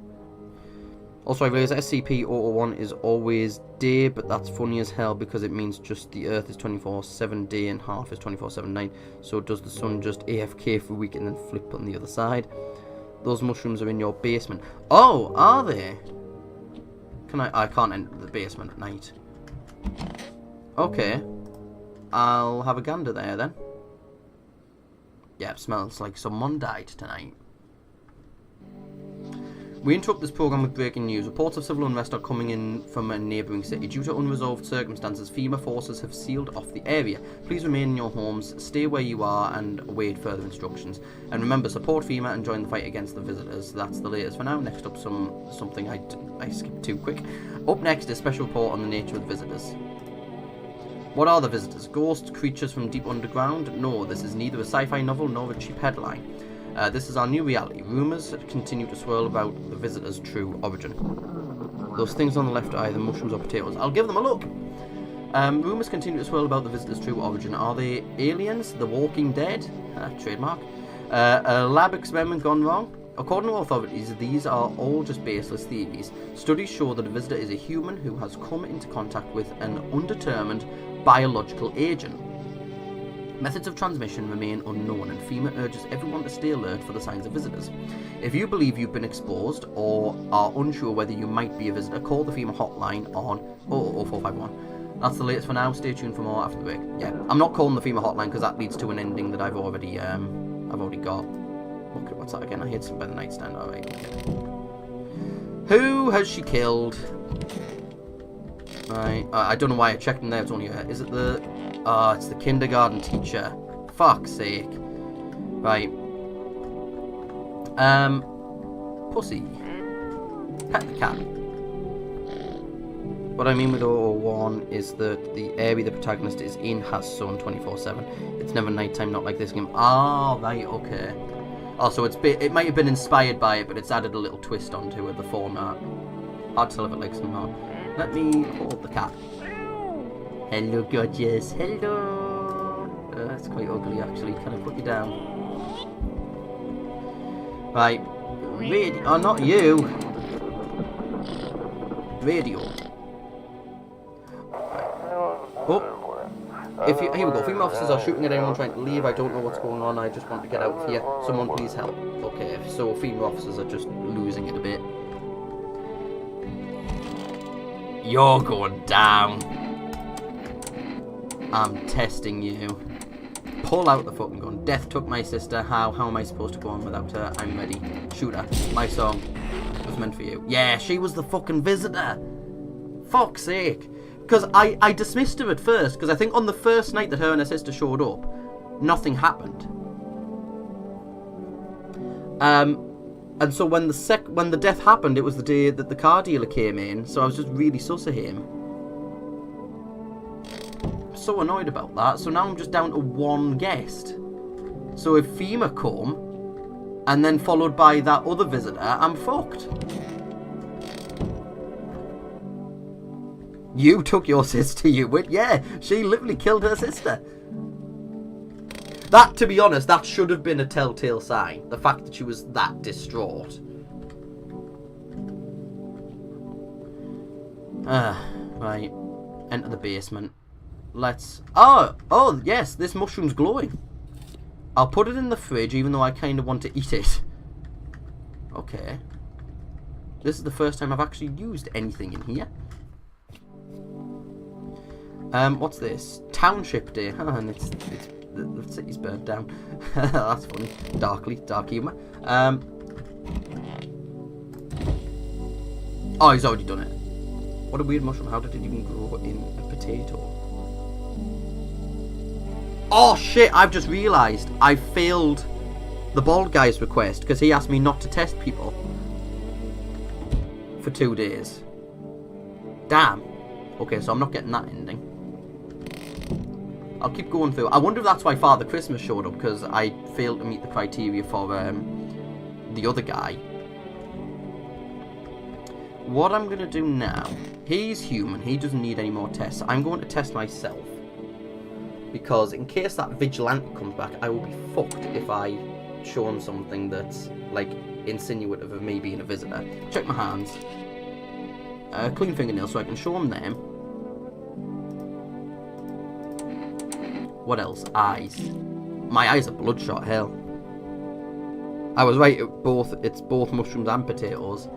Also, I realise SCP-001 is always day, but that's funny as hell because it means just the Earth is 24/7 day and half is 24/7 night. So does the sun just AFK for a week and then flip on the other side? Those mushrooms are in your basement. Oh, are they? I can't enter the basement at night. Okay. I'll have a gander there then. Yeah, it smells like someone died tonight. We interrupt this programme with breaking news. Reports of civil unrest are coming in from a neighbouring city. Due to unresolved circumstances, FEMA forces have sealed off the area. Please remain in your homes, stay where you are, and await further instructions. And remember, support FEMA and join the fight against the visitors. That's the latest for now. Next up, something I skipped too quick. Up next, a special report on the nature of the visitors. What are the visitors? Ghosts, creatures from deep underground? No, this is neither a sci-fi novel nor a cheap headline. This is our new reality. Rumours continue to swirl about the visitors' true origin. Those things on the left are either mushrooms or potatoes. I'll give them a look. Rumours continue to swirl about the visitors' true origin. Are they aliens? The Walking Dead? Trademark. A lab experiment gone wrong? According to authorities, these are all just baseless theories. Studies show that a visitor is a human who has come into contact with an undetermined biological agent. Methods of transmission remain unknown, and FEMA urges everyone to stay alert for the signs of visitors. If you believe you've been exposed or are unsure whether you might be a visitor, call the FEMA hotline on 0451. That's the latest for now. Stay tuned for more after the break. Yeah, I'm not calling the FEMA hotline because that leads to an ending that I've already got. Okay, what's that again? I hid some by the nightstand. Alright, okay. Who has she killed? Right, I don't know why I checked in there. It's only her. Is it the... it's the kindergarten teacher. Fuck's sake. Right. Pussy. Pet the cat. What I mean with 001 is that the area the protagonist is in has sun 24/7. It's never nighttime, not like this game. Ah, right, okay. Also, it might have been inspired by it, but it's added a little twist onto it, the format. Hard to tell if it likes them or not. Let me hold the cat. Hello, gorgeous. Hello. That's quite ugly, actually. Can I put you down? Right. Radio. Oh, not you. Radio. Oh. Here we go. Female officers are shooting at anyone trying to leave. I don't know what's going on. I just want to get out of here. Someone please help. Okay, so female officers are just losing it a bit. You're going down. I'm testing you. Pull out the fucking gun. Death took my sister. How am I supposed to go on without her? I'm ready. Shoot her. My song was meant for you. Yeah, she was the fucking visitor. Fuck's sake. Because I dismissed her at first, because I think on the first night that her and her sister showed up, nothing happened. And so when the death happened, it was the day that the car dealer came in, so I was just really sus of him. So annoyed about that, so now I'm just down to one guest. So if FEMA come, and then followed by that other visitor, I'm fucked. You took your sister, you wit. Yeah, she literally killed her sister. That, to be honest, that should have been a telltale sign. The fact that she was that distraught. Right. Enter the basement. Let's... Oh, yes, this mushroom's glowing. I'll put it in the fridge, even though I kind of want to eat it. Okay. This is the first time I've actually used anything in here. What's this? Township Day. And it's the city's burnt down. That's funny. Dark humour. Oh, he's already done it. What a weird mushroom. How did it even grow in a potato? Oh shit, I've just realised I failed the bald guy's request because he asked me not to test people for 2 days. Damn. Okay, so I'm not getting that ending. I'll keep going through. I wonder if that's why Father Christmas showed up, because I failed to meet the criteria for the other guy. What I'm going to do now, he's human, he doesn't need any more tests. I'm going to test myself. Because in case that vigilante comes back, I will be fucked if I show him something that's, like, insinuative of me being a visitor. Check my hands. Clean fingernails so I can show him them. What else? Eyes. My eyes are bloodshot, hell. I was right, it's both mushrooms and potatoes.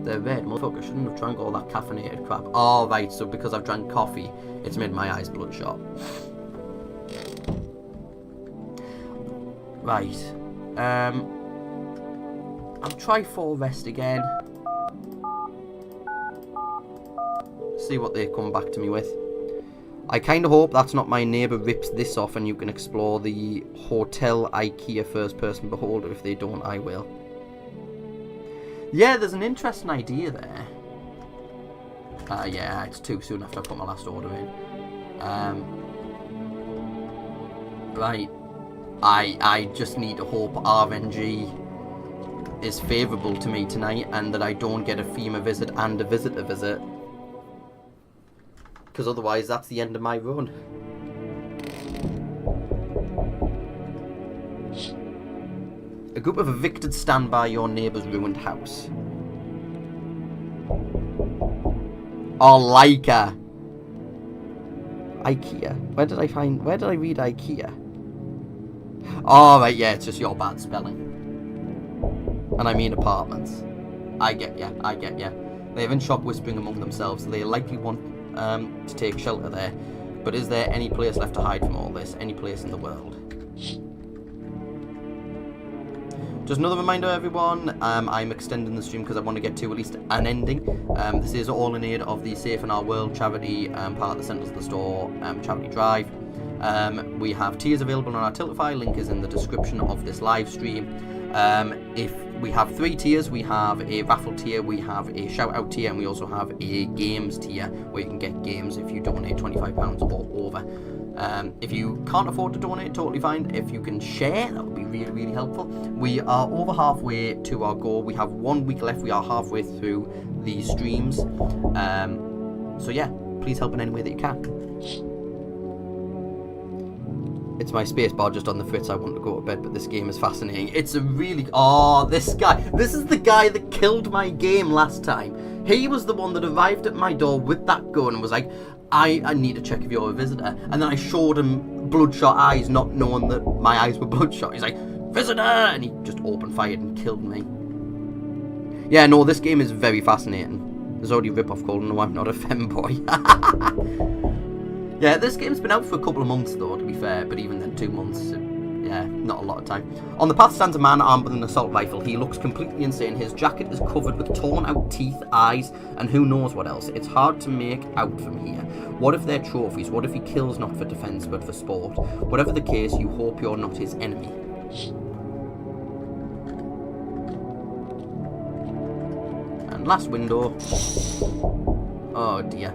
They're red. Motherfucker, shouldn't have drank all that caffeinated crap. Oh, right, so because I've drank coffee, it's made my eyes bloodshot. Right. I'll try 4 rest again. see what they come back to me with. I kind of hope that's not my neighbour rips this off and you can explore the Hotel IKEA first-person beholder. If they don't, I will. Yeah, there's an interesting idea there. Yeah, it's too soon after I put my last order in. Right. I just need to hope RNG is favourable to me tonight and that I don't get a FEMA visit and a visitor visit. Because otherwise that's the end of my run. A group of evicted stand by your neighbour's ruined house. Oh, Leica. IKEA. Where did I read IKEA? Oh, right, yeah, it's just your bad spelling. And I mean apartments. I get ya. They have in shop whispering among themselves. They likely want to take shelter there. But is there any place left to hide from all this? Any place in the world? Just another reminder, everyone, I'm extending the stream because I want to get to at least an ending. This is all in aid of the Safe in Our World charity, part of the Centres of the Store charity drive. We have tiers available on our Tiltify, link is in the description of this live stream. If we have 3 tiers, we have a raffle tier, we have a shout out tier, and we also have a games tier where you can get games if you donate £25 or over. If you can't afford to donate, totally fine. If you can share, that would be really, really helpful. We are over halfway to our goal. We have 1 week left. We are halfway through the streams. So yeah, please help in any way that you can. It's my spacebar just on the fritz. I want to go to bed, but this game is fascinating. It's a really... Oh, this guy. This is the guy that killed my game last time. He was the one that arrived at my door with that gun and was like, I need to check if you're a visitor. And then I showed him bloodshot eyes, not knowing that my eyes were bloodshot. He's like, visitor! And he just opened fired and killed me. Yeah, no, this game is very fascinating. There's already a rip-off called No, I'm Not a Femboy. Yeah, this game's been out for a couple of months though, to be fair, but even then 2 months, yeah, not a lot of time. On the path stands a man armed with an assault rifle. He looks completely insane. His jacket is covered with torn out teeth, eyes, and who knows what else. It's hard to make out from here. What if they're trophies? What if he kills not for defence but for sport? Whatever the case, you hope you're not his enemy. And last window. Oh dear.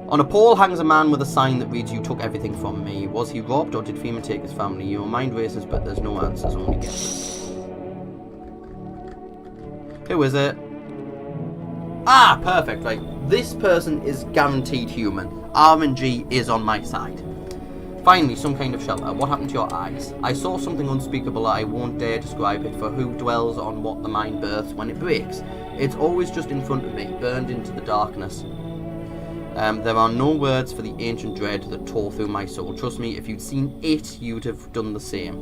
On a pole hangs a man with a sign that reads, "You took everything from me." Was he robbed or did FEMA take his family? Your mind races, but there's no answers, only guesses. Who is it? Ah, perfect, right. This person is guaranteed human. RNG is on my side. Finally, some kind of shelter. What happened to your eyes? I saw something unspeakable. I won't dare describe it, for who dwells on what the mind births when it breaks? It's always just in front of me, burned into the darkness. There are no words for the ancient dread that tore through my soul. Trust me, if you'd seen it, you'd have done the same.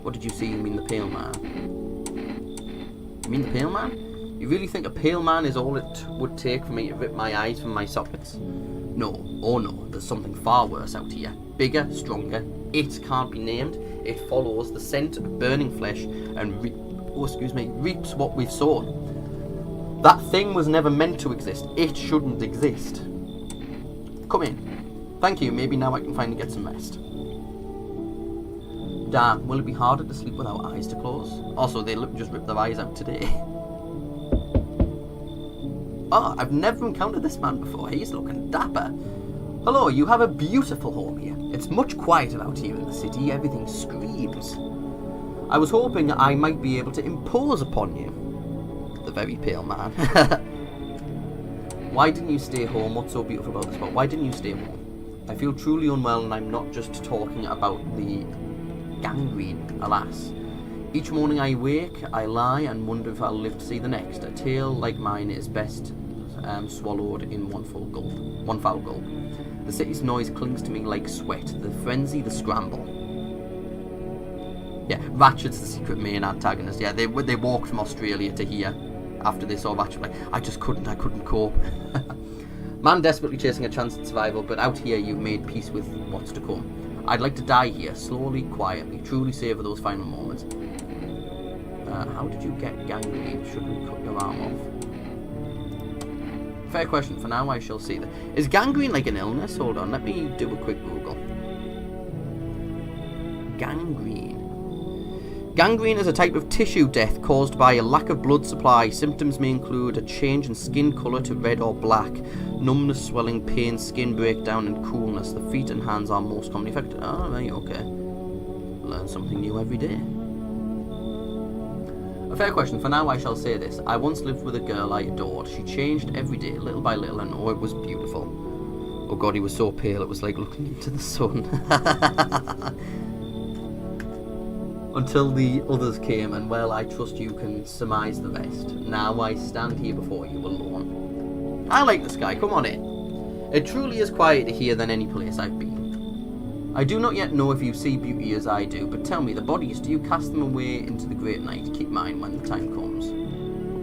What did you see? You mean the pale man? You mean the pale man? You really think a pale man is all it would take for me to rip my eyes from my sockets? No, oh no, there's something far worse out here. Bigger, stronger, it can't be named. It follows the scent of burning flesh and reaps what we've sown. That thing was never meant to exist. It shouldn't exist. Come in. Thank you. Maybe now I can finally get some rest. Damn, will it be harder to sleep without eyes to close? Also, they just ripped their eyes out today. Oh, I've never encountered this man before. He's looking dapper. Hello, you have a beautiful home here. It's much quieter out here in the city. Everything screams. I was hoping I might be able to impose upon you. The very pale man. Why didn't you stay home? What's so beautiful about this spot? Why didn't you stay home? I feel truly unwell, and I'm not just talking about the gangrene, alas. Each morning I wake, I lie and wonder if I'll live to see the next. A tale like mine is best swallowed in one foul gulp. The city's noise clings to me like sweat. The frenzy, the scramble. Yeah, Ratchet's the secret main antagonist. Yeah, they walked from Australia to here after they saw Ratchet. Like, I couldn't cope. Man desperately chasing a chance at survival, but out here you've made peace with what's to come. I'd like to die here, slowly, quietly, truly savor those final moments. How did you get gangrene? Should we cut your arm off? Fair question. For now, I shall see that. Is gangrene like an illness? Hold on, let me do a quick Google. Gangrene. Gangrene is a type of tissue death caused by a lack of blood supply. Symptoms may include a change in skin colour to red or black, numbness, swelling, pain, skin breakdown, and coolness. The feet and hands are most commonly affected. Oh, right, okay. Learn something new every day. A fair question. For now, I shall say this. I once lived with a girl I adored. She changed every day, little by little, and oh, it was beautiful. Oh God, he was so pale, it was like looking into the sun. Until the others came, and well, I trust you can surmise the rest. Now I stand here before you alone. I like this guy, come on in. It truly is quieter here than any place I've been. I do not yet know if you see beauty as I do, but tell me, the bodies, do you cast them away into the great night? Keep mine when the time comes.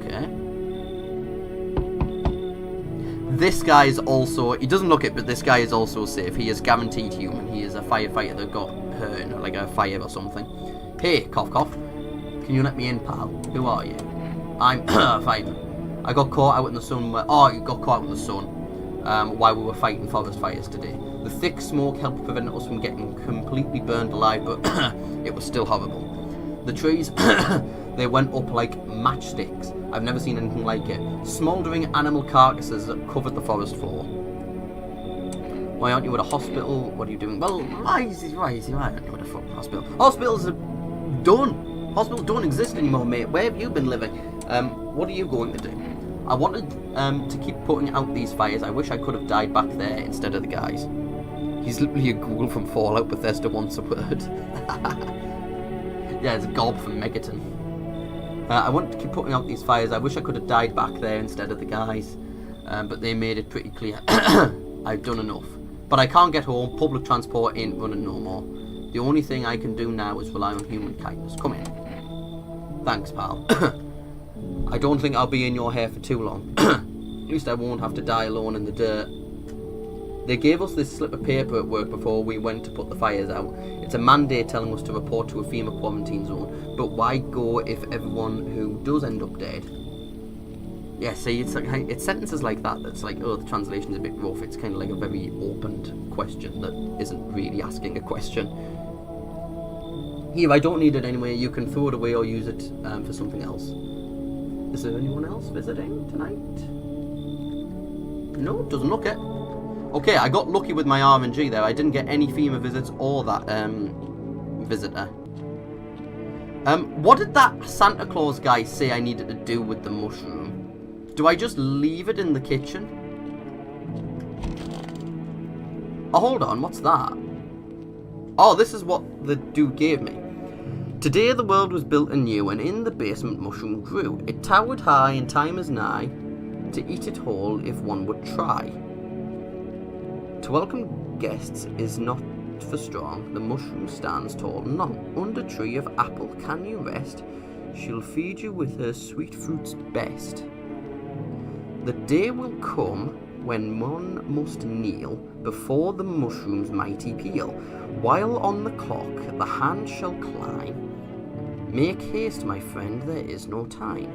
Okay. This guy is also, he doesn't look it, but this guy is also safe. He is guaranteed human. He is a firefighter that got hurt in like a fire or something. Hey, cough cough. Can you let me in, pal? Who are you? I'm fine. I got caught out in the sun. You got caught out in the sun while we were fighting forest fires today. The thick smoke helped prevent us from getting completely burned alive, but it was still horrible. The trees, they went up like matchsticks. I've never seen anything like it. Smouldering animal carcasses that covered the forest floor. Why aren't you at a hospital? What are you doing? Well, why aren't you at a fucking hospital? Hospitals are done. Hospitals don't exist anymore, mate. Where have you been living? What are you going to do? I wanted to keep putting out these fires. I wish I could have died back there instead of the guys. He's literally a ghoul from Fallout. Bethesda wants a word. Yeah, it's a gob from Megaton. I wanted to keep putting out these fires. I wish I could have died back there instead of the guys. But they made it pretty clear. I've done enough. But I can't get home. Public transport ain't running no more. The only thing I can do now is rely on human kindness. Come in. Thanks, pal. I don't think I'll be in your hair for too long. At least I won't have to die alone in the dirt. They gave us this slip of paper at work before we went to put the fires out. It's a mandate telling us to report to a FEMA quarantine zone. But why go if everyone who does end up dead? Yeah, see, it's like it's sentences like that that's like, oh, the translation's a bit rough. It's kind of like a very opened question that isn't really asking a question. Here, I don't need it anyway. You can throw it away or use it for something else. Is there anyone else visiting tonight? No, doesn't look it. Okay, I got lucky with my RNG there. I didn't get any FEMA visits or that visitor. What did that Santa Claus guy say I needed to do with the mushroom? Do I just leave it in the kitchen? Oh, hold on, what's that? Oh, this is what the dude gave me. Today the world was built anew, and in the basement mushroom grew. It towered high, and time is nigh to eat it whole if one would try. To welcome guests is not for strong. The mushroom stands tall, none. Under tree of apple can you rest? She'll feed you with her sweet fruits best. The day will come when one must kneel before the mushroom's mighty peel. While on the clock the hand shall climb. Make haste, my friend, there is no time.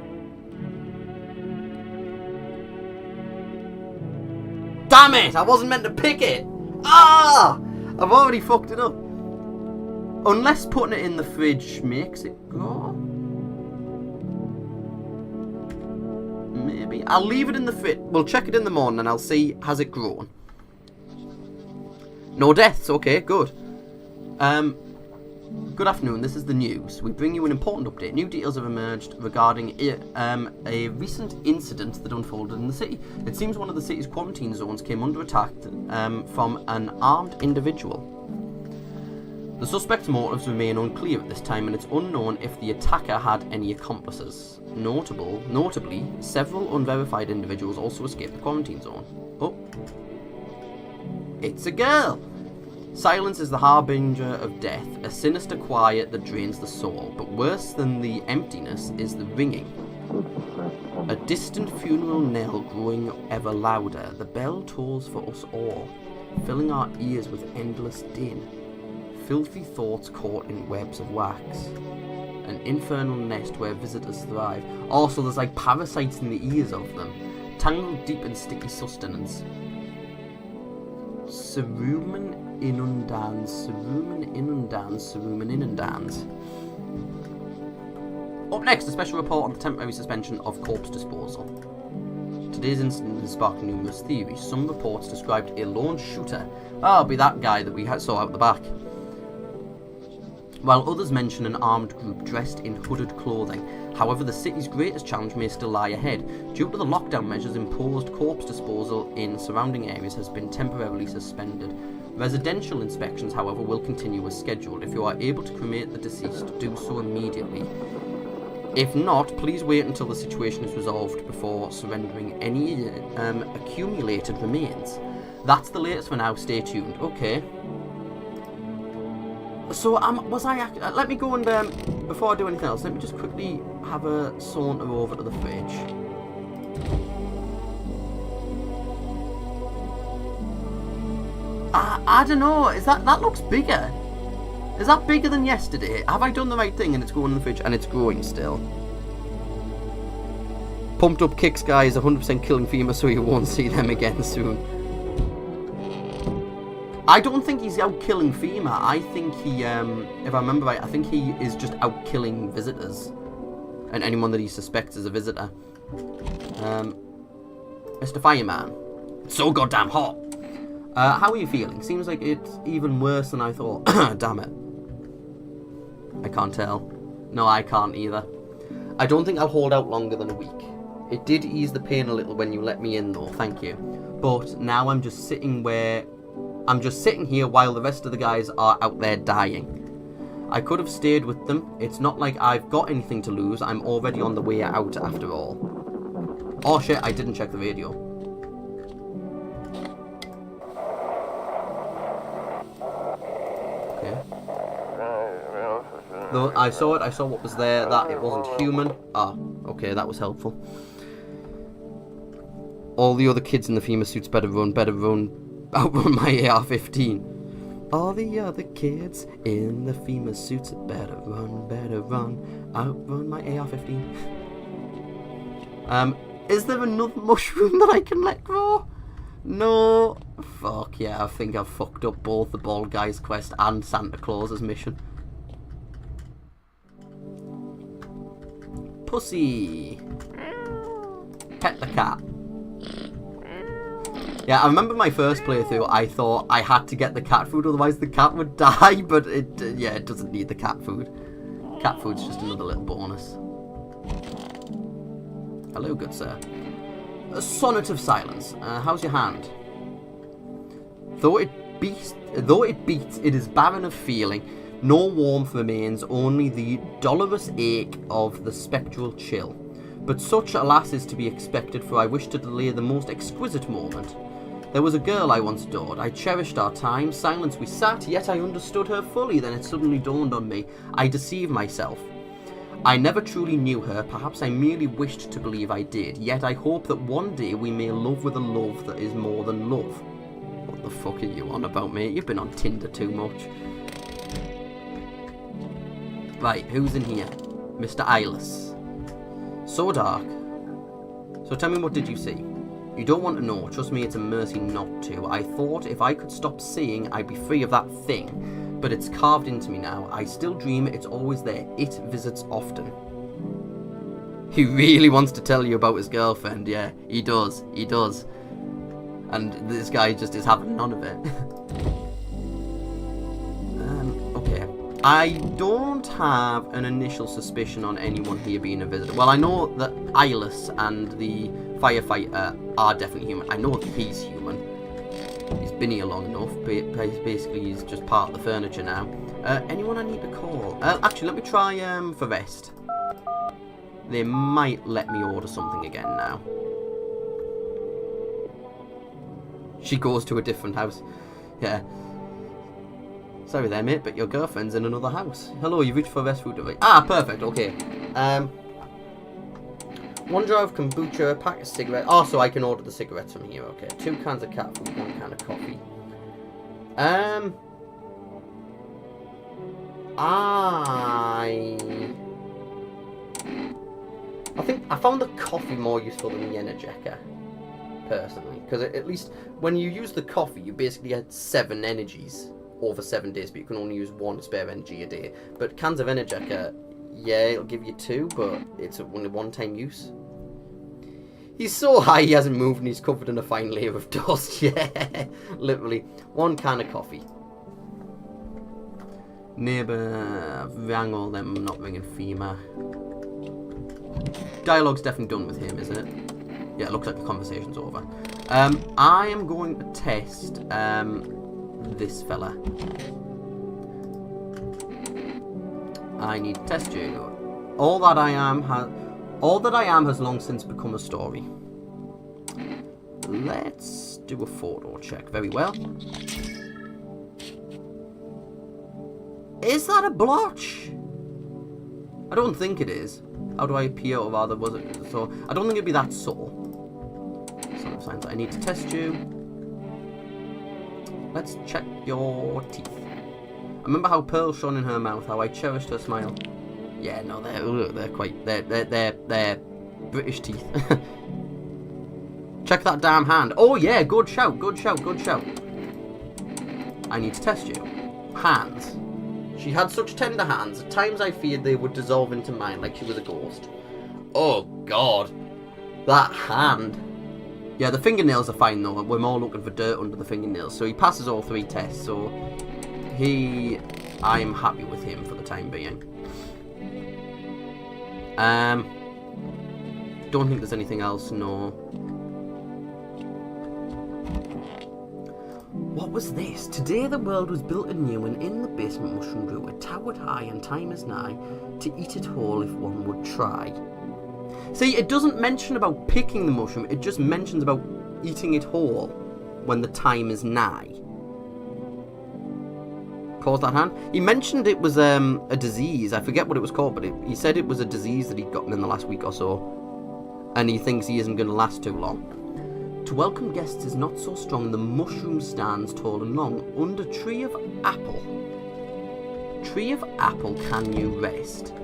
Damn it! I wasn't meant to pick it! Ah! I've already fucked it up. Unless putting it in the fridge makes it grow. Maybe. I'll leave it in the fridge. We'll check it in the morning and I'll see, has it grown? No deaths. Okay, good. Good afternoon, this is the news. We bring you an important update. New details have emerged regarding a recent incident that unfolded in the city. It seems one of the city's quarantine zones came under attack from an armed individual. The suspect's motives remain unclear at this time, and it's unknown if the attacker had any accomplices. Notably, several unverified individuals also escaped the quarantine zone. Oh. It's a girl! Silence is the harbinger of death, a sinister quiet that drains the soul, but worse than the emptiness is the ringing. A distant funeral knell growing ever louder, the bell tolls for us all, filling our ears with endless din. Filthy thoughts caught in webs of wax. An infernal nest where visitors thrive. Also, there's like parasites in the ears of them. Tangled deep in sticky sustenance. Cerumen inundans, cerumen inundans, cerumen inundans. Up next, a special report on the temporary suspension of corpse disposal. Today's incident has sparked numerous theories. Some reports described a lone shooter. Ah, it'll be that guy that we saw out the back. While others mention an armed group dressed in hooded clothing. However, the city's greatest challenge may still lie ahead. Due to the lockdown measures imposed, corpse disposal in surrounding areas has been temporarily suspended. Residential inspections, however, will continue as scheduled. If you are able to cremate the deceased, do so immediately. If not, please wait until the situation is resolved before surrendering any accumulated remains. That's the latest for now. Stay tuned. Okay. So, let me go and, before I do anything else, let me just quickly have a saunter over to the fridge. I don't know, that looks bigger. Is that bigger than yesterday? Have I done the right thing and it's going in the fridge and it's growing still? Pumped up kicks, guys, 100% killing FEMA, so you won't see them again soon. I don't think he's out killing FEMA. I think he, if I remember right, I think he is just out killing visitors. And anyone that he suspects is a visitor. Mr. Fireman. It's so goddamn hot. How are you feeling? Seems like it's even worse than I thought. Damn it. I can't tell. No, I can't either. I don't think I'll hold out longer than a week. It did ease the pain a little when you let me in though, thank you. But now I'm just sitting here while the rest of the guys are out there dying. I could have stayed with them. It's not like I've got anything to lose. I'm already on the way out after all. Oh shit, I didn't check the radio. Okay. No, I saw it. I saw what was there. That it wasn't human. Ah, okay, that was helpful. All the other kids in the FEMA suits better run, outrun my AR-15. All the other kids in the FEMA suits better run, outrun my AR-15. Is there another mushroom that I can let grow? No. Fuck yeah, I think I've fucked up both the Bald Guy's quest and Santa Claus's mission. Pussy. Pet the cat. Yeah, I remember my first playthrough, I thought I had to get the cat food, otherwise the cat would die, but it doesn't need the cat food. Cat food's just another little bonus. Hello, good sir. A sonnet of silence. How's your hand? Though it beats, it is barren of feeling. No warmth remains, only the dolorous ache of the spectral chill. But such, alas, is to be expected, for I wish to delay the most exquisite moment. There was a girl I once adored. I cherished our time. Silence we sat, yet I understood her fully. Then it suddenly dawned on me. I deceived myself. I never truly knew her. Perhaps I merely wished to believe I did. Yet I hope that one day we may love with a love that is more than love. What the fuck are you on about, mate? You've been on Tinder too much. Right, who's in here? Mr. Eyeless. So dark. So tell me, what did you see? You don't want to know. Trust me, it's a mercy not to. I thought if I could stop seeing, I'd be free of that thing. But it's carved into me now. I still dream it's always there. It visits often. He really wants to tell you about his girlfriend. Yeah, he does. He does. And this guy just is having none of it. Okay. I don't have an initial suspicion on anyone here being a visitor. Well, I know that Eyeless and the firefighter are definitely human. I know that he's human. He's been here long enough. Basically, he's just part of the furniture now. Anyone I need to call? Actually, let me try for rest. They might let me order something again now. She goes to a different house. Yeah. Sorry there, mate, but your girlfriend's in another house. Hello, you reached for rest food delivery. Ah, perfect, okay. 1 jar of kombucha, a pack of cigarettes. Oh, so I can order the cigarettes from here, okay. 2 cans of cat food, 1 can of coffee. I think I found the coffee more useful than the Energizer. personally, because at least when you use the coffee, you basically get 7 energies over 7 days, but you can only use 1 spare energy a day. But cans of Energica, yeah, it'll give you 2, but it's only 1-time use. He's so high he hasn't moved and he's covered in a fine layer of dust. Yeah, literally 1 can of coffee. Neighbour, I've rang all them, I'm not ringing FEMA. Dialogue's definitely done with him, isn't it? Yeah, it looks like the conversation's over. I am going to test this fella. I need to test you. All that I am has long since become a story. Let's do a photo check. Very well. Is that a blotch? I don't think it is. How do I appear, or rather, was it? So I don't think it'd be that subtle. Some signs. I need to test you. Let's check your teeth. I remember how Pearl shone in her mouth, how I cherished her smile. Yeah, no, they're quite they're British teeth. Check that damn hand. Oh yeah, good shout, good shout, good shout. I need to test you. Hands. She had such tender hands, at times I feared they would dissolve into mine like she was a ghost. Oh god. That hand. Yeah, the fingernails are fine though. We're more looking for dirt under the fingernails. So he passes all 3 tests, so I'm happy with him for the time being. Don't think there's anything else, no. What was this? Today the world was built anew, and in the basement mushroom grew. It towered high, and time is nigh to eat it whole if one would try. See, it doesn't mention about picking the mushroom, it just mentions about eating it whole when the time is nigh. Pause that hand. He mentioned it was a disease. I forget what it was called, but he said it was a disease that he'd gotten in the last week or so, and he thinks he isn't going to last too long. To welcome guests is not so strong. The mushroom stands tall and long under tree of apple. Tree of apple, can you rest?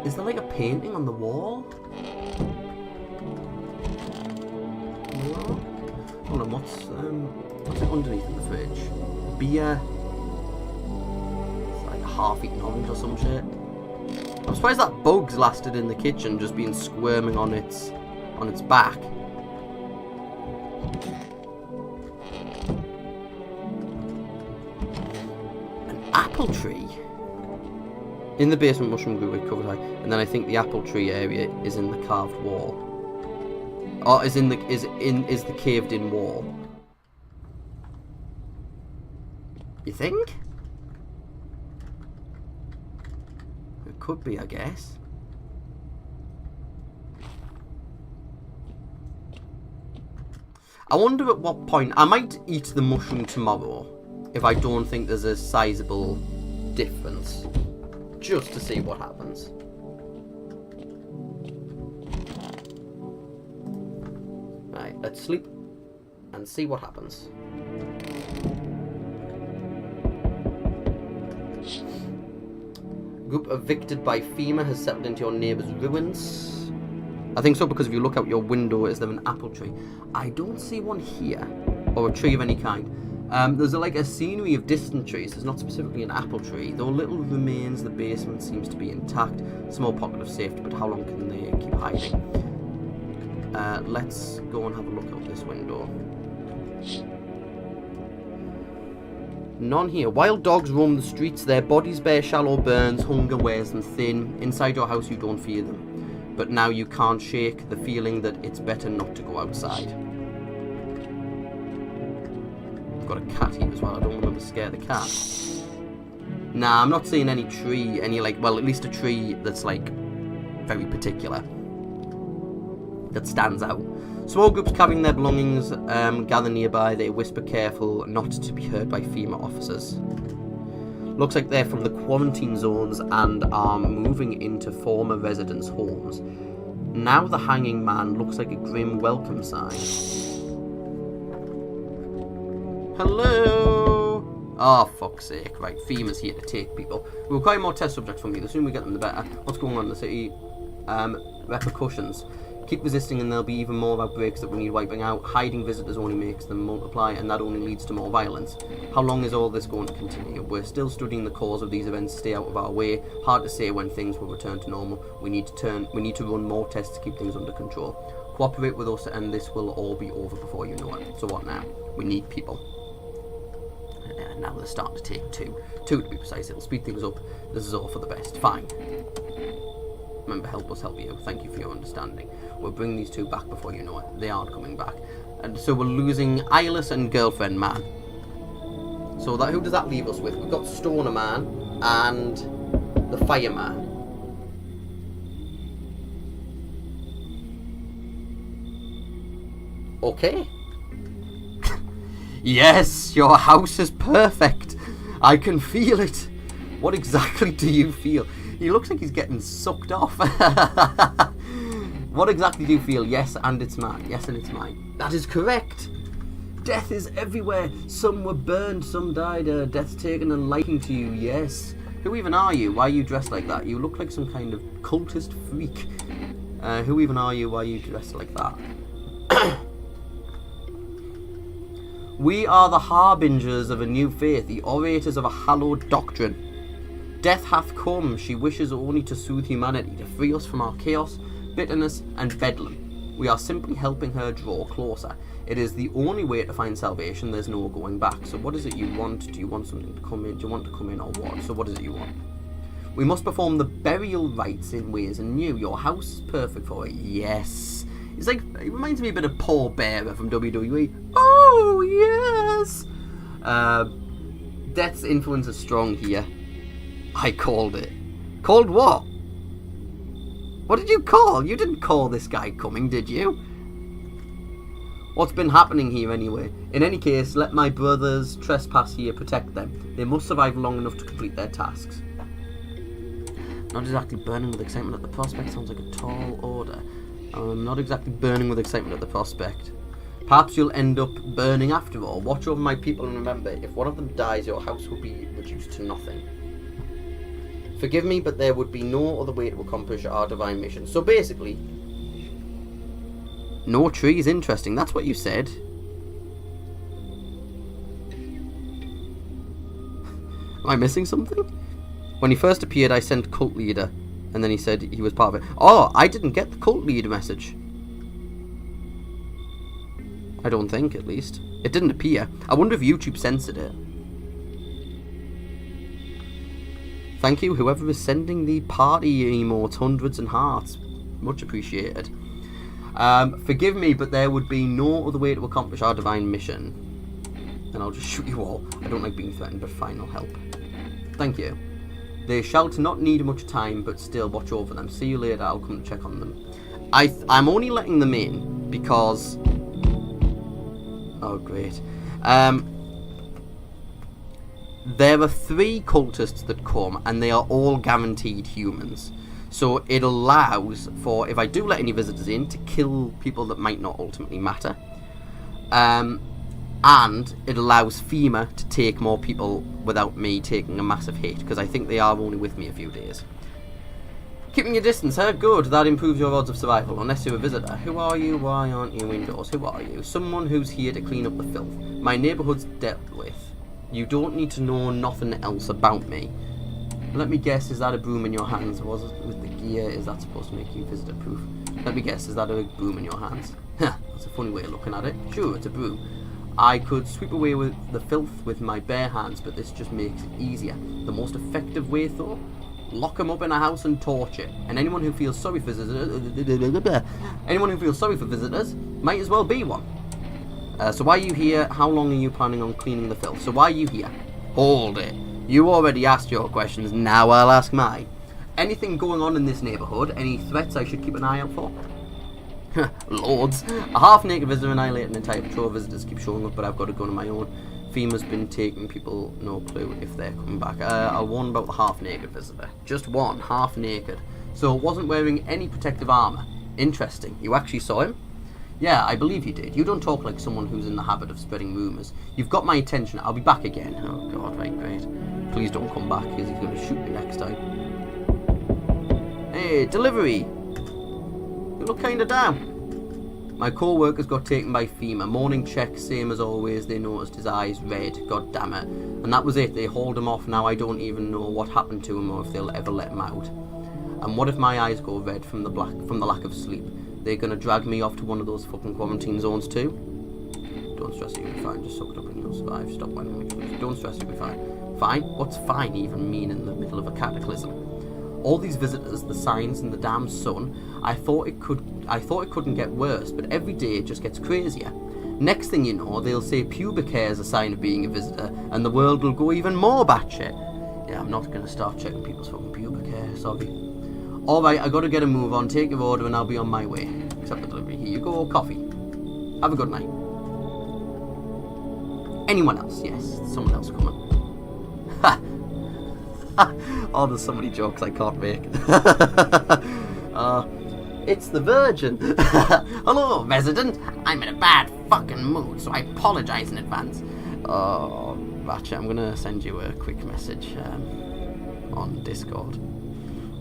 Is there like a painting on the wall? No. Hold on, what's it underneath in the fridge? Beer. It's like a half-eaten orange or some shit. I'm surprised that bug's lasted in the kitchen, just being squirming on its back. An apple tree in the basement. Mushroom grew, it covered high, and then I think the apple tree area is in the carved wall, or is the caved in wall. You think? It could be, I guess. I wonder at what point. I might eat the mushroom tomorrow if I don't think there's a sizable difference, just to see what happens. Right, let's sleep and see what happens. Group evicted by FEMA has settled into your neighbour's ruins. I think so, because if you look out your window, is there an apple tree? I don't see one here, or a tree of any kind. There's like a scenery of distant trees. There's not specifically an apple tree, though little remains. The basement seems to be intact. Small pocket of safety, but how long can they keep hiding? Let's go and have a look out this window. None here. Wild dogs roam the streets. Their bodies bear shallow burns. Hunger wears them thin. Inside your house, you don't fear them. But now you can't shake the feeling that it's better not to go outside. I've got a cat here as well. I don't want to scare the cat. Nah, I'm not seeing any tree, well, at least a tree that's, like, very particular. That stands out. Small groups carrying their belongings gather nearby. They whisper, careful not to be heard by FEMA officers. Looks like they're from the quarantine zones and are moving into former residents' homes. Now the hanging man looks like a grim welcome sign. Hello! Oh, fuck's sake. Right, FEMA's here to take people. We require more test subjects from you. The sooner we get them, the better. What's going on in the city? Repercussions. Keep resisting and there'll be even more outbreaks that we need wiping out. Hiding visitors only makes them multiply, and that only leads to more violence. How long is all this going to continue? We're still studying the cause of these events. Stay out of our way. Hard to say when things will return to normal. We need to run more tests to keep things under control. Cooperate with us and this will all be over before you know it. So what now? We need people. Now they're starting to take two to be precise. It'll speed things up. This is all for the best. Fine. Remember, help us help you. Thank you for your understanding. We'll bring these two back before you know it. They aren't coming back. And so we're losing Eyeless and Girlfriend Man. So that, who does that leave us with? We've got Stoner Man and the Fireman. Okay. Yes, your house is perfect. I can feel it. What exactly do you feel? He looks like he's getting sucked off. What exactly do you feel? Yes, and it's mine. Yes, and it's mine. That is correct. Death is everywhere. Some were burned, some died. Death's taken a liking to you. Yes. Who even are you? Why are you dressed like that? You look like some kind of cultist freak. Who even are you? Why are you dressed like that? We are the harbingers of a new faith, the orators of a hallowed doctrine. Death hath come. She wishes only to soothe humanity, to free us from our chaos, bitterness, and bedlam. We are simply helping her draw closer. It is the only way to find salvation. There's no going back. So what is it you want? Do you want something to come in? Do you want to come in or what? So what is it you want? We must perform the burial rites in ways anew. Your house is perfect for it. Yes. It's like, it reminds me a bit of Paul Bearer from WWE. Oh, yes! Death's influence is strong here. I called it. Called what? What did you call? You didn't call this guy coming, did you? What's been happening here anyway? In any case, let my brothers trespass here protect them. They must survive long enough to complete their tasks. Not exactly burning with excitement at the prospect. Sounds like a tall order. Not exactly burning with excitement at the prospect. Perhaps you'll end up burning after all. Watch over my people and remember, if one of them dies, your house will be reduced to nothing. Forgive me, but there would be no other way to accomplish our divine mission. So basically, no trees. Interesting. That's what you said. Am I missing something? When he first appeared, I sent cult leader. And then he said he was part of it. Oh, I didn't get the cult leader message. I don't think, at least. It didn't appear. I wonder if YouTube censored it. Thank you, whoever is sending the party emotes, hundreds and hearts. Much appreciated. Forgive me, but there would be no other way to accomplish our divine mission. And I'll just shoot you all. I don't like being threatened, but fine, I'll help. Thank you. They shall not need much time, but still watch over them. See you later, I'll come to check on them. I'm only letting them in because... Oh, great. There are 3 cultists that come, and they are all guaranteed humans. So it allows for, if I do let any visitors in, to kill people that might not ultimately matter. And it allows FEMA to take more people without me taking a massive hit, because I think they are only with me a few days. Keeping your distance, huh? Good, that improves your odds of survival, unless you're a visitor. Who are you? Why aren't you indoors? Who are you? Someone who's here to clean up the filth. My neighbourhood's dealt with. You don't need to know nothing else about me. Let me guess, is that a broom in your hands? Was it with the gear? Is that supposed to make you visitor proof? Let me guess, is that a broom in your hands? Huh, that's a funny way of looking at it. Sure, it's a broom. I could sweep away with the filth with my bare hands, but this just makes it easier. The most effective way, though? Lock them up in a house and torture. And anyone who feels sorry for visitors, might as well be one. So why are you here? How long are you planning on cleaning the filth? So why are you here? Hold it. You already asked your questions. Now I'll ask mine. Anything going on in this neighbourhood? Any threats I should keep an eye out for? Lords. A half-naked visitor annihilated an entire patrol of visitors keep showing up, but I've got a gun of my own. FEMA's been taking people, no clue if they're coming back. I'll warn about the half-naked visitor. Just one, half-naked. So wasn't wearing any protective armour. Interesting. You actually saw him? Yeah, I believe you did. You don't talk like someone who's in the habit of spreading rumours. You've got my attention. I'll be back again. Oh god, right, great. Please don't come back, because he's going to shoot me next time. Hey, delivery! Who look kind of down. My co-workers got taken by FEMA. Morning check, same as always. They noticed his eyes red. God damn it. And that was it. They hauled him off. Now I don't even know what happened to him or if they'll ever let him out. And what if my eyes go red from the lack of sleep? They're gonna drag me off to one of those fucking quarantine zones too? Don't stress, you'll be fine. Just suck it up and you'll survive. Stop whining. Don't stress, you'll be fine. Fine? What's fine even mean in the middle of a cataclysm? All these visitors, the signs and the damn sun, I thought it couldn't get worse, but every day it just gets crazier. Next thing you know, they'll say pubic hair is a sign of being a visitor, and the world will go even more batshit. Yeah, I'm not gonna start checking people's fucking pubic hair, sorry. Alright, I gotta get a move on, take your order and I'll be on my way. Accept the delivery, here you go, coffee. Have a good night. Anyone else? Yes, someone else coming. Ha! Oh, there's so many jokes I can't make. It's the Virgin. Hello, resident. I'm in a bad fucking mood, so I apologise in advance. Oh, Ratchet, I'm gonna send you a quick message on Discord.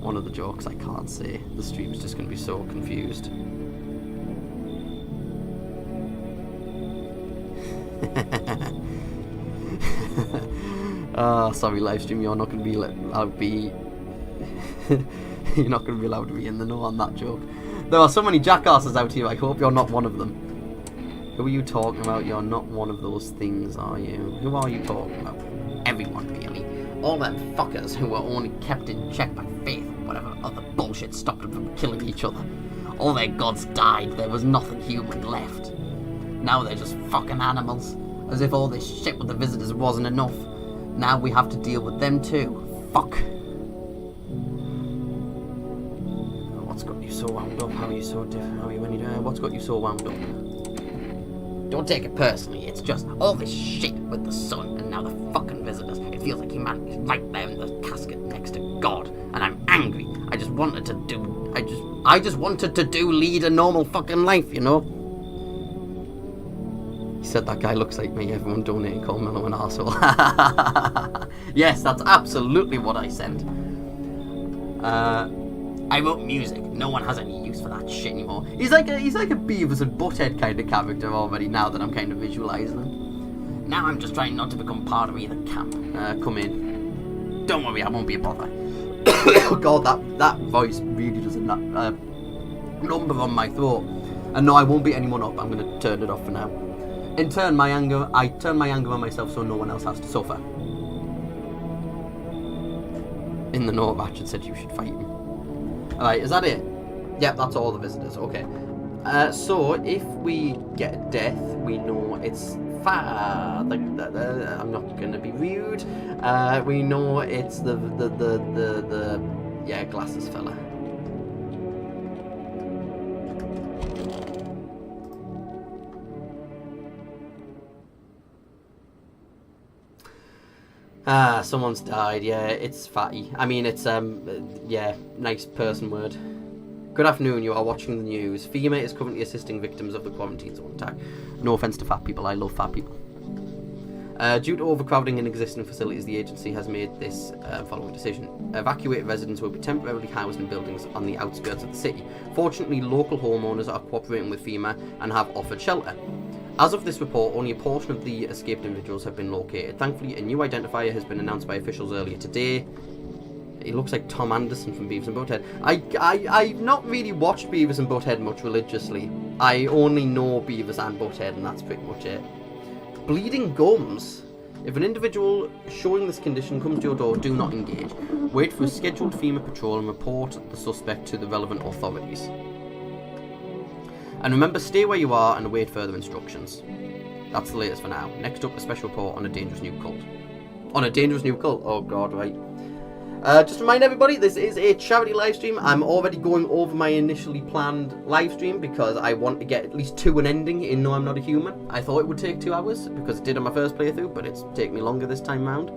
One of the jokes I can't say. The stream's just gonna be so confused. Sorry, Livestream, you're not going to be allowed to be... you're not going to be allowed to be in the know on that joke. There are so many jackasses out here, I hope you're not one of them. Who are you talking about? You're not one of those things, are you? Who are you talking about? Everyone, really. All them fuckers who were only kept in check by faith or whatever other bullshit stopped them from killing each other. All their gods died, there was nothing human left. Now they're just fucking animals. As if all this shit with the visitors wasn't enough. Now we have to deal with them too. Fuck. What's got you so wound up? How are you so different? How are you when you what's got you so wound up? Don't take it personally, it's just all this shit with the sun and now the fucking visitors. It feels like humanity's right there in the casket next to God. And I'm angry. I just wanted to lead a normal fucking life, you know? He said that guy looks like me, everyone donating, call Mello an arsehole. Yes, that's absolutely what I said. I wrote music, no one has any use for that shit anymore. He's like a Beavis and Butthead kind of character already, now that I'm kind of visualising him. Now I'm just trying not to become part of either camp. Come in. Don't worry, I won't be a bother. Oh god, that voice really does a number on my throat. And no, I won't beat anyone up, I'm going to turn it off for now. In turn, I turn my anger on myself so no one else has to suffer. In the note, Ratchet said you should fight him. Alright, is that it? Yep, that's all the visitors, okay. So, if we get a death, we know it's I'm not going to be rude. We know it's the glasses fella. Someone's died, yeah, it's Fatty. I mean, it's, yeah, nice person word. Good afternoon, you are watching the news. FEMA is currently assisting victims of the quarantine zone attack. No offence to fat people, I love fat people. Due to overcrowding in existing facilities, the agency has made this following decision. Evacuated residents will be temporarily housed in buildings on the outskirts of the city. Fortunately, local homeowners are cooperating with FEMA and have offered shelter. As of this report, only a portion of the escaped individuals have been located. Thankfully, a new identifier has been announced by officials earlier today. He looks like Tom Anderson from Beavis and Butthead. I've not really watched Beavis and Butthead much religiously. I only know Beavis and Butthead, and that's pretty much it. Bleeding gums. If an individual showing this condition comes to your door, do not engage. Wait for a scheduled FEMA patrol and report the suspect to the relevant authorities. And remember, stay where you are and await further instructions. That's the latest for now. Next up, a special report on a dangerous new cult. On a dangerous new cult? Oh god, right. Just remind everybody, this is a charity live stream. I'm already going over my initially planned live stream because I want to get at least 2 an ending in No I'm Not a Human. I thought it would take 2 hours because it did on my first playthrough, but it's taken me longer this time round.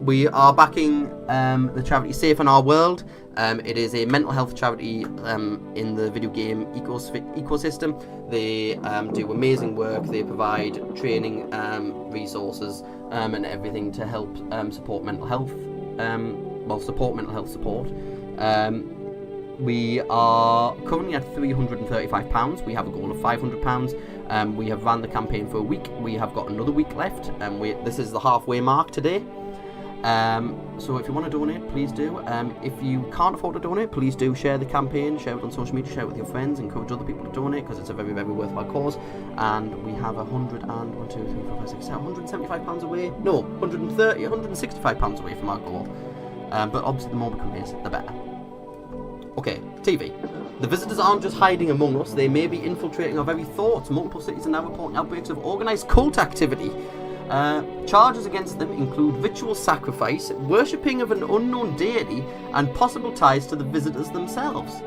We are backing the charity Safe in Our World. It is a mental health charity in the video game ecosystem. They do amazing work. They provide training, resources, and everything to help support mental health. Support mental health support. We are currently at £335. We have a goal of £500. We have ran the campaign for a week. We have got another week left, and this is the halfway mark today. So if you want to donate, please do. If you can't afford to donate, please do share the campaign, share it on social media, share it with your friends, encourage other people to donate, because it's a very, very worthwhile cause. And we have £175 away. No, £165 away from our goal. But obviously the more we can raise, the better. Okay, TV. The visitors aren't just hiding among us, they may be infiltrating our very thoughts. Multiple cities are now reporting outbreaks of organised cult activity. Charges against them include ritual sacrifice, worshipping of an unknown deity, and possible ties to the visitors themselves.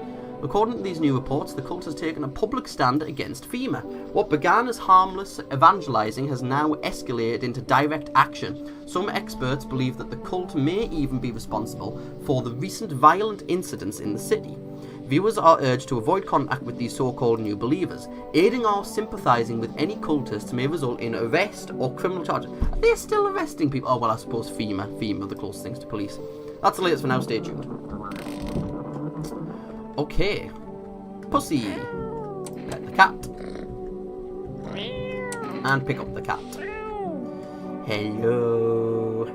According to these new reports, the cult has taken a public stand against FEMA. What began as harmless evangelizing has now escalated into direct action. Some experts believe that the cult may even be responsible for the recent violent incidents in the city. Viewers are urged to avoid contact with these so-called new believers. Aiding or sympathising with any cultists may result in arrest or criminal charges. Are they still arresting people? Oh, well, I suppose FEMA, the closest things to police. That's the latest for now, stay tuned. Okay. Pussy. Pet the cat. And pick up the cat. Hello.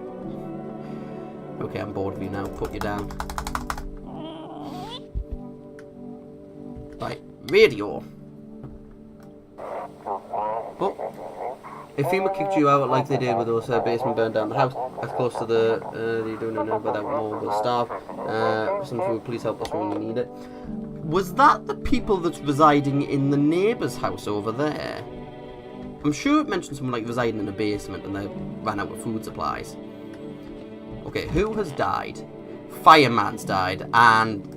Okay, I'm bored of you now. Put you down. Right, radio. Oh. If FEMA kicked you out like they did with us, basement burned down the house, as close to the, you don't know without more, we'll starve. Some food, please help us when we need it. Was that the people that's residing in the neighbour's house over there? I'm sure it mentioned someone like residing in a basement and they ran out of food supplies. Okay, who has died? Fireman's died, and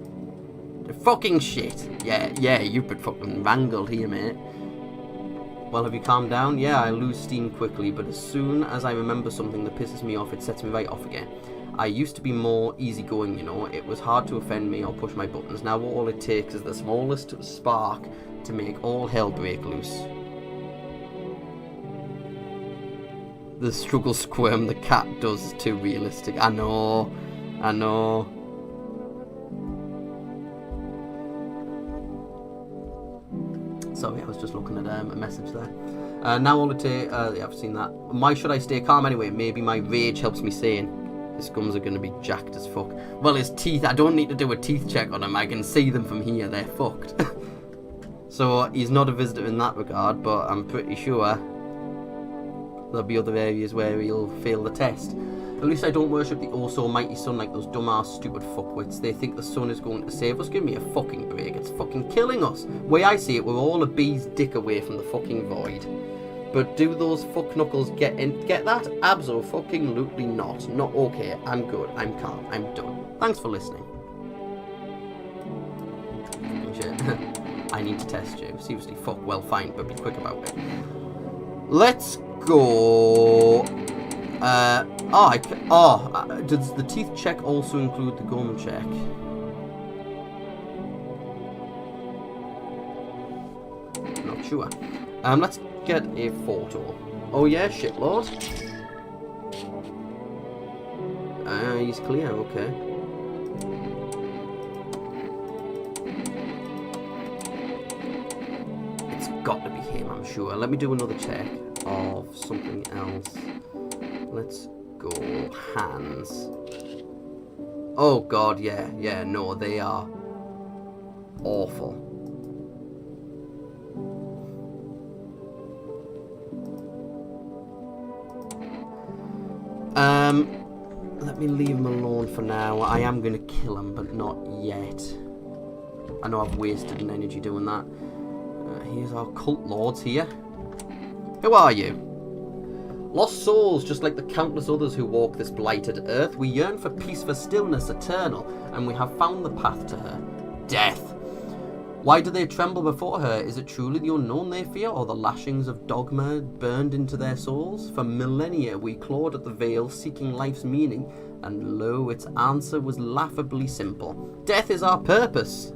fucking shit. Yeah, you've been fucking wrangled here, mate. Well, have you calmed down? Yeah, I lose steam quickly, but as soon as I remember something that pisses me off, it sets me right off again. I used to be more easygoing, you know. It was hard to offend me or push my buttons. Now all it takes is the smallest spark to make all hell break loose. The struggle squirm the cat does is too realistic. I know. Sorry, I was just looking at a message there. Now all it takes... yeah, I've seen that. Why should I stay calm anyway? Maybe my rage helps me sane. His gums are going to be jacked as fuck. Well, his teeth... I don't need to do a teeth check on him. I can see them from here. They're fucked. So, he's not a visitor in that regard, but I'm pretty sure there'll be other areas where he'll fail the test. At least I don't worship the oh-so-mighty sun like those dumbass stupid fuckwits. They think the sun is going to save us. Give me a fucking break. It's fucking killing us. Way I see it, we're all a bee's dick away from the fucking void. But do those fuck knuckles get that? Abso-fucking-lutely not. Not okay. I'm good. I'm calm. I'm done. Thanks for listening. Shit. I need to test you. Seriously, fuck. Well, fine, but be quick about it. Let's go... does the teeth check also include the gum check? Not sure. Let's get a photo. Oh yeah, shitlord. He's clear, okay. It's got to be him, I'm sure. Let me do another check of something else. Let's go hands. Oh god, yeah, no, they are awful. Let me leave him alone for now. I am going to kill him, but not yet. I know I've wasted an energy doing that. Here's our cult lords here. Who are you? Lost souls, just like the countless others who walk this blighted earth, we yearn for peace, for stillness eternal, and we have found the path to her. Death. Why do they tremble before her? Is it truly the unknown they fear, or the lashings of dogma burned into their souls? For millennia we clawed at the veil, seeking life's meaning, and lo, its answer was laughably simple. Death is our purpose,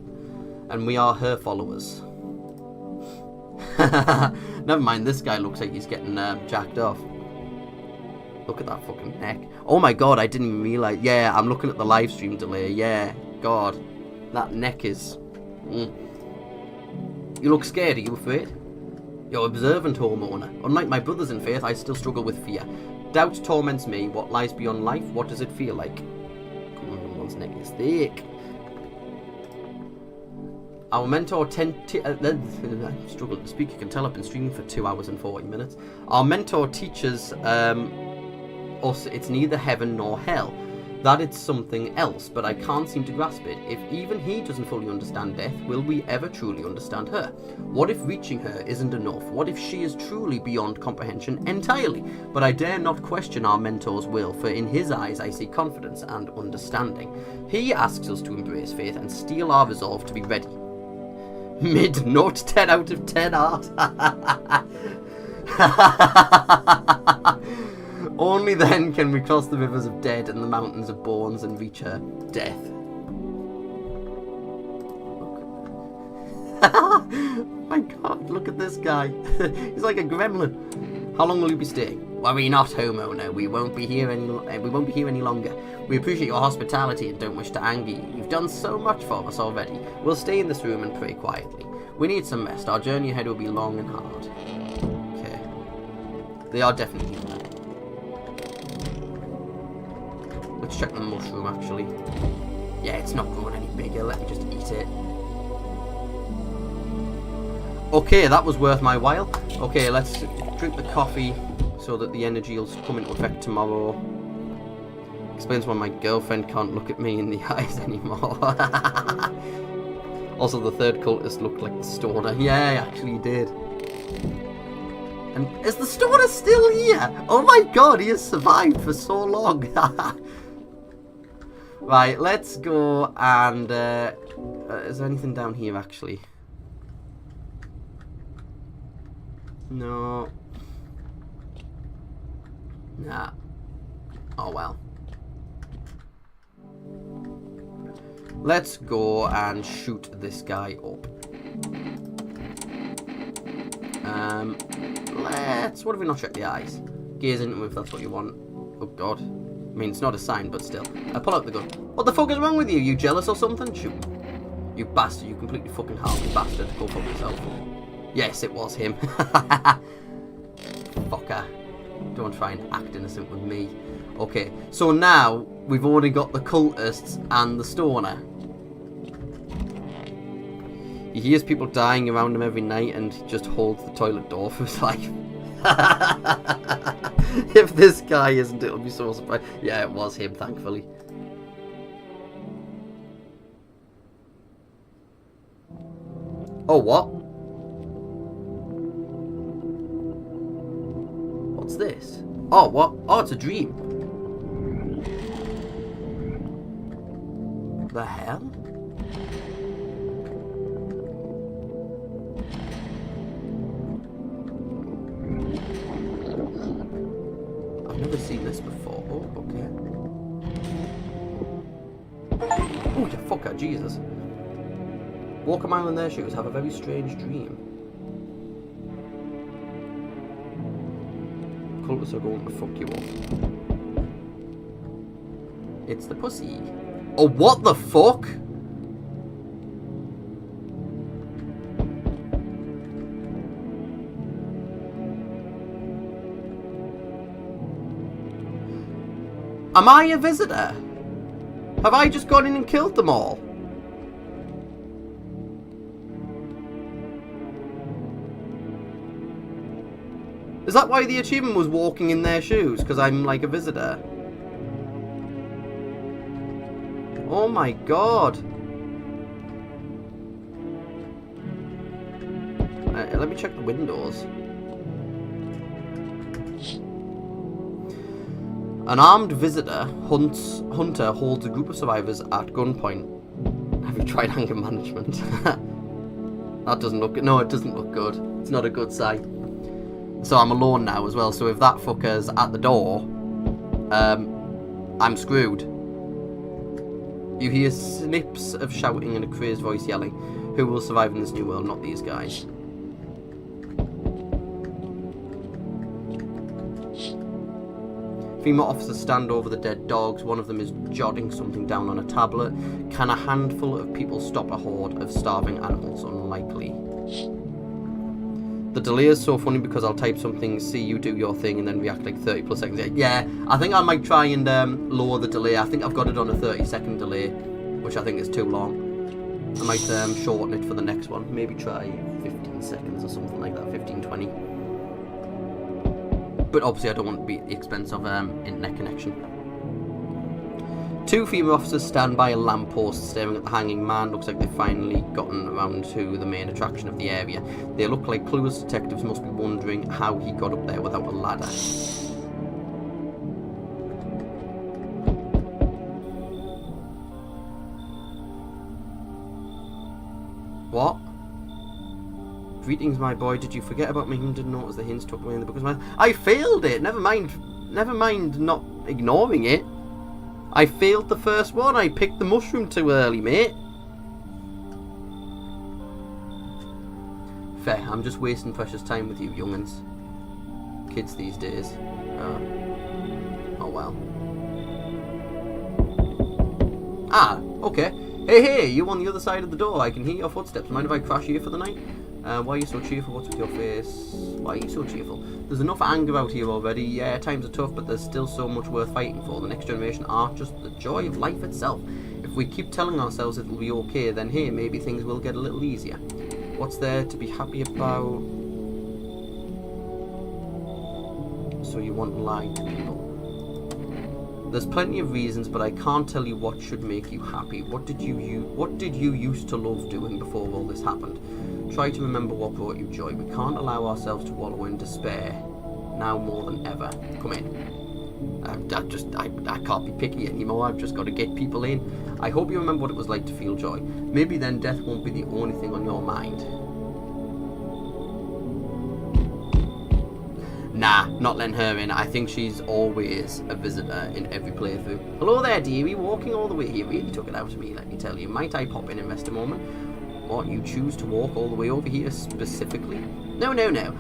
and we are her followers. Never mind, this guy looks like he's getting jacked off. Look at that fucking neck. Oh my god, I didn't even realise. Yeah, I'm looking at the live stream delay. Yeah, god. That neck is... You look scared, are you afraid? You're observant, homeowner. Unlike my brothers in faith, I still struggle with fear. Doubt torments me. What lies beyond life? What does it feel like? Come on, one's neck is thick. Our mentor struggle to speak. You can tell I've been streaming for 2 hours and 40 minutes. Our mentor teaches us it's neither heaven nor hell. That it's something else, but I can't seem to grasp it. If even he doesn't fully understand death, will we ever truly understand her? What if reaching her isn't enough? What if she is truly beyond comprehension entirely? But I dare not question our mentor's will, for in his eyes I see confidence and understanding. He asks us to embrace faith and steel our resolve to be ready. Mid, not 10 out of 10 art. Only then can we cross the rivers of dead and the mountains of bones and reach her death. Oh my god, look at this guy. He's like a gremlin. How long will you be staying? Worry not, homeowner. We won't be here any longer. We appreciate your hospitality and don't wish to anger you. You've done so much for us already. We'll stay in this room and pray quietly. We need some rest. Our journey ahead will be long and hard. Okay. They are definitely human. Let's check the mushroom, actually. Yeah, it's not growing any bigger. Let me just eat it. Okay, that was worth my while. Okay, let's drink the coffee so that the energy will come into effect tomorrow. Explains why my girlfriend can't look at me in the eyes anymore. Also, the third cultist looked like the stoner. Yeah, he actually did. And is the stoner still here? Oh my god, he has survived for so long. Right, let's go and... is there anything down here, actually? No. Nah. Oh, well. Let's go and shoot this guy up. What if we not check the eyes? Gaze into him if that's what you want. Oh, God. I mean, it's not a sign, but still. I pull out the gun. What the fuck is wrong with you? You jealous or something? Shoot. You bastard. You completely fucking harmless bastard. Go fuck yourself. Yes, it was him. Fucker. Don't try and act innocent with me. Okay, so now we've already got the cultists and the stoner. He hears people dying around him every night and just holds the toilet door for his life. If this guy isn't, it'll be so surprised. Yeah, it was him, thankfully. Oh, what? What's this? Oh, what? Oh, it's a dream. The hell? I've never seen this before. Oh, okay. Oh, you fucker, Jesus. Walk a mile in their shoes, have a very strange dream. Cultists are going to fuck you up. It's the pussy. Oh, what the fuck? Am I a visitor? Have I just gone in and killed them all? Is that why the achievement was walking in their shoes? Because I'm like a visitor? Oh my god. Let me check the windows. An armed visitor hunter holds a group of survivors at gunpoint. Have you tried anger management? That doesn't look good. No, it doesn't look good. It's not a good sign. So I'm alone now as well, so if that fucker's at the door, I'm screwed. You hear snips of shouting and a crazed voice yelling, "Who will survive in this new world? Not these guys." Female officers stand over the dead dogs. One of them is jotting something down on a tablet. Can a handful of people stop a horde of starving animals? Unlikely. The delay is so funny because I'll type something, see you do your thing, and then react like 30 plus seconds. Yeah, I think I might try and lower the delay. I think I've got it on a 30-second delay, which I think is too long. I might shorten it for the next one. Maybe try 15 seconds or something like that, 15, 20. But obviously I don't want to be at the expense of internet connection. 2 female officers stand by a lamppost staring at the hanging man. Looks like they've finally gotten around to the main attraction of the area. They look like clueless detectives must be wondering how he got up there without a ladder. What? Greetings, my boy. Did you forget about me? Didn't notice the hints tucked away in the book of my... I failed it! Never mind not ignoring it. I failed the first one. I picked the mushroom too early, mate. Fair. I'm just wasting precious time with you young'uns. Kids these days. Oh well. Ah, okay. Hey, you on the other side of the door. I can hear your footsteps. Mind if I crash here for the night? Why are you so cheerful? What's with your face? Why are you so cheerful? There's enough anger out here already. Yeah, times are tough, but there's still so much worth fighting for. The next generation are just the joy of life itself. If we keep telling ourselves it'll be okay, then hey, maybe things will get a little easier. What's there to be happy about? So you want to lie to people? There's plenty of reasons, but I can't tell you what should make you happy. What did you used to love doing before all this happened? Try to remember what brought you joy. We can't allow ourselves to wallow in despair, now more than ever. Come in. I can't be picky anymore. I've just got to get people in. I hope you remember what it was like to feel joy. Maybe then death won't be the only thing on your mind. Nah, not letting her in. I think she's always a visitor in every playthrough. Hello there, dearie. Walking all the way here really took it out of me, let me tell you. Might I pop in and rest a moment? What, you choose to walk all the way over here specifically? No.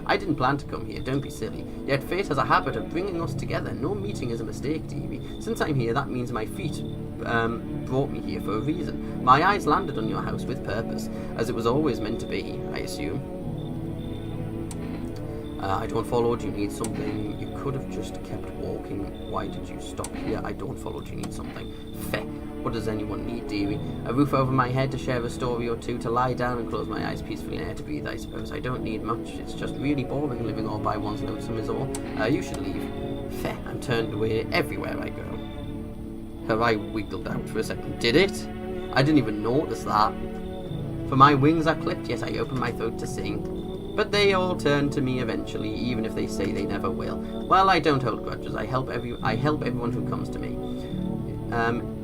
I didn't plan to come here. Don't be silly. Yet fate has a habit of bringing us together. No meeting is a mistake, dearie. Since I'm here, that means my feet brought me here for a reason. My eyes landed on your house with purpose, as it was always meant to be, I assume. I don't follow. Do you need something? You could have just kept walking. Why did you stop here? I don't follow. Do you need something? Feh. What does anyone need, dearie? A roof over my head to share a story or two, to lie down and close my eyes peacefully and air to breathe, I suppose. I don't need much. It's just really boring living all by one's lonesome is all. You should leave. Feh. I'm turned away everywhere I go. Her eye wiggled out for a second. Did it? I didn't even notice that. For my wings are clipped, yet I open my throat to sing. But they all turn to me eventually, even if they say they never will. Well, I don't hold grudges. I help everyone who comes to me.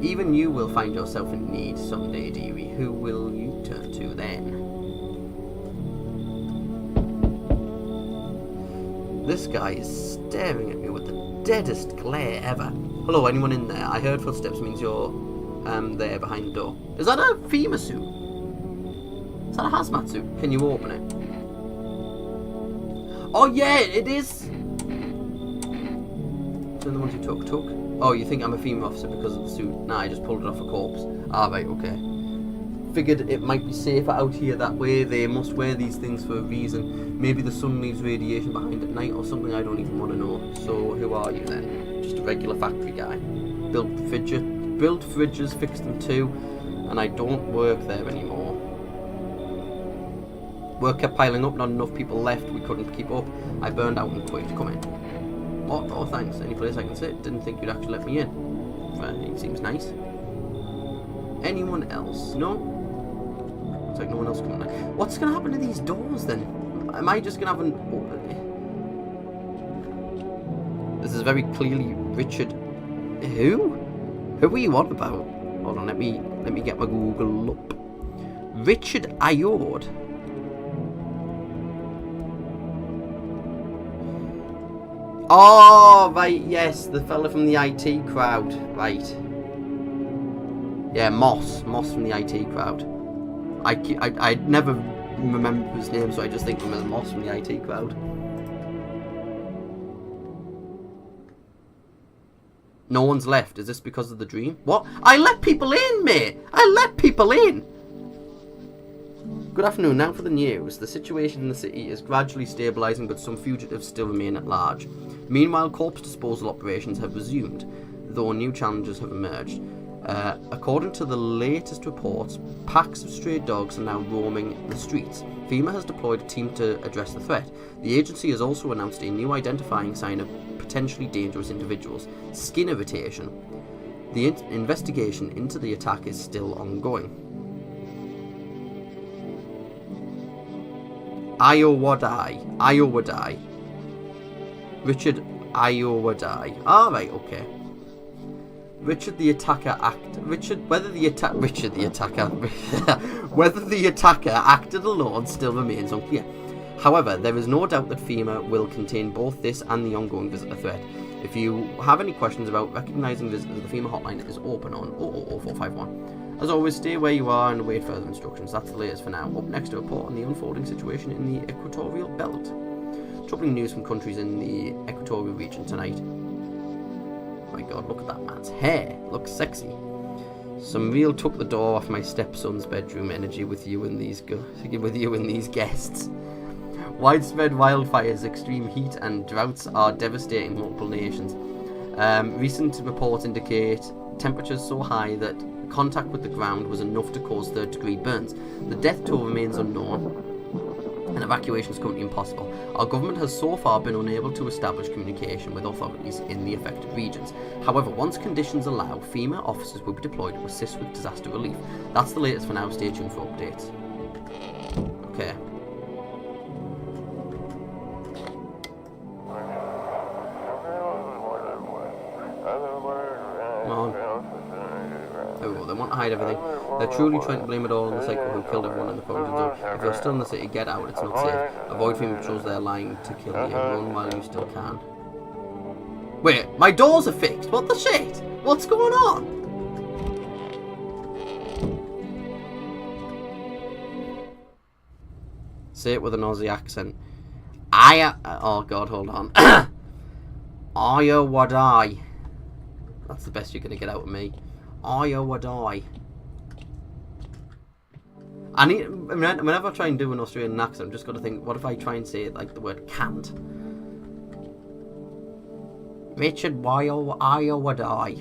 Even you will find yourself in need someday, dearie. Who will you turn to then? This guy is staring at me with the deadest glare ever. Hello, anyone in there? I heard footsteps means you're there behind the door. Is that a FEMA suit? Is that a hazmat suit? Can you open it? Oh yeah, it is! So the ones you took. Oh, you think I'm a female officer because of the suit? Nah, I just pulled it off a corpse. Ah, right, okay. Figured it might be safer out here that way. They must wear these things for a reason. Maybe the sun leaves radiation behind at night or something I don't even want to know. So, who are you then? Just a regular factory guy. Built fridges, fixed them too, and I don't work there anymore. Work kept piling up, not enough people left, we couldn't keep up. I burned out and quit. Come in. Oh, thanks. Any place I can sit? Didn't think you'd actually let me in. It seems nice. Anyone else? No? Looks like no one else coming in. What's going to happen to these doors then? Am I just going to have an open... This is very clearly Richard... Who? Who are you on about? Hold on, let me get my Google up. Richard Ayord. Oh, right, yes, the fella from the IT crowd, right. Yeah, Moss from the IT crowd. I never remember his name, so I just think of him as Moss from the IT crowd. No one's left. Is this because of the dream? What? I let people in, mate! I let people in! Good afternoon. Now for the news. The situation in the city is gradually stabilising, but some fugitives still remain at large. Meanwhile, corpse disposal operations have resumed, though new challenges have emerged. According to the latest reports, packs of stray dogs are now roaming the streets. FEMA has deployed a team to address the threat. The agency has also announced a new identifying sign of potentially dangerous individuals: skin irritation. The investigation into the attack is still ongoing. Iowadai. Richard Iowadai. Alright, okay. Whether the attacker acted alone still remains unclear. However, there is no doubt that FEMA will contain both this and the ongoing visitor threat. If you have any questions about recognising visitors, the FEMA hotline is open on 000451. As always, stay where you are and await further instructions. That's the latest for now. Up next, a report on the unfolding situation in the equatorial belt. Troubling news from countries in the equatorial region tonight. My god, look at that man's hair. Looks sexy. Some real took the door off my stepson's bedroom energy with you and these guests. Widespread wildfires, extreme heat and droughts are devastating multiple nations. Recent reports indicate temperatures so high that contact with the ground was enough to cause third-degree burns. The death toll remains unknown, and evacuation is currently impossible. Our government has so far been unable to establish communication with authorities in the affected regions. However, once conditions allow, FEMA officers will be deployed to assist with disaster relief. That's the latest for now. Stay tuned for updates. Okay. Come on. Oh, they want to hide everything. They're truly trying to blame it all on the psycho who killed everyone in the corridor. If you're still in the city, get out. It's not safe. Avoid FEMA patrols. They're lying to kill you. Run while you still can. Wait, my doors are fixed. What the shit? What's going on? Say it with an Aussie accent. Oh god, hold on. Iowadai. That's the best you're going to get out of me. Iowadai. Whenever I try and do an Australian accent, I'm just got to think, what if I try and say it like the word can't? Richard Iowadai.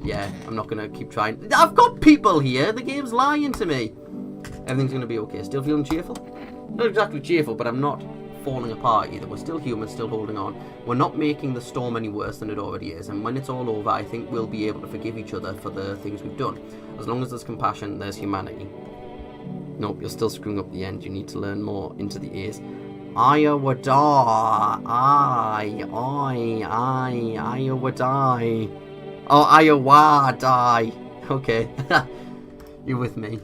Yeah, I'm not going to keep trying. I've got people here. The game's lying to me. Everything's going to be okay. Still feeling cheerful? Not exactly cheerful, but I'm not falling apart either. We're still human, still holding on. We're not making the storm any worse than it already is, and when it's all over, I think we'll be able to forgive each other for the things we've done. As long as there's compassion, there's humanity. Nope, you're still screwing up the end. You need to learn more into the ears. Iowadai. Iowadai. Oh, Iowadai. Okay. You're with me.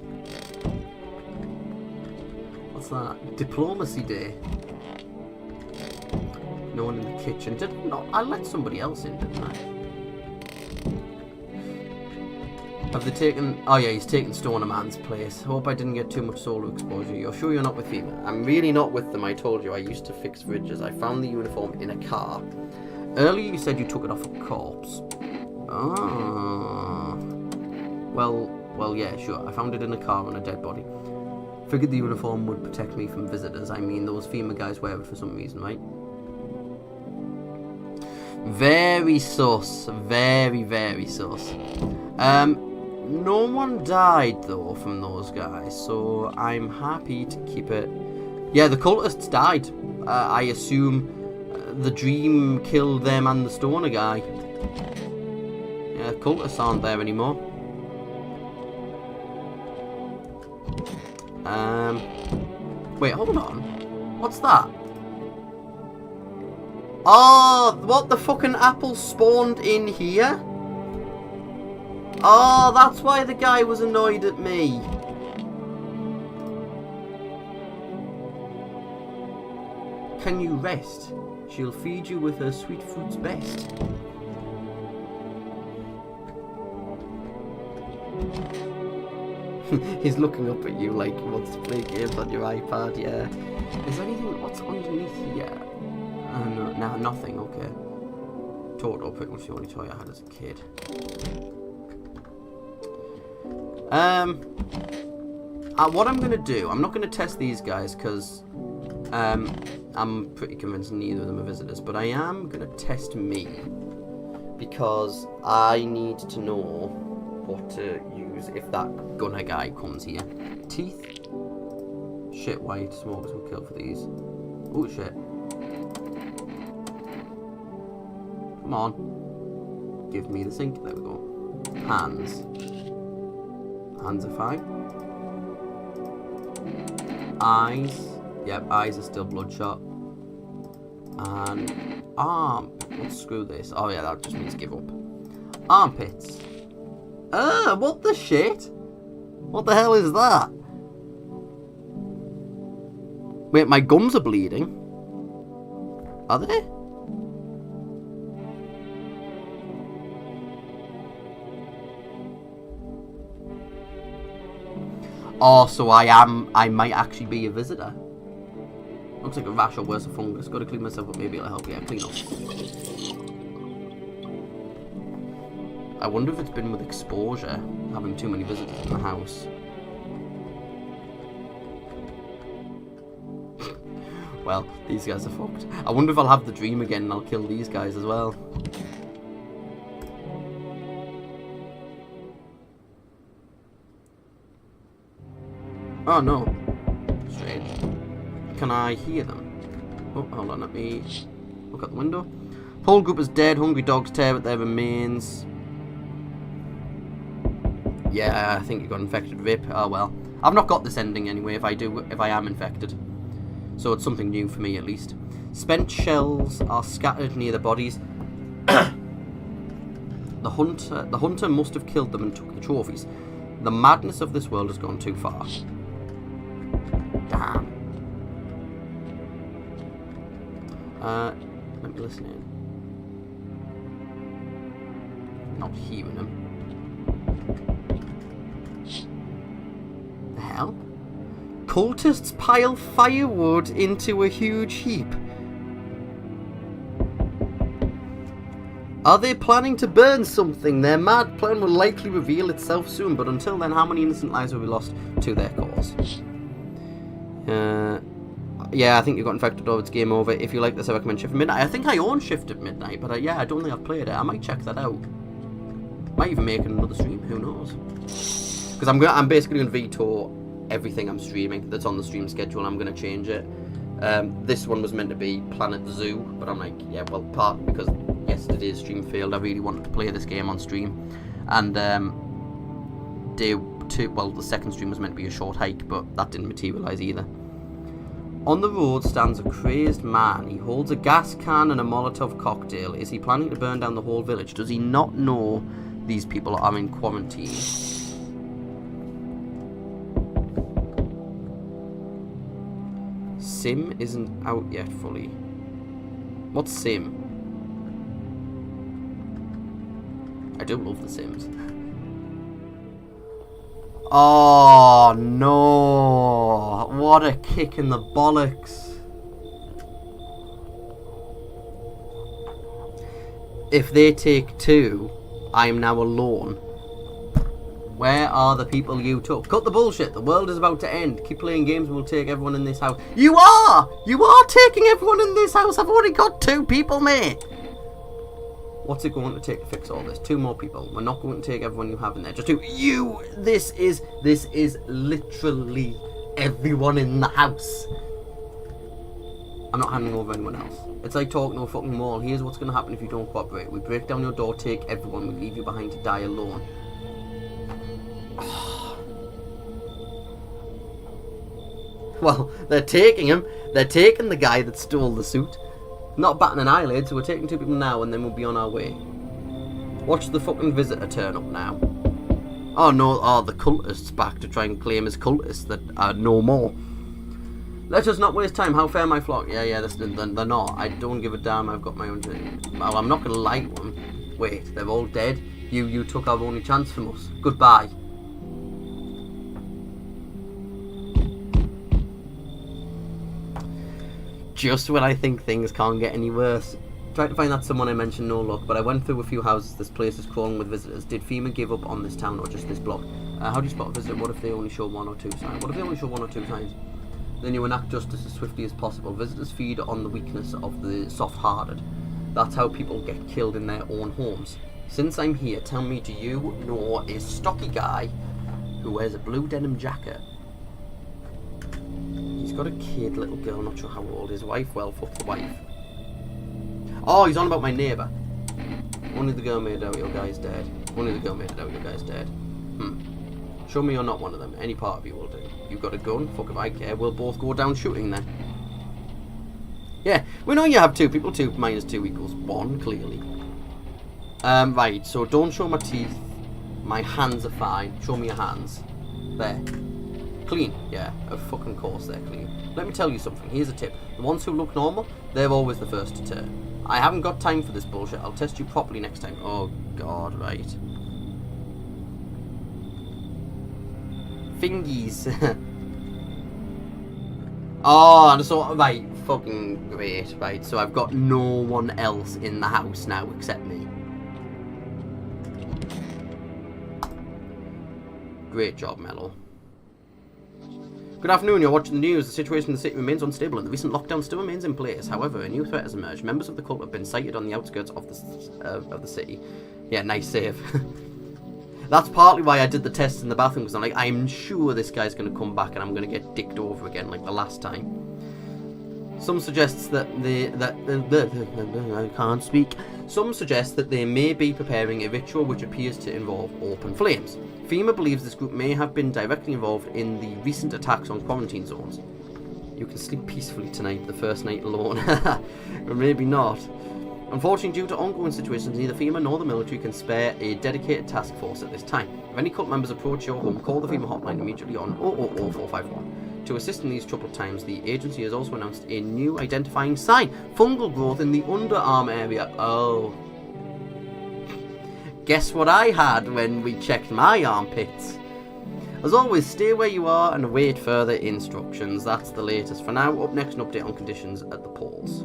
What's that? Diplomacy Day. No one in the kitchen. I let somebody else in, didn't I? Have they taken... Oh yeah, he's taken Stoner Man's place. Hope I didn't get too much solo exposure. You're sure you're not with FEMA? I'm really not with them. I told you I used to fix fridges. I found the uniform in a car. Earlier you said you took it off a corpse. Ah. Well, yeah, sure. I found it in a car on a dead body. Figured the uniform would protect me from visitors. I mean, those FEMA guys wear it for some reason, right? Very sus. Very, very sus. No one died, though, from those guys, so I'm happy to keep it... Yeah, the cultists died. I assume the dream killed them and the stoner guy. Yeah, cultists aren't there anymore. Wait, hold on. What's that? Oh, what, the fucking apple spawned in here? Oh, that's why the guy was annoyed at me. Can you rest? She'll feed you with her sweet fruits best. He's looking up at you like he wants to play games on your iPad, yeah. Is there anything... What's underneath here? No, nothing, okay. Toto, pretty much the only toy I had as a kid. What I'm going to do, I'm not going to test these guys because I'm pretty convinced neither of them are visitors, but I am going to test me because I need to know what to use if that gunner guy comes here. Teeth? Shit, white smokers will kill for these. Oh shit. Come on. Give me the sink. There we go. Hands. Hands are fine. Eyes. Yep, eyes are still bloodshot. And arm. Let's screw this. Oh yeah, that just means give up. Armpits. What the shit? What the hell is that? Wait, my gums are bleeding. Are they? Oh, so I might actually be a visitor. Looks like a rash or worse, a fungus. Gotta clean myself up, maybe it'll help. Yeah, clean up. I wonder if it's been with exposure, having too many visitors in the house. Well, these guys are fucked. I wonder if I'll have the dream again and I'll kill these guys as well. Oh no. Strange. Can I hear them? Oh, hold on, let me look out the window. Whole group is dead, hungry dogs tear at their remains. Yeah, I think you got infected. Rip. Oh well. I've not got this ending anyway if I am infected. So it's something new for me at least. Spent shells are scattered near the bodies. The hunter must have killed them and took the trophies. The madness of this world has gone too far. Damn. Let me listen in. Not hearing him. The hell? Cultists pile firewood into a huge heap. Are they planning to burn something? Their mad plan will likely reveal itself soon, but until then, how many innocent lives will be lost to their cause? Yeah, I think you got infected over. It's game over. If you like this, I recommend Shift at Midnight. I think I own Shift at Midnight, but yeah, I don't think I've played it. I might check that out. Might even make another stream. Who knows? Because I'm basically going to veto everything I'm streaming that's on the stream schedule. I'm going to change it. This one was meant to be Planet Zoo, but I'm like, yeah, well, part because yesterday's stream failed. I really wanted to play this game on stream, and day 2, well, the second stream was meant to be a short hike, but that didn't materialise either. On the road stands a crazed man. He holds a gas can and a Molotov cocktail. Is he planning to burn down the whole village? Does he not know these people are in quarantine? Sim isn't out yet fully. What's Sim? I do love The Sims. Oh no! What a kick in the bollocks! If they take 2, I am now alone. Where are the people you took? Cut the bullshit. The world is about to end. Keep playing games and we'll take everyone in this house. You are! You are taking everyone in this house. I've already got 2 people, mate. What's it going to take to fix all this? 2 more people. We're not going to take everyone you have in there. Just 2. You! This is literally everyone in the house. I'm not handing over anyone else. It's like talking to a fucking wall. Here's what's going to happen if you don't cooperate. We break down your door, take everyone. We leave you behind to die alone. Well, they're taking him. They're taking the guy that stole the suit. Not batting an eyelid, so we're taking 2 people now and then we'll be on our way. Watch the fucking visitor turn up now. Oh no, the cultists back to try and claim as cultists that are no more. Let us not waste time. How fair my flock? Yeah, they're not. I don't give a damn. I've got my own dream. Well, I'm not going to lie to them. Wait, they're all dead? You took our only chance from us. Goodbye. Just when I think things can't get any worse. Tried to find that someone I mentioned, no luck, but I went through a few houses. This place is crawling with visitors. Did FEMA give up on this town or just this block? How do you spot a visitor? What if they only show 1 or 2 signs? What if they only show 1 or 2 signs? Then you enact justice as swiftly as possible. Visitors feed on the weakness of the soft-hearted. That's how people get killed in their own homes. Since I'm here, tell me, do you know a stocky guy who wears a blue denim jacket? He's got a kid, little girl, not sure how old. His wife, well, fuck the wife. Oh, he's on about my neighbour. Only the girl made out your guy's dead. Only the girl made it out your guy's dead. Show me you're not one of them. Any part of you will do. You've got a gun? Fuck if I care. We'll both go down shooting then. Yeah, we know you have 2 people. 2 minus 2 equals 1, clearly. Right, so don't show my teeth. My hands are fine. Show me your hands. There. Clean. Yeah, of fucking course they're clean. Let me tell you something. Here's a tip. The ones who look normal, they're always the first to turn. I haven't got time for this bullshit. I'll test you properly next time. Oh, God, right. Fingies. Oh, and so, right, fucking great, right. So I've got no one else in the house now except me. Great job, Mello. Good afternoon, you're watching the news. The situation in the city remains unstable and the recent lockdown still remains in place. However, a new threat has emerged. Members of the cult have been sighted on the outskirts of the city. Yeah, nice save. That's partly why I did the tests in the bathroom, because I'm like, I'm sure this guy's going to come back and I'm going to get dicked over again like the last time. Some suggests that I can't speak. Some suggest that they may be preparing a ritual which appears to involve open flames. FEMA believes this group may have been directly involved in the recent attacks on quarantine zones. You can sleep peacefully tonight, the first night alone. Or maybe not. Unfortunately, due to ongoing situations, neither FEMA nor the military can spare a dedicated task force at this time. If any cult members approach your home, call the FEMA hotline immediately on 00451. To assist in these troubled times, the agency has also announced a new identifying sign. Fungal growth in the underarm area. Oh. Guess what I had when we checked my armpits? As always, stay where you are and await further instructions. That's the latest for now. Up next, an update on conditions at the poles.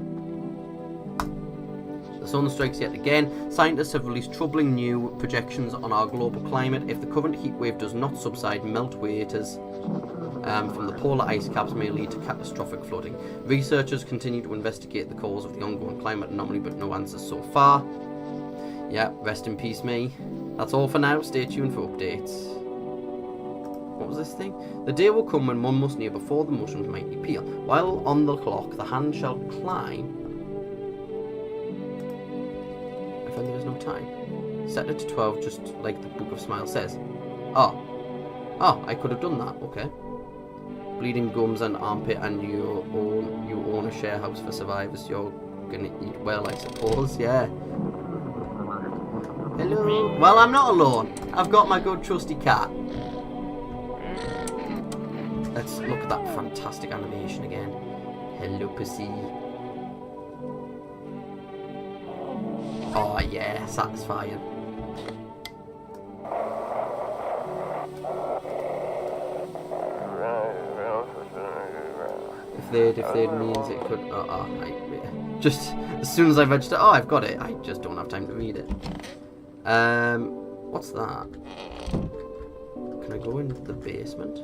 The sun strikes yet again. Scientists have released troubling new projections on our global climate. If the current heat wave does not subside, meltwaters from the polar ice caps may lead to catastrophic flooding. Researchers continue to investigate the cause of the ongoing climate anomaly, but no answers so far. Yeah, rest in peace, me. That's all for now. Stay tuned for updates. What was this thing? The day will come when one must kneel before the mushrooms mighty peel. While on the clock, the hand shall climb. I find there is no time. Set it to 12, just like the Book of Smiles says. Oh, I could have done that. Okay. Bleeding gums and armpit, and you own a share house for survivors. You're gonna eat well, I suppose. Yeah. Hello. Well, I'm not alone. I've got my good trusty cat. Let's look at that fantastic animation again. Hello, pussy. Oh yeah, satisfying. If they'd means it could. Just as soon as I register. Oh, I've got it. I just don't have time to read it. What's that? Can I go into the basement?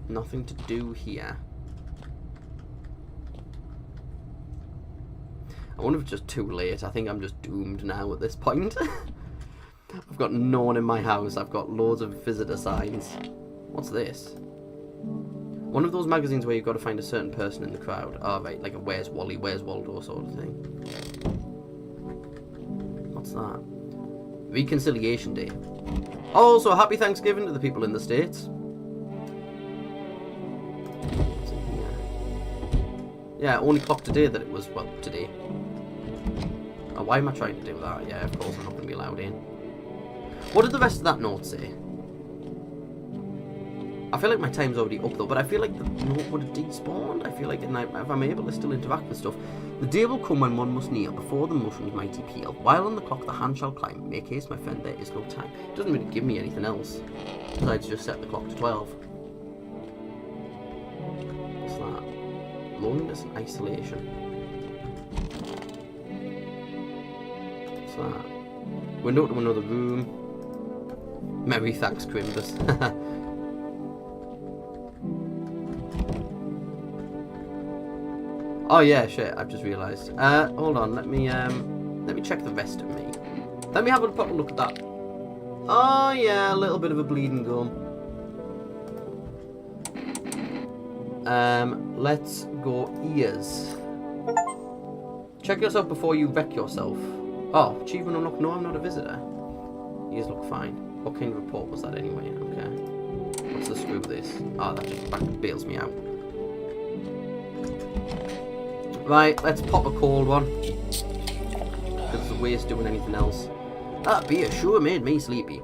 Nothing to do here. I wonder if it's just too late. I think I'm just doomed now at this point. I've got no one in my house. I've got loads of visitor signs. What's this? One of those magazines where you've got to find a certain person in the crowd. Oh, right, like a Where's Wally, Where's Waldo sort of thing. What's that? Reconciliation Day. Also, happy Thanksgiving to the people in the States. What's in here? Yeah, only clocked today that it was, well, today. Oh, why am I trying to do that? Yeah, of course I'm not going to be allowed in. What did the rest of that note say? I feel like my time's already up though, but I feel like the note would have despawned. I feel like at night, if I'm able to still interact with stuff. The day will come when one must kneel before the mushrooms mighty peel. While on the clock the hand shall climb. Make haste, my friend, there is no time. It doesn't really give me anything else besides just set the clock to 12. What's that? Loneliness and isolation. What's that? Window to another room. Merry thanks, Crimbus. Oh yeah, shit, I've just realised. Hold on, let me check the rest of me. Let me have a proper look at that. Oh yeah, a little bit of a bleeding gum. Let's go ears. Check yourself before you wreck yourself. Oh, achievement unlocked. No, I'm not a visitor. Ears look fine. What kind of report was that anyway? Okay. What's the screw with this? Oh, that just bails me out. Right, let's pop a cold one. Because it's a waste doing anything else. That beer sure made me sleepy.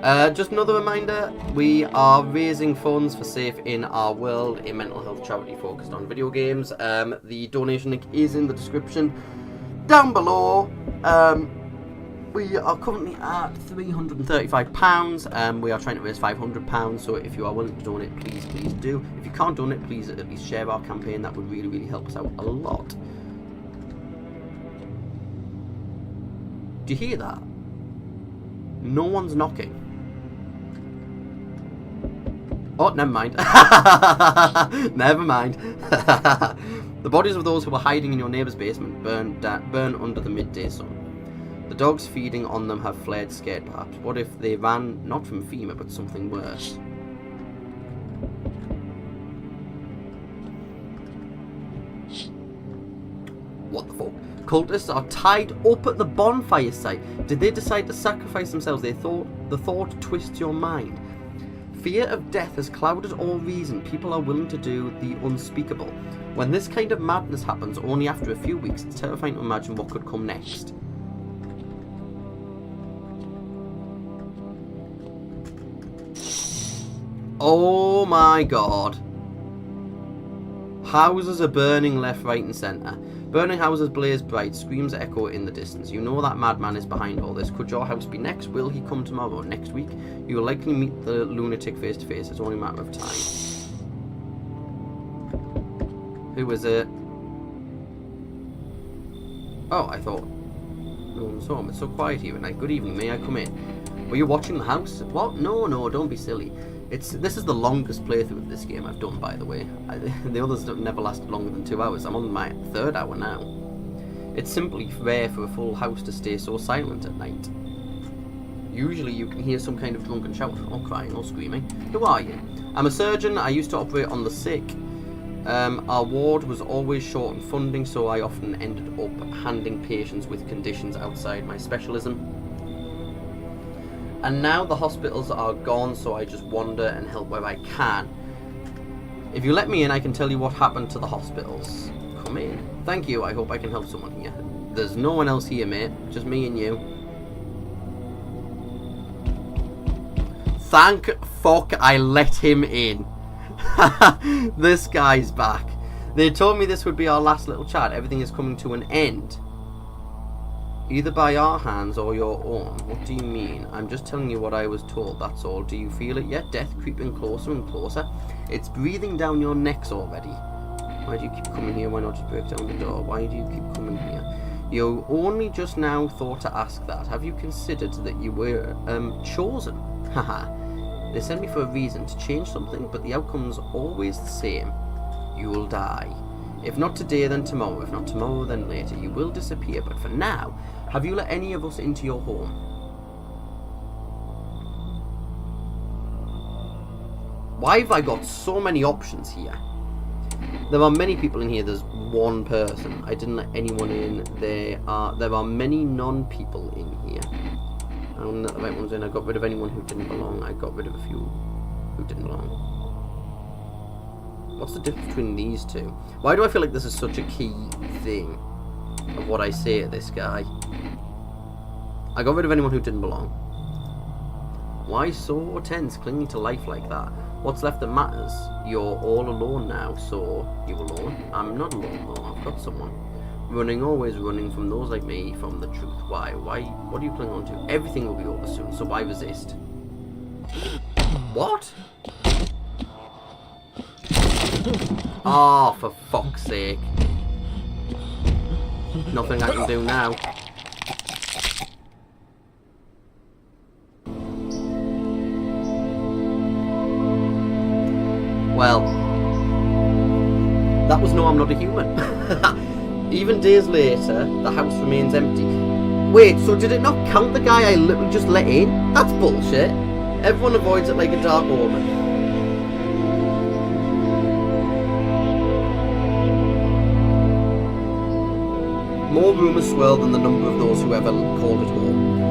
Just another reminder, we are raising funds for Safe in Our World, a mental health charity focused on video games. The donation link is in the description down below. We are currently at £335. We are trying to raise £500, so if you are willing to donate, please do. If you can't donate, please at least share our campaign. That would really help us out a lot. Do you hear that? No one's knocking. Oh, never mind. Never mind. The bodies of those who were hiding in your neighbour's basement burn under the midday sun. The dogs feeding on them have fled scared perhaps. What if they ran not from FEMA but something worse? What the fuck? Cultists are tied up at the bonfire site. Did they decide to sacrifice themselves? The thought twists your mind. Fear of death has clouded all reason. People are willing to do the unspeakable. When this kind of madness happens only after a few weeks, it's terrifying to imagine what could come next. Oh my god. Houses are burning left, right and centre. Burning houses blaze bright, screams echo in the distance. You know that madman is behind all this. Could your house be next? Will he come tomorrow? Next week? You will likely meet the lunatic face to face. It's only a matter of time. Who is it? Oh, I thought no one was home. It's so quiet here at night. Good evening, may I come in? Were you watching the house? What? No, don't be silly. This is the longest playthrough of this game I've done, by the way. The others never lasted longer than 2 hours. I'm on my 3rd hour now. It's simply rare for a full house to stay so silent at night. Usually you can hear some kind of drunken shouting or crying or screaming. Who are you? I'm a surgeon. I used to operate on the sick. Our ward was always short on funding, so I often ended up handing patients with conditions outside my specialism. And now the hospitals are gone, so I just wander and help where I can. If you let me in, I can tell you what happened to the hospitals. Come in. Thank you, I hope I can help someone here. There's no one else here, mate. Just me and you. Thank fuck I let him in. This guy's back. They told me this would be our last little chat. Everything is coming to an end. Either by our hands or your own. What do you mean? I'm just telling you what I was told, that's all. Do you feel it yet? Death creeping closer and closer. It's breathing down your necks already. Why do you keep coming here? Why not just break down the door? Why do you keep coming here? You only just now thought to ask that. Have you considered that you were, chosen? Haha. They sent me for a reason, to change something, but the outcome's always the same. You will die. If not today, then tomorrow. If not tomorrow, then later. You will disappear, but for now, have you let any of us into your home? Why have I got so many options here? There are many people in here. There's one person. I didn't let anyone in. There are many non-people in here. I don't let the right ones in. I got rid of anyone who didn't belong. I got rid of a few who didn't belong. What's the difference between these two? Why do I feel like this is such a key thing of what I say to this guy? I got rid of anyone who didn't belong. Why so tense, clinging to life like that? What's left that matters? You're all alone now, so you alone? I'm not alone though, I've got someone. Running, always running from those like me, from the truth. Why? What are you clinging on to? Everything will be over soon, so why resist? What? Oh, for fuck's sake. Nothing I can do now. Well, that was no, I'm not a human. Even days later, the house remains empty. Wait, so did it not count the guy I literally just let in? That's bullshit. Everyone avoids it like a dark omen. More rumours swirl than the number of those who ever called it home.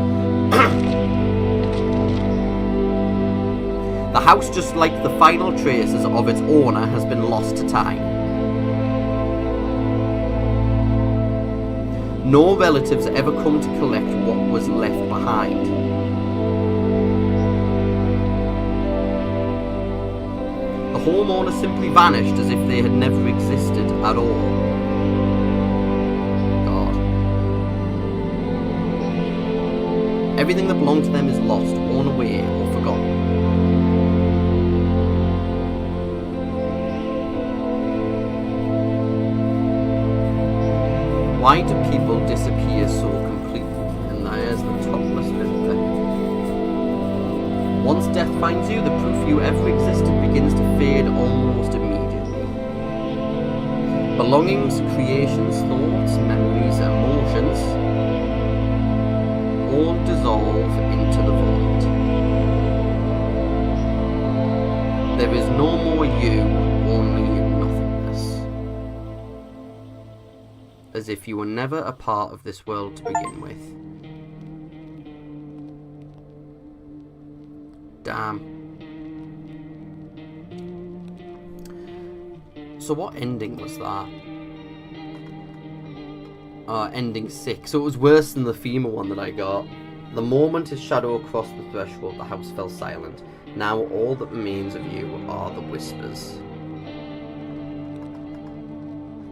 The house, just like the final traces of its owner, has been lost to time. No relatives ever come to collect what was left behind. The homeowner simply vanished as if they had never existed at all. God. Everything that belonged to them is lost, worn away, or forgotten. Why do people disappear so completely? And there's the topless visitor. Once death finds you, the proof you ever existed begins to fade almost immediately. Belongings, creations, thoughts, memories, emotions all dissolve into the void. There is no more you, only nothingness. As if you were never a part of this world to begin with. Damn. So what ending was that? Ending 6. So it was worse than the femur one that I got. The moment his shadow crossed the threshold, the house fell silent. Now all that remains of you are the whispers.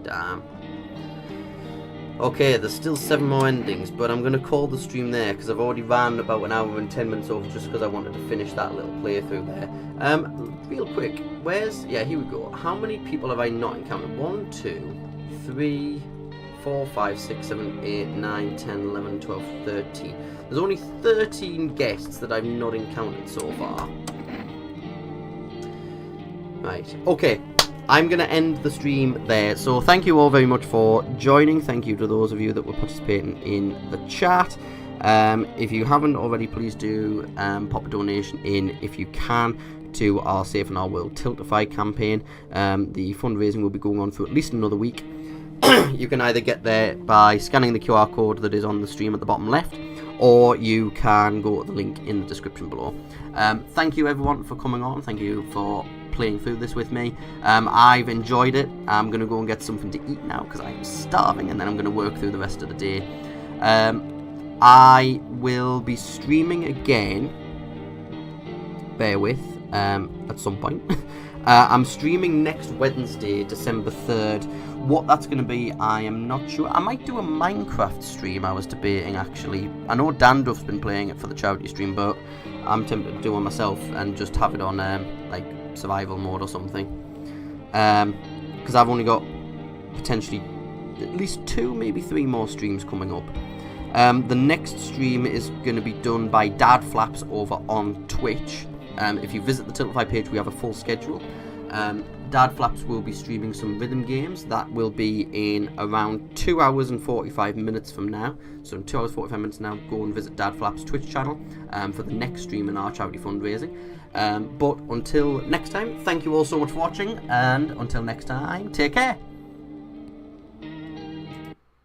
Damn. Okay, there's still 7 more endings, but I'm going to call the stream there because I've already ran about an hour and 10 minutes over just because I wanted to finish that little playthrough there. Real quick, yeah, here we go. How many people have I not encountered? 1, 2, 3, 4, 5, 6, 7, 8, 9, 10, 11, 12, 13. There's only 13 guests that I've not encountered so far. Right, okay. I'm going to end the stream there. So thank you all very much for joining. Thank you to those of you that were participating in the chat. If you haven't already, please do pop a donation in if you can to our Safe in Our World Tiltify campaign. The fundraising will be going on for at least another week. You can either get there by scanning the QR code that is on the stream at the bottom left, or you can go to the link in the description below. Thank you everyone for coming on. Thank you for playing through this with me. I've enjoyed it. I'm going to go and get something to eat now because I'm starving, and then I'm going to work through the rest of the day. I will be streaming again, bear with, at some point. I'm streaming next Wednesday, December 3rd. What that's going to be, I am not sure. I might do a Minecraft stream, I was debating actually. I know Danduff's been playing it for the charity stream, but I'm tempted to do one myself and just have it on like survival mode or something. Because I've only got potentially at least 2, maybe 3 more streams coming up. The next stream is going to be done by Dad Flaps over on Twitch. If you visit the Tiltify page, we have a full schedule. Dad Flaps will be streaming some rhythm games. That will be in around 2 hours and 45 minutes from now. So in 2 hours 45 minutes now, go and visit Dad Flaps' Twitch channel for the next stream in our charity fundraising. But until next time, thank you all so much for watching, and until next time, take care.